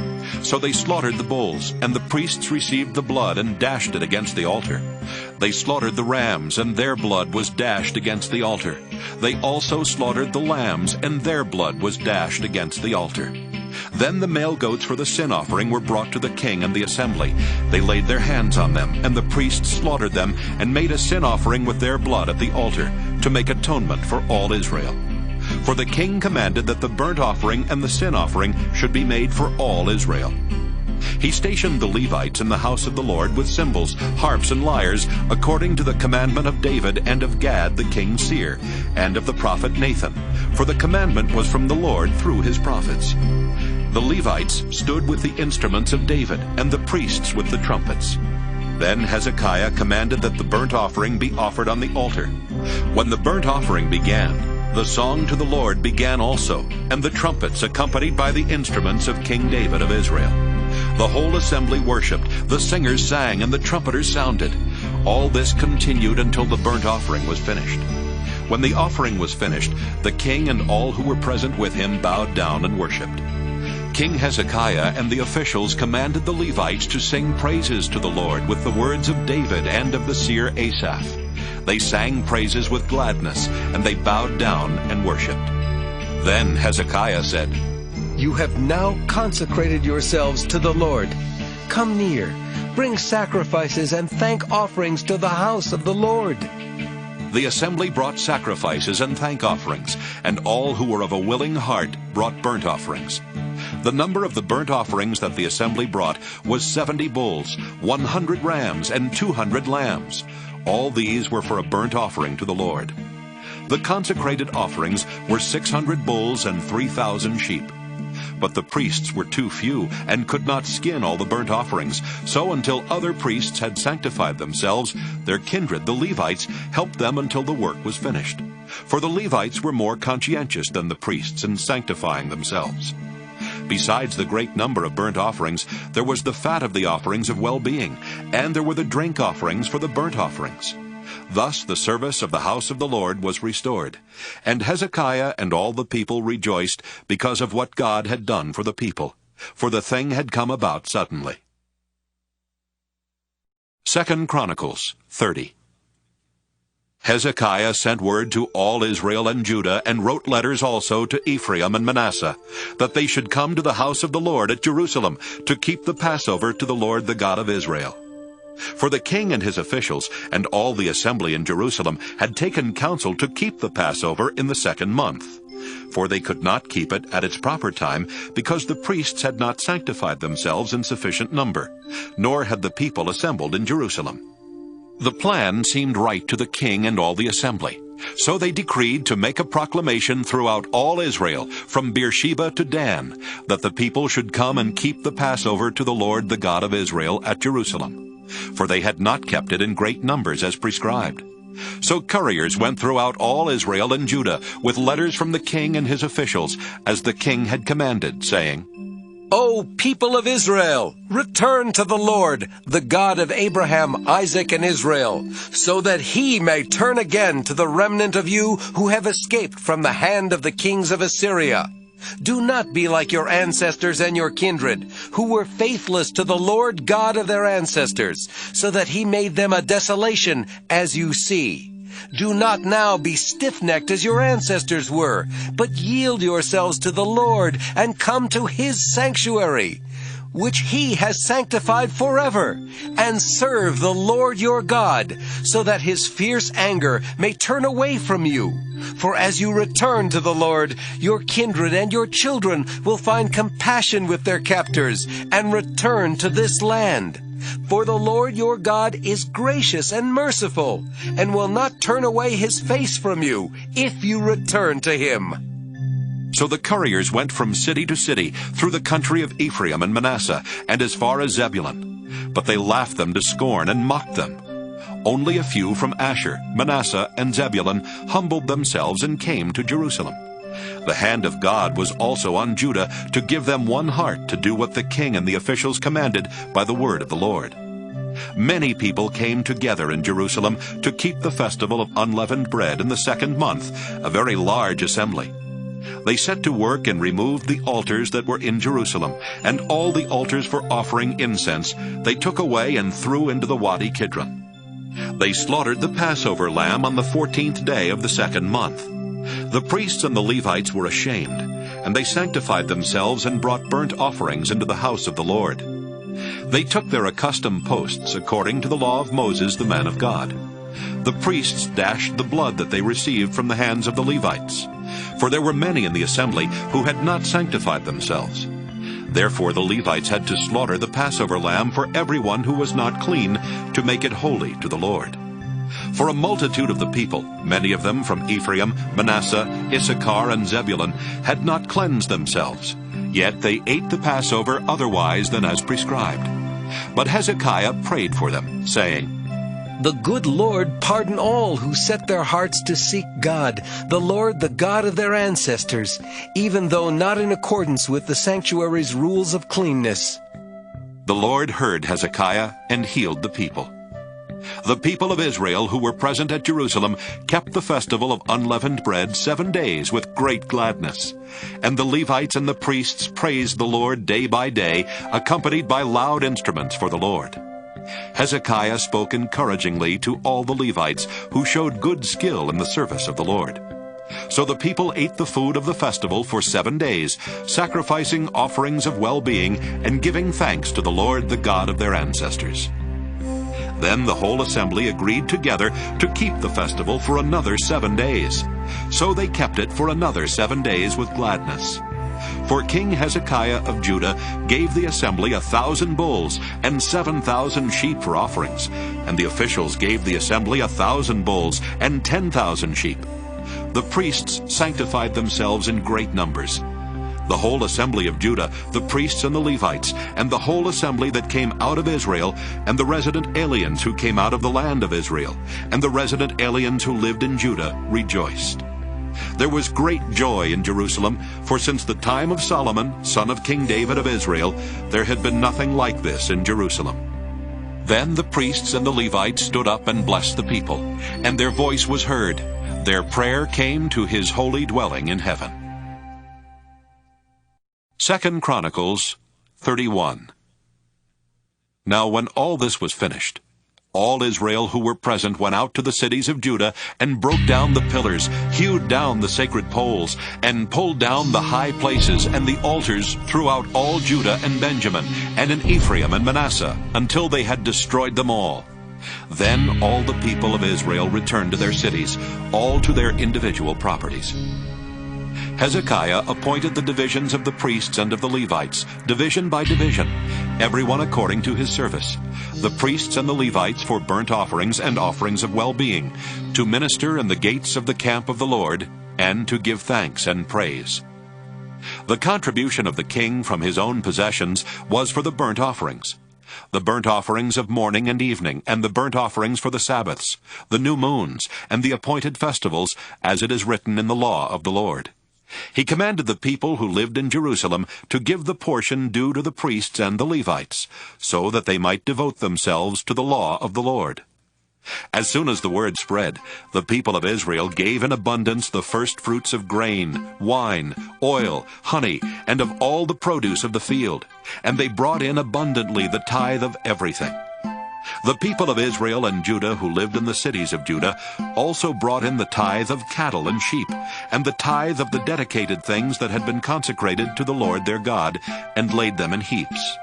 So they slaughtered the bulls, and the priests received the blood and dashed it against the altar. They slaughtered the rams, and their blood was dashed against the altar. They also slaughtered the lambs, and their blood was dashed against the altar. Then the male goats for the sin offering were brought to the king and the assembly. They laid their hands on them, and the priests slaughtered them, and made a sin offering with their blood at the altar, to make atonement for all Israel. For the king commanded that the burnt offering and the sin offering should be made for all Israel. He stationed the Levites in the house of the Lord with cymbals, harps, and lyres, according to the commandment of David and of Gad the king's seer, and of the prophet Nathan, for the commandment was from the Lord through his prophets. The Levites stood with the instruments of David, and the priests with the trumpets. Then Hezekiah commanded that the burnt offering be offered on the altar. When the burnt offering began, the song to the Lord began also, and the trumpets accompanied by the instruments of King David of Israel. The whole assembly worshipped, the singers sang, and the trumpeters sounded. All this continued until the burnt offering was finished. When the offering was finished, the king and all who were present with him bowed down and worshipped. King Hezekiah and the officials commanded the Levites to sing praises to the Lord with the words of David and of the seer Asaph. They sang praises with gladness, and they bowed down and worshipped. Then Hezekiah said, You have now consecrated yourselves to the Lord. Come near, bring sacrifices and thank offerings to the house of the Lord. The assembly brought sacrifices and thank offerings, and all who were of a willing heart brought burnt offerings. The number of the burnt offerings that the assembly brought was 70 bulls, 100 rams, and 200 lambs. All these were for a burnt offering to the Lord. The consecrated offerings were 600 bulls and 3,000 sheep. But the priests were too few and could not skin all the burnt offerings. So until other priests had sanctified themselves, their kindred, the Levites, helped them until the work was finished. For the Levites were more conscientious than the priests in sanctifying themselves. Besides the great number of burnt offerings, there was the fat of the offerings of well-being, and there were the drink offerings for the burnt offerings. Thus the service of the house of the Lord was restored. And Hezekiah and all the people rejoiced because of what God had done for the people, for the thing had come about suddenly. 2 Chronicles 30. Hezekiah sent word to all Israel and Judah, and wrote letters also to Ephraim and Manasseh, that they should come to the house of the Lord at Jerusalem to keep the Passover to the Lord the God of Israel. For the king and his officials and all the assembly in Jerusalem had taken counsel to keep the Passover in the 2nd month. For they could not keep it at its proper time, because the priests had not sanctified themselves in sufficient number, nor had the people assembled in Jerusalem. The plan seemed right to the king and all the assembly. So they decreed to make a proclamation throughout all Israel, from Beersheba to Dan, that the people should come and keep the Passover to the Lord the God of Israel at Jerusalem. For they had not kept it in great numbers as prescribed. So couriers went throughout all Israel and Judah with letters from the king and his officials, as the king had commanded, saying, O people of Israel, return to the Lord, the God of Abraham, Isaac, and Israel, so that he may turn again to the remnant of you who have escaped from the hand of the kings of Assyria. Do not be like your ancestors and your kindred, who were faithless to the Lord God of their ancestors, so that he made them a desolation, as you see. Do not now be stiff-necked as your ancestors were, but yield yourselves to the Lord and come to his sanctuary, which he has sanctified forever, and serve the Lord your God, so that his fierce anger may turn away from you. For as you return to the Lord, your kindred and your children will find compassion with their captors, and return to this land. For the Lord your God is gracious and merciful, and will not turn away his face from you, if you return to him. So the couriers went from city to city through the country of Ephraim and Manasseh, and as far as Zebulun. But they laughed them to scorn and mocked them. Only a few from Asher, Manasseh, and Zebulun humbled themselves and came to Jerusalem. The hand of God was also on Judah to give them one heart to do what the king and the officials commanded by the word of the Lord. Many people came together in Jerusalem to keep the festival of unleavened bread in the 2nd month, a very large assembly. They set to work and removed the altars that were in Jerusalem, and all the altars for offering incense they took away and threw into the Wadi Kidron. They slaughtered the Passover lamb on the 14th day of the 2nd month. The priests and the Levites were ashamed, and they sanctified themselves and brought burnt offerings into the house of the Lord. They took their accustomed posts according to the law of Moses the man of God. The priests dashed the blood that they received from the hands of the Levites, for there were many in the assembly who had not sanctified themselves. Therefore the Levites had to slaughter the Passover lamb for everyone who was not clean, to make it holy to the Lord. For a multitude of the people, many of them from Ephraim, Manasseh, Issachar, and Zebulun, had not cleansed themselves, yet they ate the Passover otherwise than as prescribed. But Hezekiah prayed for them, saying, The good Lord pardon all who set their hearts to seek God, the Lord, the God of their ancestors, even though not in accordance with the sanctuary's rules of cleanness. The Lord heard Hezekiah and healed the people. The people of Israel who were present at Jerusalem kept the festival of unleavened bread 7 days with great gladness. And the Levites and the priests praised the Lord day by day, accompanied by loud instruments for the Lord. Hezekiah spoke encouragingly to all the Levites, who showed good skill in the service of the Lord. So the people ate the food of the festival for 7 days, sacrificing offerings of well-being and giving thanks to the Lord, the God of their ancestors. Then the whole assembly agreed together to keep the festival for another 7 days. So they kept it for another 7 days with gladness. For King Hezekiah of Judah gave the assembly 1,000 bulls and 7,000 sheep for offerings, and the officials gave the assembly 1,000 bulls and 10,000 sheep. The priests sanctified themselves in great numbers. The whole assembly of Judah, the priests and the Levites, and the whole assembly that came out of Israel, and the resident aliens who came out of the land of Israel, and the resident aliens who lived in Judah, rejoiced. There was great joy in Jerusalem, for since the time of Solomon, son of King David of Israel, there had been nothing like this in Jerusalem. Then the priests and the Levites stood up and blessed the people, and their voice was heard. Their prayer came to his holy dwelling in heaven. 2 Chronicles 31. Now when all this was finished, all Israel who were present went out to the cities of Judah and broke down the pillars, hewed down the sacred poles, and pulled down the high places and the altars throughout all Judah and Benjamin, and in Ephraim and Manasseh, until they had destroyed them all. Then all the people of Israel returned to their cities, all to their individual properties. Hezekiah appointed the divisions of the priests and of the Levites, division by division, everyone according to his service, the priests and the Levites for burnt offerings and offerings of well-being, to minister in the gates of the camp of the Lord, and to give thanks and praise. The contribution of the king from his own possessions was for the burnt offerings, the burnt offerings of morning and evening, and the burnt offerings for the Sabbaths, the new moons, and the appointed festivals, as it is written in the law of the Lord. He commanded the people who lived in Jerusalem to give the portion due to the priests and the Levites, so that they might devote themselves to the law of the Lord. As soon as the word spread, the people of Israel gave in abundance the first fruits of grain, wine, oil, honey, and of all the produce of the field, and they brought in abundantly the tithe of everything. The people of Israel and Judah who lived in the cities of Judah also brought in the tithe of cattle and sheep, and the tithe of the dedicated things that had been consecrated to the Lord their God, and laid them in heaps.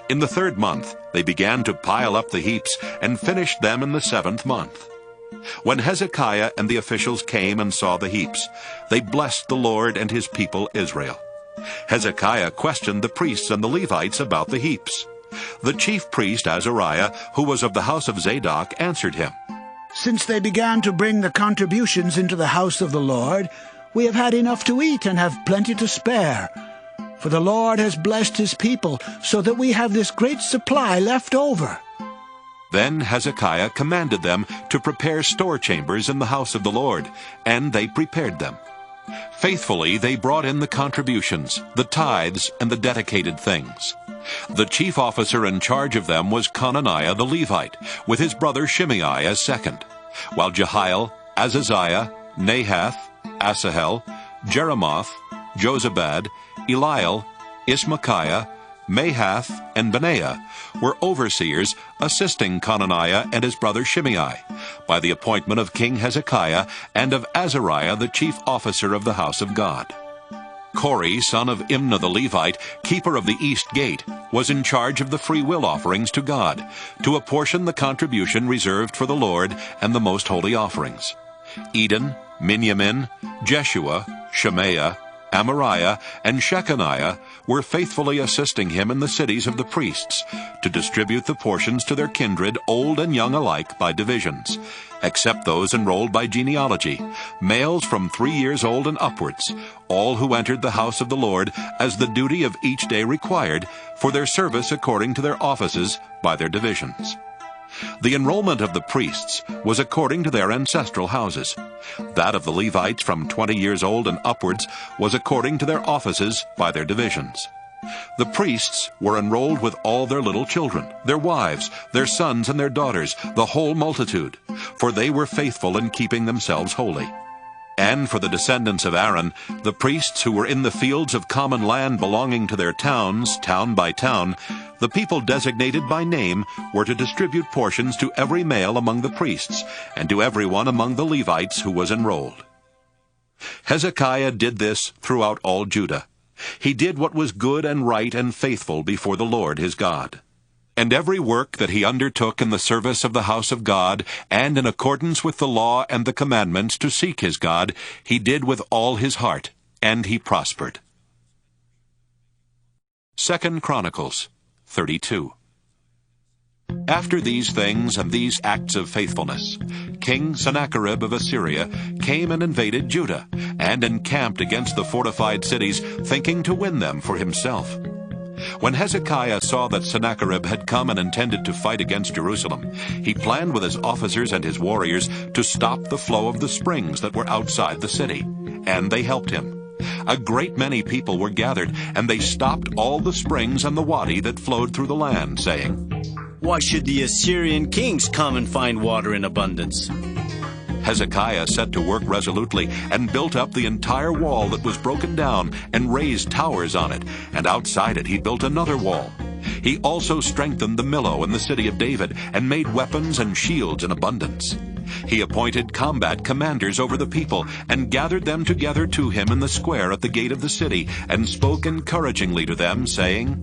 In the 3rd month they began to pile up the heaps, and finished them in the 7th month. When Hezekiah and the officials came and saw the heaps, they blessed the Lord and his people Israel. Hezekiah questioned the priests and the Levites about the heaps. The chief priest Azariah, who was of the house of Zadok, answered him, "Since they began to bring the contributions into the house of the Lord, we have had enough to eat and have plenty to spare. For the Lord has blessed his people, so that we have this great supply left over." Then Hezekiah commanded them to prepare store chambers in the house of the Lord, and they prepared them. Faithfully they brought in the contributions, the tithes, and the dedicated things. The chief officer in charge of them was Conaniah the Levite, with his brother Shimei as second, while Jehiel, Azaziah, Nahath, Asahel, Jeremoth, Jozabad, Eliel, Ismachiah, Mahath, and Benaiah were overseers assisting Conaniah and his brother Shimei, by the appointment of King Hezekiah and of Azariah the chief officer of the house of God. Kori, son of Imnah the Levite, keeper of the east gate, was in charge of the freewill offerings to God, to apportion the contribution reserved for the Lord and the most holy offerings. Eden, Miniamin, Jeshua, Shemaiah, Amariah, and Shechaniah were faithfully assisting him in the cities of the priests, to distribute the portions to their kindred, old and young alike, by divisions, except those enrolled by genealogy, males from 3 years old and upwards, all who entered the house of the Lord, as the duty of each day required, for their service according to their offices, by their divisions. The enrollment of the priests was according to their ancestral houses. That of the Levites from 20 years old and upwards was according to their offices, by their divisions. The priests were enrolled with all their little children, their wives, their sons and their daughters, the whole multitude, for they were faithful in keeping themselves holy. And for the descendants of Aaron, the priests who were in the fields of common land belonging to their towns, town by town, the people designated by name were to distribute portions to every male among the priests, and to everyone among the Levites who was enrolled. Hezekiah did this throughout all Judah. He did what was good and right and faithful before the Lord his God. And every work that he undertook in the service of the house of God, and in accordance with the law and the commandments to seek his God, he did with all his heart, and he prospered. 2 Chronicles 32. After these things and these acts of faithfulness, King Sennacherib of Assyria came and invaded Judah, and encamped against the fortified cities, thinking to win them for himself. When Hezekiah saw that Sennacherib had come and intended to fight against Jerusalem, he planned with his officers and his warriors to stop the flow of the springs that were outside the city, and they helped him. A great many people were gathered, and they stopped all the springs and the wadi that flowed through the land, saying, "Why should the Assyrian kings come and find water in abundance?" Hezekiah set to work resolutely, and built up the entire wall that was broken down, and raised towers on it, and outside it he built another wall. He also strengthened the Millo in the city of David, and made weapons and shields in abundance. He appointed combat commanders over the people, and gathered them together to him in the square at the gate of the city, and spoke encouragingly to them, saying,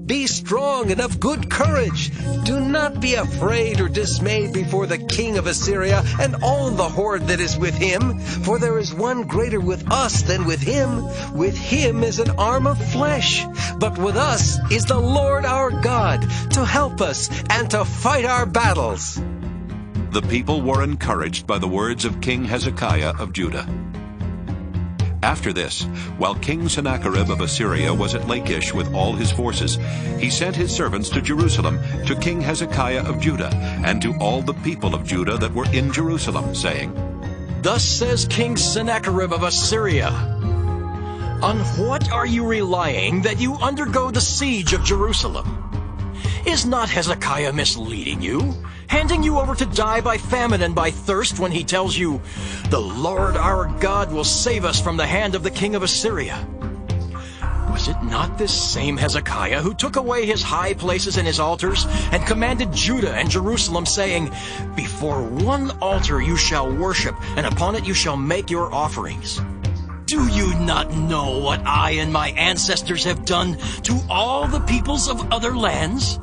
"Be strong and of good courage. Do not be afraid or dismayed before the king of Assyria and all the horde that is with him, for there is one greater with us than with him. With him is an arm of flesh, but with us is the Lord our God, to help us and to fight our battles." The people were encouraged by the words of King Hezekiah of Judah. After this, while King Sennacherib of Assyria was at Lachish with all his forces, he sent his servants to Jerusalem, to King Hezekiah of Judah, and to all the people of Judah that were in Jerusalem, saying, "Thus says King Sennacherib of Assyria, on what are you relying that you undergo the siege of Jerusalem? Is not Hezekiah misleading you? handing you over to die by famine and by thirst when he tells you, "The Lord our God will save us from the hand of the king of Assyria"? Was it not this same Hezekiah who took away his high places and his altars and commanded Judah and Jerusalem, saying, "Before one altar you shall worship, and upon it you shall make your offerings"? Do you not know what I and my ancestors have done to all the peoples of other lands?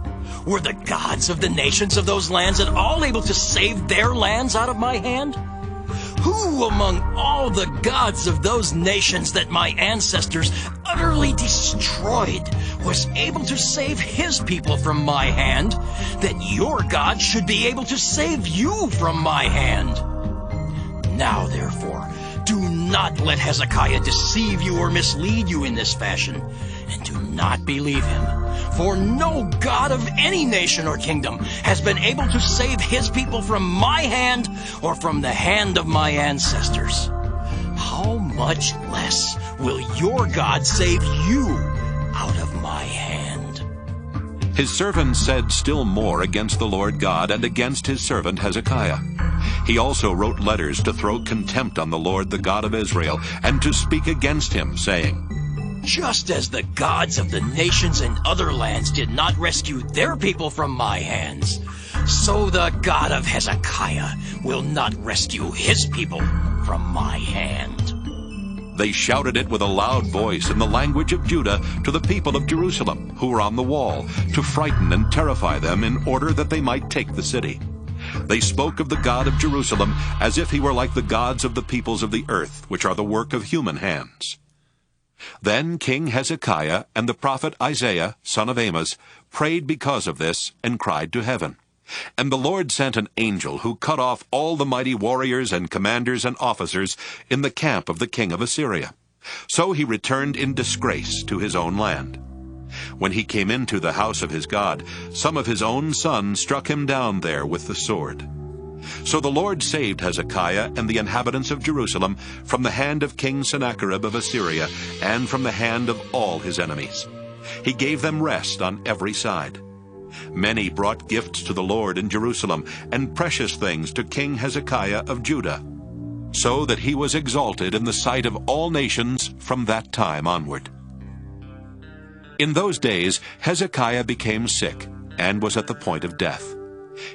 Were the gods of the nations of those lands at all able to save their lands out of my hand? Who among all the gods of those nations that my ancestors utterly destroyed was able to save his people from my hand, that your God should be able to save you from my hand? Now, therefore, do not let Hezekiah deceive you or mislead you in this fashion, and do not believe him. For no God of any nation or kingdom has been able to save his people from my hand or from the hand of my ancestors. How much less will your God save you out of my hand? His servants said still more against the Lord God and against his servant Hezekiah. He also wrote letters to throw contempt on the Lord, the God of Israel, and to speak against him, saying, "Just as the gods of the nations in other lands did not rescue their people from my hands, so the God of Hezekiah will not rescue his people from my hand." They shouted it with a loud voice in the language of Judah to the people of Jerusalem, who were on the wall, to frighten and terrify them in order that they might take the city. They spoke of the God of Jerusalem as if he were like the gods of the peoples of the earth, which are the work of human hands. Then King Hezekiah and the prophet Isaiah, son of Amos, prayed because of this and cried to heaven. And the Lord sent an angel who cut off all the mighty warriors and commanders and officers in the camp of the king of Assyria. So he returned in disgrace to his own land. When he came into the house of his God, some of his own sons struck him down there with the sword. So the Lord saved Hezekiah and the inhabitants of Jerusalem from the hand of King Sennacherib of Assyria and from the hand of all his enemies. He gave them rest on every side. Many brought gifts to the Lord in Jerusalem and precious things to King Hezekiah of Judah, so that he was exalted in the sight of all nations from that time onward. In those days Hezekiah became sick and was at the point of death.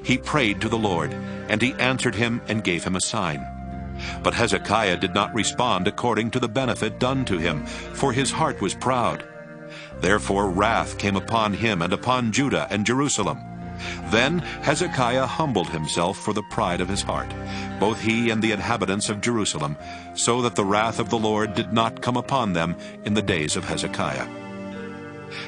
He prayed to the Lord, and he answered him and gave him a sign. But Hezekiah did not respond according to the benefit done to him, for his heart was proud. Therefore wrath came upon him and upon Judah and Jerusalem. Then Hezekiah humbled himself for the pride of his heart, both he and the inhabitants of Jerusalem, so that the wrath of the Lord did not come upon them in the days of Hezekiah.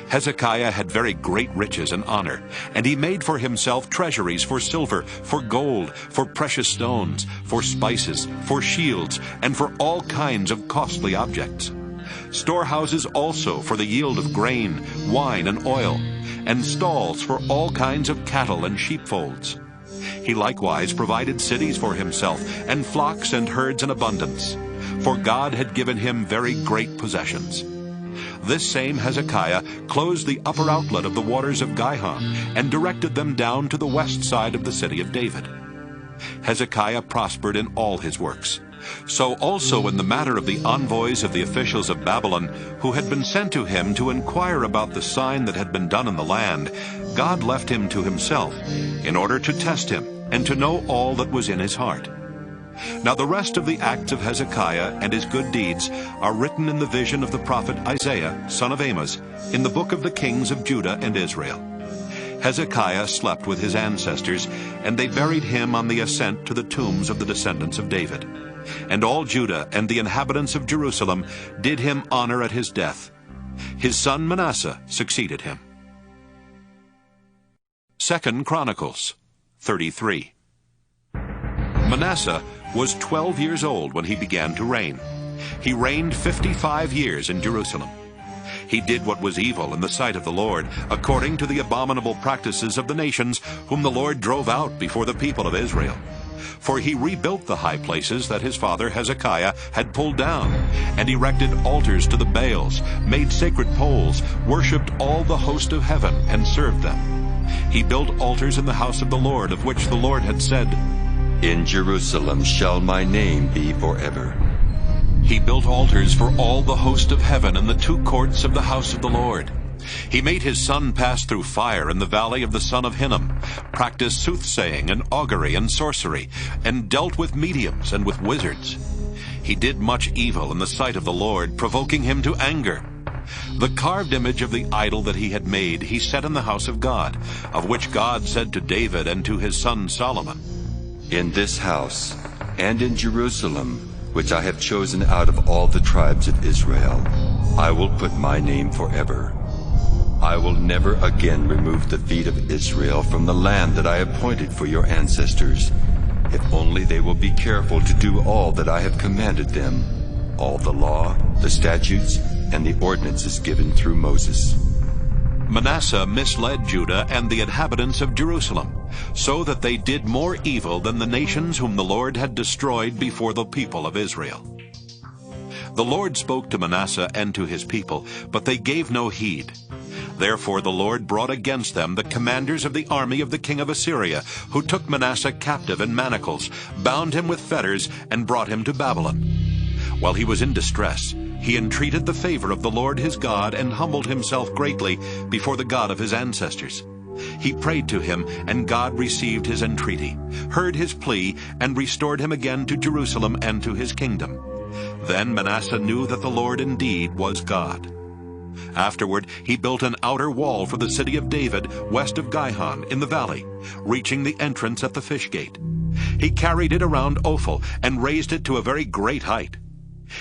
Hezekiah had very great riches and honor, and he made for himself treasuries for silver, for gold, for precious stones, for spices, for shields, and for all kinds of costly objects. Storehouses also for the yield of grain, wine, and oil, and stalls for all kinds of cattle and sheepfolds. He likewise provided cities for himself, and flocks and herds in abundance, for God had given him very great possessions. This same Hezekiah closed the upper outlet of the waters of Gihon and directed them down to the west side of the city of David. Hezekiah prospered in all his works. So also in the matter of the envoys of the officials of Babylon, who had been sent to him to inquire about the sign that had been done in the land, God left him to himself, in order to test him and to know all that was in his heart. Now the rest of the acts of Hezekiah and his good deeds are written in the vision of the prophet Isaiah, son of Amos, in the book of the kings of Judah and Israel. Hezekiah slept with his ancestors, and they buried him on the ascent to the tombs of the descendants of David. And all Judah and the inhabitants of Jerusalem did him honor at his death. His son Manasseh succeeded him. 2 Chronicles 33. Manasseh was 12 years old when he began to reign. He reigned 55 years in Jerusalem. He did what was evil in the sight of the Lord, according to the abominable practices of the nations whom the Lord drove out before the people of Israel. For he rebuilt the high places that his father Hezekiah had pulled down, and erected altars to the Baals, made sacred poles, worshipped all the host of heaven, and served them. He built altars in the house of the Lord, of which the Lord had said, In Jerusalem shall my name be forever. He built altars for all the host of heaven in the two courts of the house of the Lord. He made his son pass through fire in the valley of the son of Hinnom, practiced soothsaying and augury and sorcery, and dealt with mediums and with wizards. He did much evil in the sight of the Lord, provoking him to anger. The carved image of the idol that he had made he set in the house of God, of which God said to David and to his son Solomon, In this house and in Jerusalem, which I have chosen out of all the tribes of Israel, I will put my name forever. I will never again remove the feet of Israel from the land that I appointed for your ancestors, if only they will be careful to do all that I have commanded them, all the law, the statutes, and the ordinances given through Moses. Manasseh misled Judah and the inhabitants of Jerusalem, so that they did more evil than the nations whom the Lord had destroyed before the people of Israel. The Lord spoke to Manasseh and to his people, but they gave no heed. Therefore the Lord brought against them the commanders of the army of the king of Assyria, who took Manasseh captive in manacles, bound him with fetters, and brought him to Babylon. While he was in distress, he entreated the favor of the Lord his God and humbled himself greatly before the God of his ancestors. He prayed to him, and God received his entreaty, heard his plea, and restored him again to Jerusalem and to his kingdom. Then Manasseh knew that the Lord indeed was God. Afterward he built an outer wall for the city of David west of Gihon in the valley, reaching the entrance at the fish gate. He carried it around Ophel and raised it to a very great height.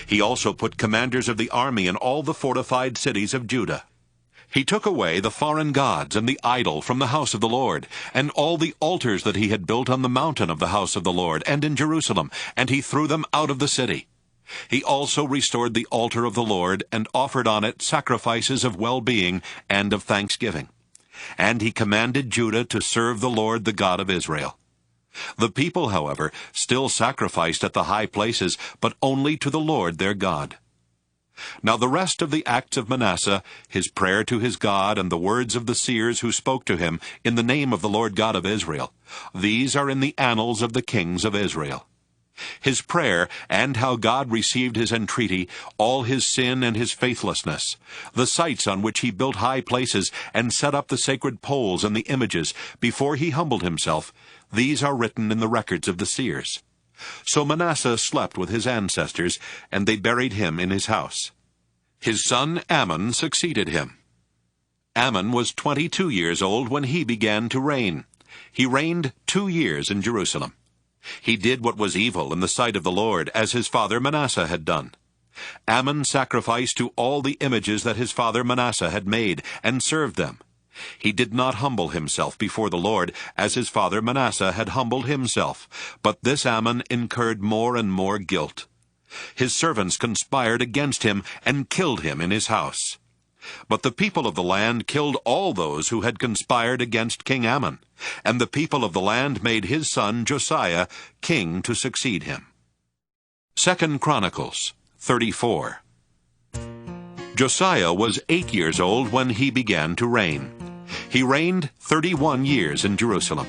He also put commanders of the army in all the fortified cities of Judah. He took away the foreign gods and the idol from the house of the Lord, and all the altars that he had built on the mountain of the house of the Lord and in Jerusalem, and he threw them out of the city. He also restored the altar of the Lord, and offered on it sacrifices of well-being and of thanksgiving. And he commanded Judah to serve the Lord, the God of Israel. The people, however, still sacrificed at the high places, but only to the Lord their God. Now the rest of the acts of Manasseh, his prayer to his God, and the words of the seers who spoke to him in the name of the Lord God of Israel, these are in the annals of the kings of Israel. His prayer, and how God received his entreaty, all his sin and his faithlessness, the sites on which he built high places, and set up the sacred poles and the images, before he humbled himself, these are written in the records of the seers. So Manasseh slept with his ancestors, and they buried him in his house. His son Amon succeeded him. Amon was 22 years old when he began to reign. He reigned 2 years in Jerusalem. He did what was evil in the sight of the Lord, as his father Manasseh had done. Amon sacrificed to all the images that his father Manasseh had made, and served them. He did not humble himself before the Lord, as his father Manasseh had humbled himself, but this Amon incurred more and more guilt. His servants conspired against him, and killed him in his house. But the people of the land killed all those who had conspired against King Amon, and the people of the land made his son Josiah king to succeed him. 2 Chronicles 34. Josiah was 8 years old when he began to reign. He reigned 31 years in Jerusalem.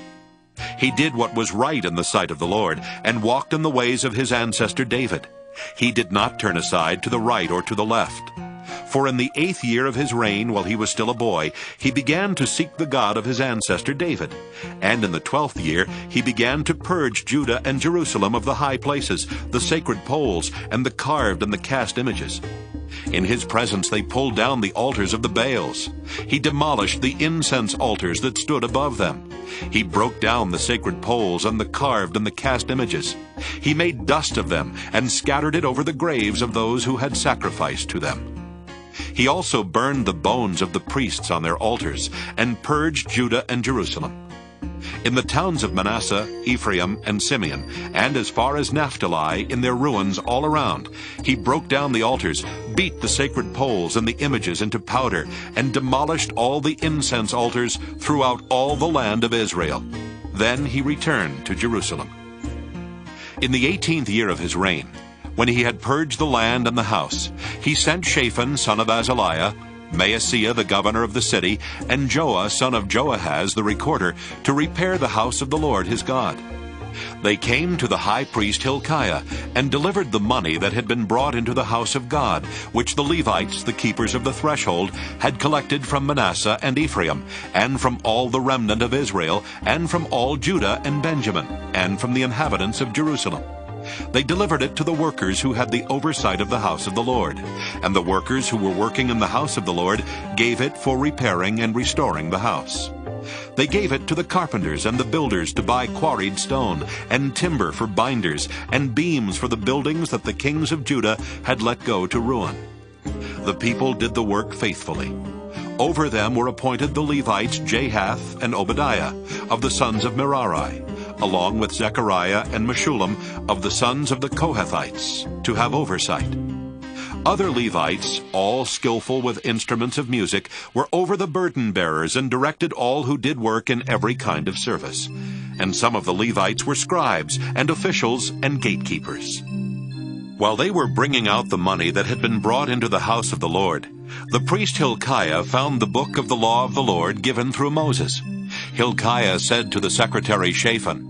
He did what was right in the sight of the Lord, and walked in the ways of his ancestor David. He did not turn aside to the right or to the left. For in the 8th year of his reign, while he was still a boy, he began to seek the God of his ancestor David. And in the 12th year he began to purge Judah and Jerusalem of the high places, the sacred poles, and the carved and the cast images. In his presence they pulled down the altars of the Baals. He demolished the incense altars that stood above them. He broke down the sacred poles and the carved and the cast images. He made dust of them, and scattered it over the graves of those who had sacrificed to them. He also burned the bones of the priests on their altars, and purged Judah and Jerusalem. In the towns of Manasseh, Ephraim, and Simeon, and as far as Naphtali, in their ruins all around, he broke down the altars, beat the sacred poles and the images into powder, and demolished all the incense altars throughout all the land of Israel. Then he returned to Jerusalem. In the 18th year of his reign, when he had purged the land and the house, he sent Shaphan son of Azariah, Maaseiah the governor of the city, and Joah son of Joahaz the recorder, to repair the house of the Lord his God. They came to the high priest Hilkiah, and delivered the money that had been brought into the house of God, which the Levites, the keepers of the threshold, had collected from Manasseh and Ephraim, and from all the remnant of Israel, and from all Judah and Benjamin, and from the inhabitants of Jerusalem. They delivered it to the workers who had the oversight of the house of the Lord, and the workers who were working in the house of the Lord gave it for repairing and restoring the house. They gave it to the carpenters and the builders to buy quarried stone, and timber for binders, and beams for the buildings that the kings of Judah had let go to ruin. The people did the work faithfully. Over them were appointed the Levites Jahath and Obadiah, of the sons of Merari, along with Zechariah and Meshullam, of the sons of the Kohathites, to have oversight. Other Levites, all skillful with instruments of music, were over the burden-bearers and directed all who did work in every kind of service. And some of the Levites were scribes and officials and gatekeepers. While they were bringing out the money that had been brought into the house of the Lord, the priest Hilkiah found the book of the law of the Lord given through Moses. Hilkiah said to the secretary Shaphan,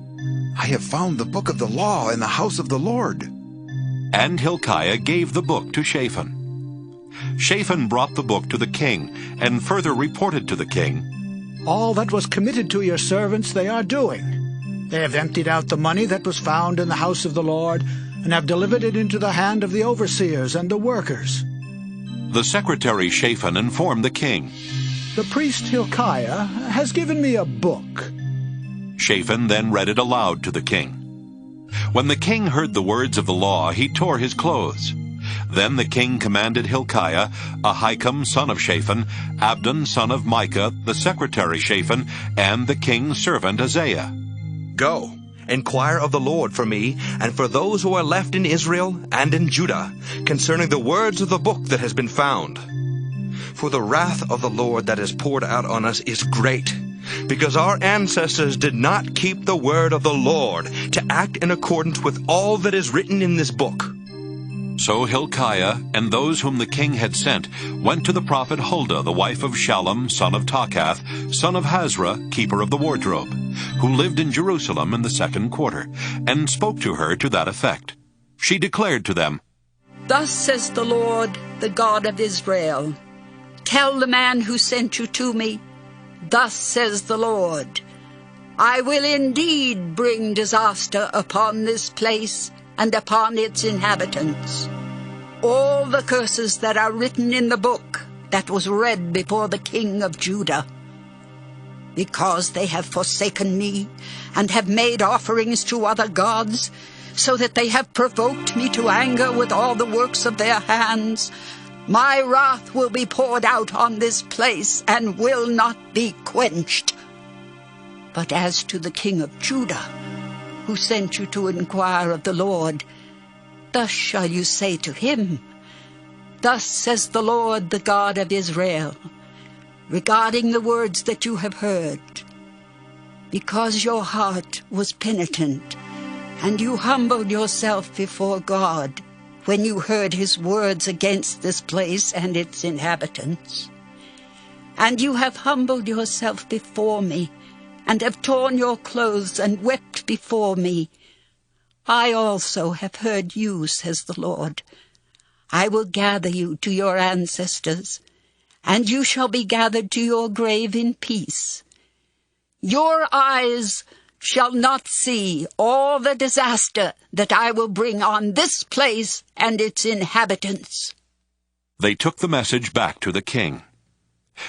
"I have found the book of the law in the house of the Lord." And Hilkiah gave the book to Shaphan. Shaphan brought the book to the king, and further reported to the king, "All that was committed to your servants they are doing. They have emptied out the money that was found in the house of the Lord, and have delivered it into the hand of the overseers and the workers." The secretary Shaphan informed the king, "The priest Hilkiah has given me a book." Shaphan then read it aloud to the king. When the king heard the words of the law, he tore his clothes. Then the king commanded Hilkiah, Ahikam son of Shaphan, Abdon son of Micah, the secretary Shaphan, and the king's servant Azariah, "Go, inquire of the Lord for me, and for those who are left in Israel and in Judah, concerning the words of the book that has been found. For the wrath of the Lord that is poured out on us is great, because our ancestors did not keep the word of the Lord, to act in accordance with all that is written in this book." So Hilkiah and those whom the king had sent went to the prophet Huldah, the wife of Shallum, son of Takath, son of Hazra, keeper of the wardrobe, who lived in Jerusalem in the second quarter, and spoke to her to that effect. She declared to them, "Thus says the Lord, the God of Israel, tell the man who sent you to me, thus says the Lord, I will indeed bring disaster upon this place and upon its inhabitants. All the curses that are written in the book that was read before the king of Judah. Because they have forsaken me and have made offerings to other gods, so that they have provoked me to anger with all the works of their hands, my wrath will be poured out on this place and will not be quenched. But as to the king of Judah, who sent you to inquire of the Lord, thus shall you say to him, Thus says the Lord, the God of Israel, regarding the words that you have heard. Because your heart was penitent, and you humbled yourself before God, when you heard his words against this place and its inhabitants. And you have humbled yourself before me, and have torn your clothes and wept before me. I also have heard you, says the Lord. I will gather you to your ancestors, and you shall be gathered to your grave in peace. Your eyes shall not see all the disaster that I will bring on this place and its inhabitants." They took the message back to the king.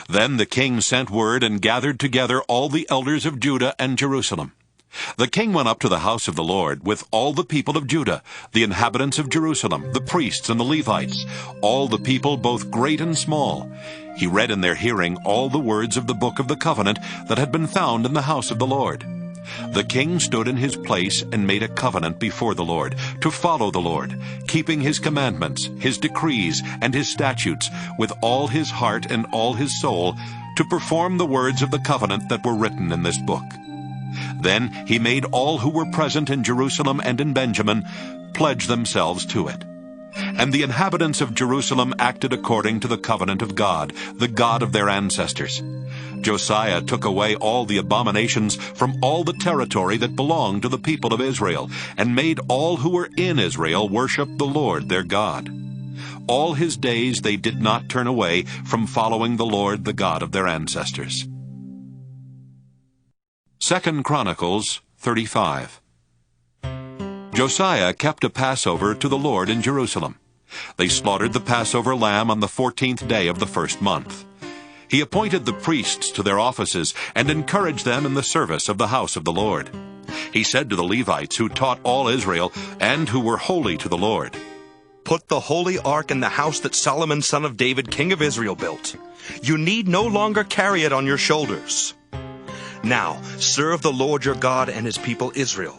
Then the king sent word and gathered together all the elders of Judah and Jerusalem. The king went up to the house of the Lord with all the people of Judah, the inhabitants of Jerusalem, the priests and the Levites, all the people both great and small. He read in their hearing all the words of the book of the covenant that had been found in the house of the Lord. The king stood in his place and made a covenant before the Lord, to follow the Lord, keeping his commandments, his decrees, and his statutes, with all his heart and all his soul, to perform the words of the covenant that were written in this book. Then he made all who were present in Jerusalem and in Benjamin pledge themselves to it. And the inhabitants of Jerusalem acted according to the covenant of God, the God of their ancestors. Josiah took away all the abominations from all the territory that belonged to the people of Israel, and made all who were in Israel worship the Lord their God. All his days they did not turn away from following the Lord the God of their ancestors. 2 Chronicles 35. Josiah kept a Passover to the Lord in Jerusalem. They slaughtered the Passover lamb on the 14th day of the first month. He appointed the priests to their offices and encouraged them in the service of the house of the Lord. He said to the Levites who taught all Israel and who were holy to the Lord, "Put the holy ark in the house that Solomon son of David king of Israel built. You need no longer carry it on your shoulders. Now serve the Lord your God and his people Israel.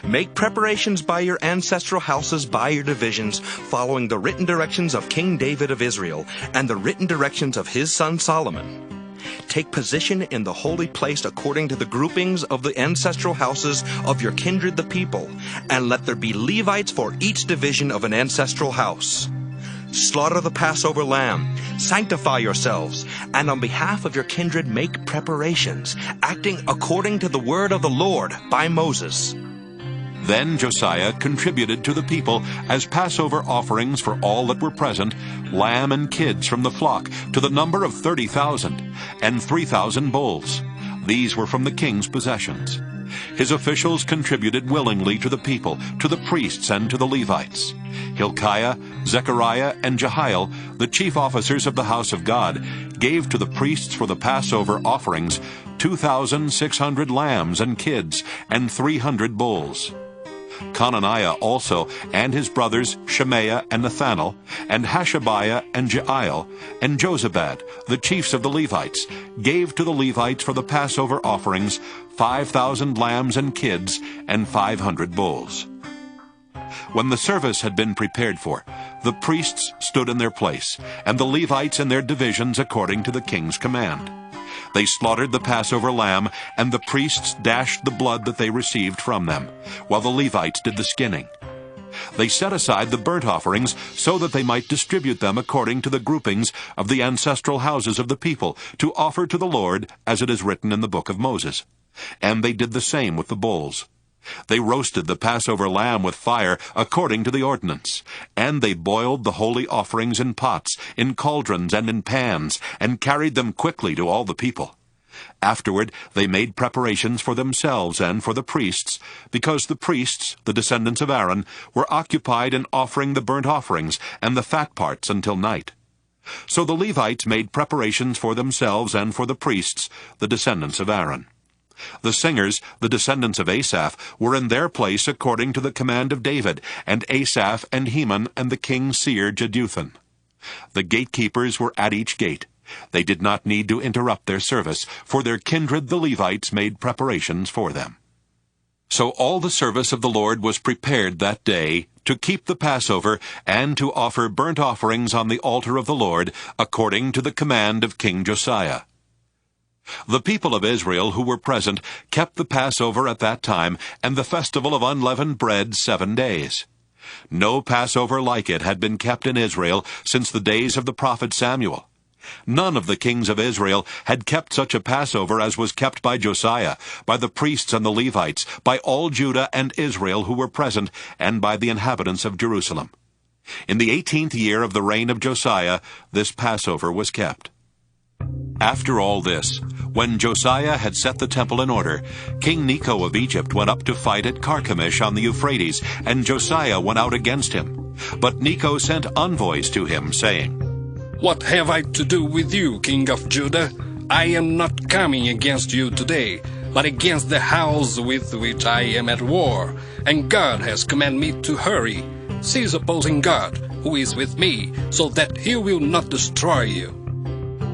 Make preparations by your ancestral houses, by your divisions, following the written directions of King David of Israel and the written directions of his son Solomon. Take position in the holy place according to the groupings of the ancestral houses of your kindred the people, and let there be Levites for each division of an ancestral house. Slaughter the Passover lamb, sanctify yourselves, and on behalf of your kindred make preparations, acting according to the word of the Lord by Moses." Then Josiah contributed to the people as Passover offerings for all that were present, lamb and kids from the flock, to the number of 30,000, and 3,000 bulls. These were from the king's possessions. His officials contributed willingly to the people, to the priests, and to the Levites. Hilkiah, Zechariah, and Jehiel, the chief officers of the house of God, gave to the priests for the Passover offerings 2,600 lambs and kids, and 300 bulls. Conaniah also, and his brothers Shemaiah and Nathanael, and Hashabiah and Jeiel, and Jozabad, the chiefs of the Levites, gave to the Levites for the Passover offerings 5,000 lambs and kids, and 500 bulls. When the service had been prepared for, the priests stood in their place, and the Levites in their divisions according to the king's command. They slaughtered the Passover lamb, and the priests dashed the blood that they received from them, while the Levites did the skinning. They set aside the burnt offerings so that they might distribute them according to the groupings of the ancestral houses of the people, to offer to the Lord, as it is written in the book of Moses. And they did the same with the bulls. They roasted the Passover lamb with fire according to the ordinance, and they boiled the holy offerings in pots, in cauldrons, and in pans, and carried them quickly to all the people. Afterward they made preparations for themselves and for the priests, because the priests, the descendants of Aaron, were occupied in offering the burnt offerings and the fat parts until night. So the Levites made preparations for themselves and for the priests, the descendants of Aaron. The singers, the descendants of Asaph, were in their place according to the command of David, and Asaph and Heman and the king's seer Jeduthun. The gatekeepers were at each gate. They did not need to interrupt their service, for their kindred the Levites made preparations for them. So all the service of the Lord was prepared that day to keep the Passover and to offer burnt offerings on the altar of the Lord, according to the command of King Josiah. The people of Israel who were present kept the Passover at that time, and the festival of unleavened bread 7 days. No Passover like it had been kept in Israel since the days of the prophet Samuel. None of the kings of Israel had kept such a Passover as was kept by Josiah, by the priests and the Levites, by all Judah and Israel who were present, and by the inhabitants of Jerusalem. In the 18th year of the reign of Josiah, this Passover was kept. After all this, when Josiah had set the temple in order, King Necho of Egypt went up to fight at Carchemish on the Euphrates, and Josiah went out against him. But Necho sent envoys to him, saying, "What have I to do with you, King of Judah? I am not coming against you today, but against the house with which I am at war, and God has commanded me to hurry. Cease opposing God, who is with me, so that he will not destroy you."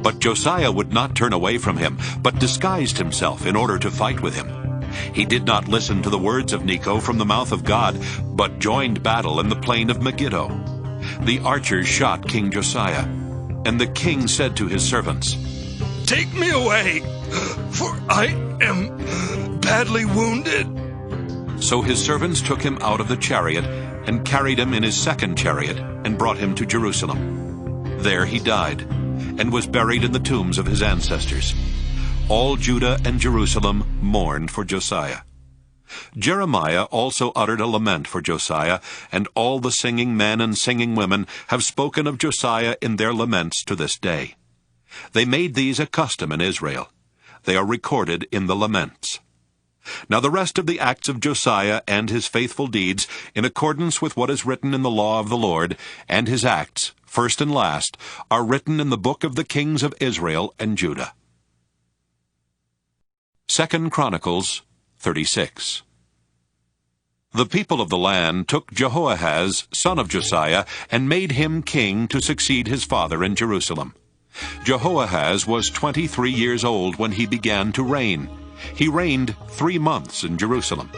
But Josiah would not turn away from him, but disguised himself in order to fight with him. He did not listen to the words of Necho from the mouth of God, but joined battle in the plain of Megiddo. The archers shot King Josiah, and the king said to his servants, "Take me away, for I am badly wounded." So his servants took him out of the chariot and carried him in his second chariot, and brought him to Jerusalem. There he died, and was buried in the tombs of his ancestors. All Judah and Jerusalem mourned for Josiah. Jeremiah also uttered a lament for Josiah, and all the singing men and singing women have spoken of Josiah in their laments to this day. They made these a custom in Israel. They are recorded in the laments. Now the rest of the acts of Josiah and his faithful deeds, in accordance with what is written in the law of the Lord, and his acts, first and last, are written in the book of the kings of Israel and Judah. 2 Chronicles 36. The people of the land took Jehoahaz, son of Josiah, and made him king to succeed his father in Jerusalem. Jehoahaz was 23 years old when he began to reign. He reigned 3 months in Jerusalem.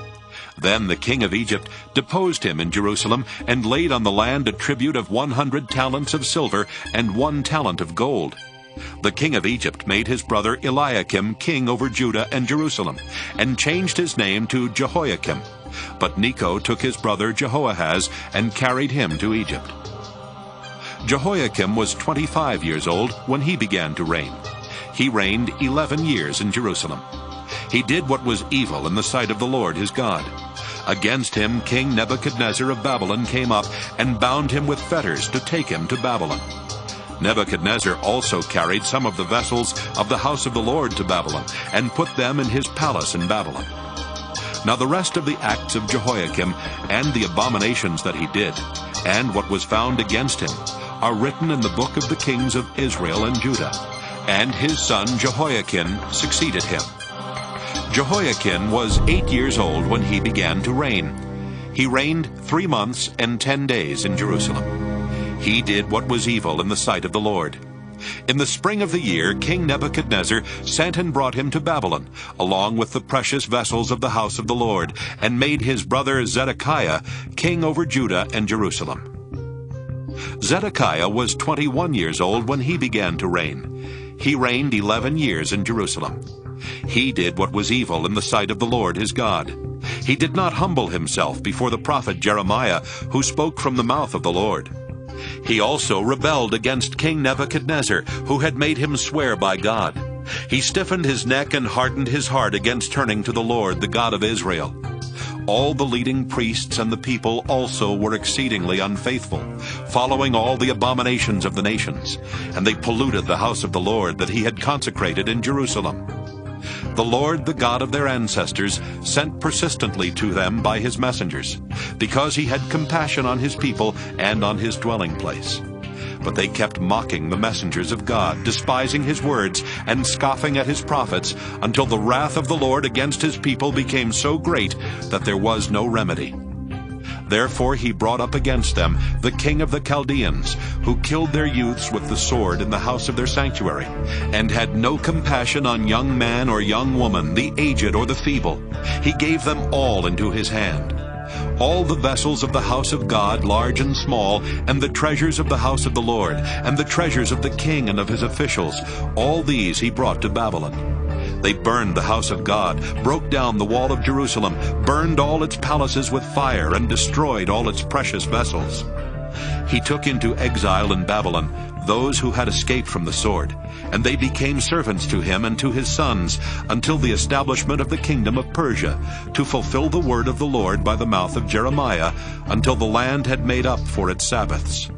Then the king of Egypt deposed him in Jerusalem, and laid on the land a tribute of 100 talents of silver and 1 talent of gold. The king of Egypt made his brother Eliakim king over Judah and Jerusalem, and changed his name to Jehoiakim. But Necho took his brother Jehoahaz and carried him to Egypt. Jehoiakim was 25 years old when he began to reign. He reigned 11 years in Jerusalem. He did what was evil in the sight of the Lord his God. Against him King Nebuchadnezzar of Babylon came up and bound him with fetters to take him to Babylon. Nebuchadnezzar also carried some of the vessels of the house of the Lord to Babylon, and put them in his palace in Babylon. Now the rest of the acts of Jehoiakim, and the abominations that he did, and what was found against him, are written in the book of the kings of Israel and Judah. And his son Jehoiakim succeeded him. Jehoiakim was 8 years old when he began to reign. He reigned 3 months and 10 days in Jerusalem. He did what was evil in the sight of the Lord. In the spring of the year, King Nebuchadnezzar sent and brought him to Babylon, along with the precious vessels of the house of the Lord, and made his brother Zedekiah king over Judah and Jerusalem. Zedekiah was 21 years old when he began to reign. He reigned 11 years in Jerusalem. He did what was evil in the sight of the Lord his God. He did not humble himself before the prophet Jeremiah, who spoke from the mouth of the Lord. He also rebelled against King Nebuchadnezzar, who had made him swear by God. He stiffened his neck and hardened his heart against turning to the Lord, the God of Israel. All the leading priests and the people also were exceedingly unfaithful, following all the abominations of the nations, and they polluted the house of the Lord that he had consecrated in Jerusalem. The Lord, the God of their ancestors, sent persistently to them by his messengers, because he had compassion on his people and on his dwelling place. But they kept mocking the messengers of God, despising his words, and scoffing at his prophets, until the wrath of the Lord against his people became so great that there was no remedy. Therefore he brought up against them the king of the Chaldeans, who killed their youths with the sword in the house of their sanctuary, and had no compassion on young man or young woman, the aged or the feeble. He gave them all into his hand. All the vessels of the house of God, large and small, and the treasures of the house of the Lord, and the treasures of the king and of his officials, all these he brought to Babylon. They burned the house of God, broke down the wall of Jerusalem, burned all its palaces with fire, and destroyed all its precious vessels. He took into exile in Babylon those who had escaped from the sword, and they became servants to him and to his sons, until the establishment of the kingdom of Persia, to fulfill the word of the Lord by the mouth of Jeremiah, until the land had made up for its Sabbaths.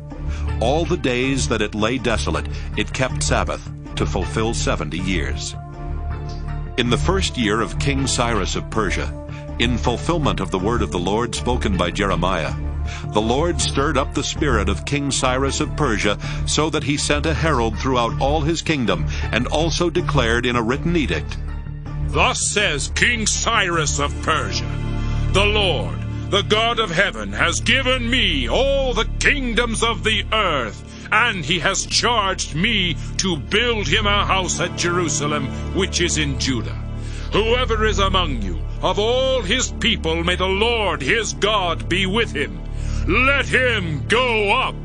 All the days that it lay desolate, it kept Sabbath, to fulfill 70 years. In the first year of King Cyrus of Persia, in fulfillment of the word of the Lord spoken by Jeremiah, the Lord stirred up the spirit of King Cyrus of Persia, so that he sent a herald throughout all his kingdom, and also declared in a written edict, Thus says King Cyrus of Persia, The Lord, the God of heaven, has given me all the kingdoms of the earth, and he has charged me to build him a house at Jerusalem, which is in Judah. Whoever is among you, of all his people, may the Lord his God be with him. Let him go up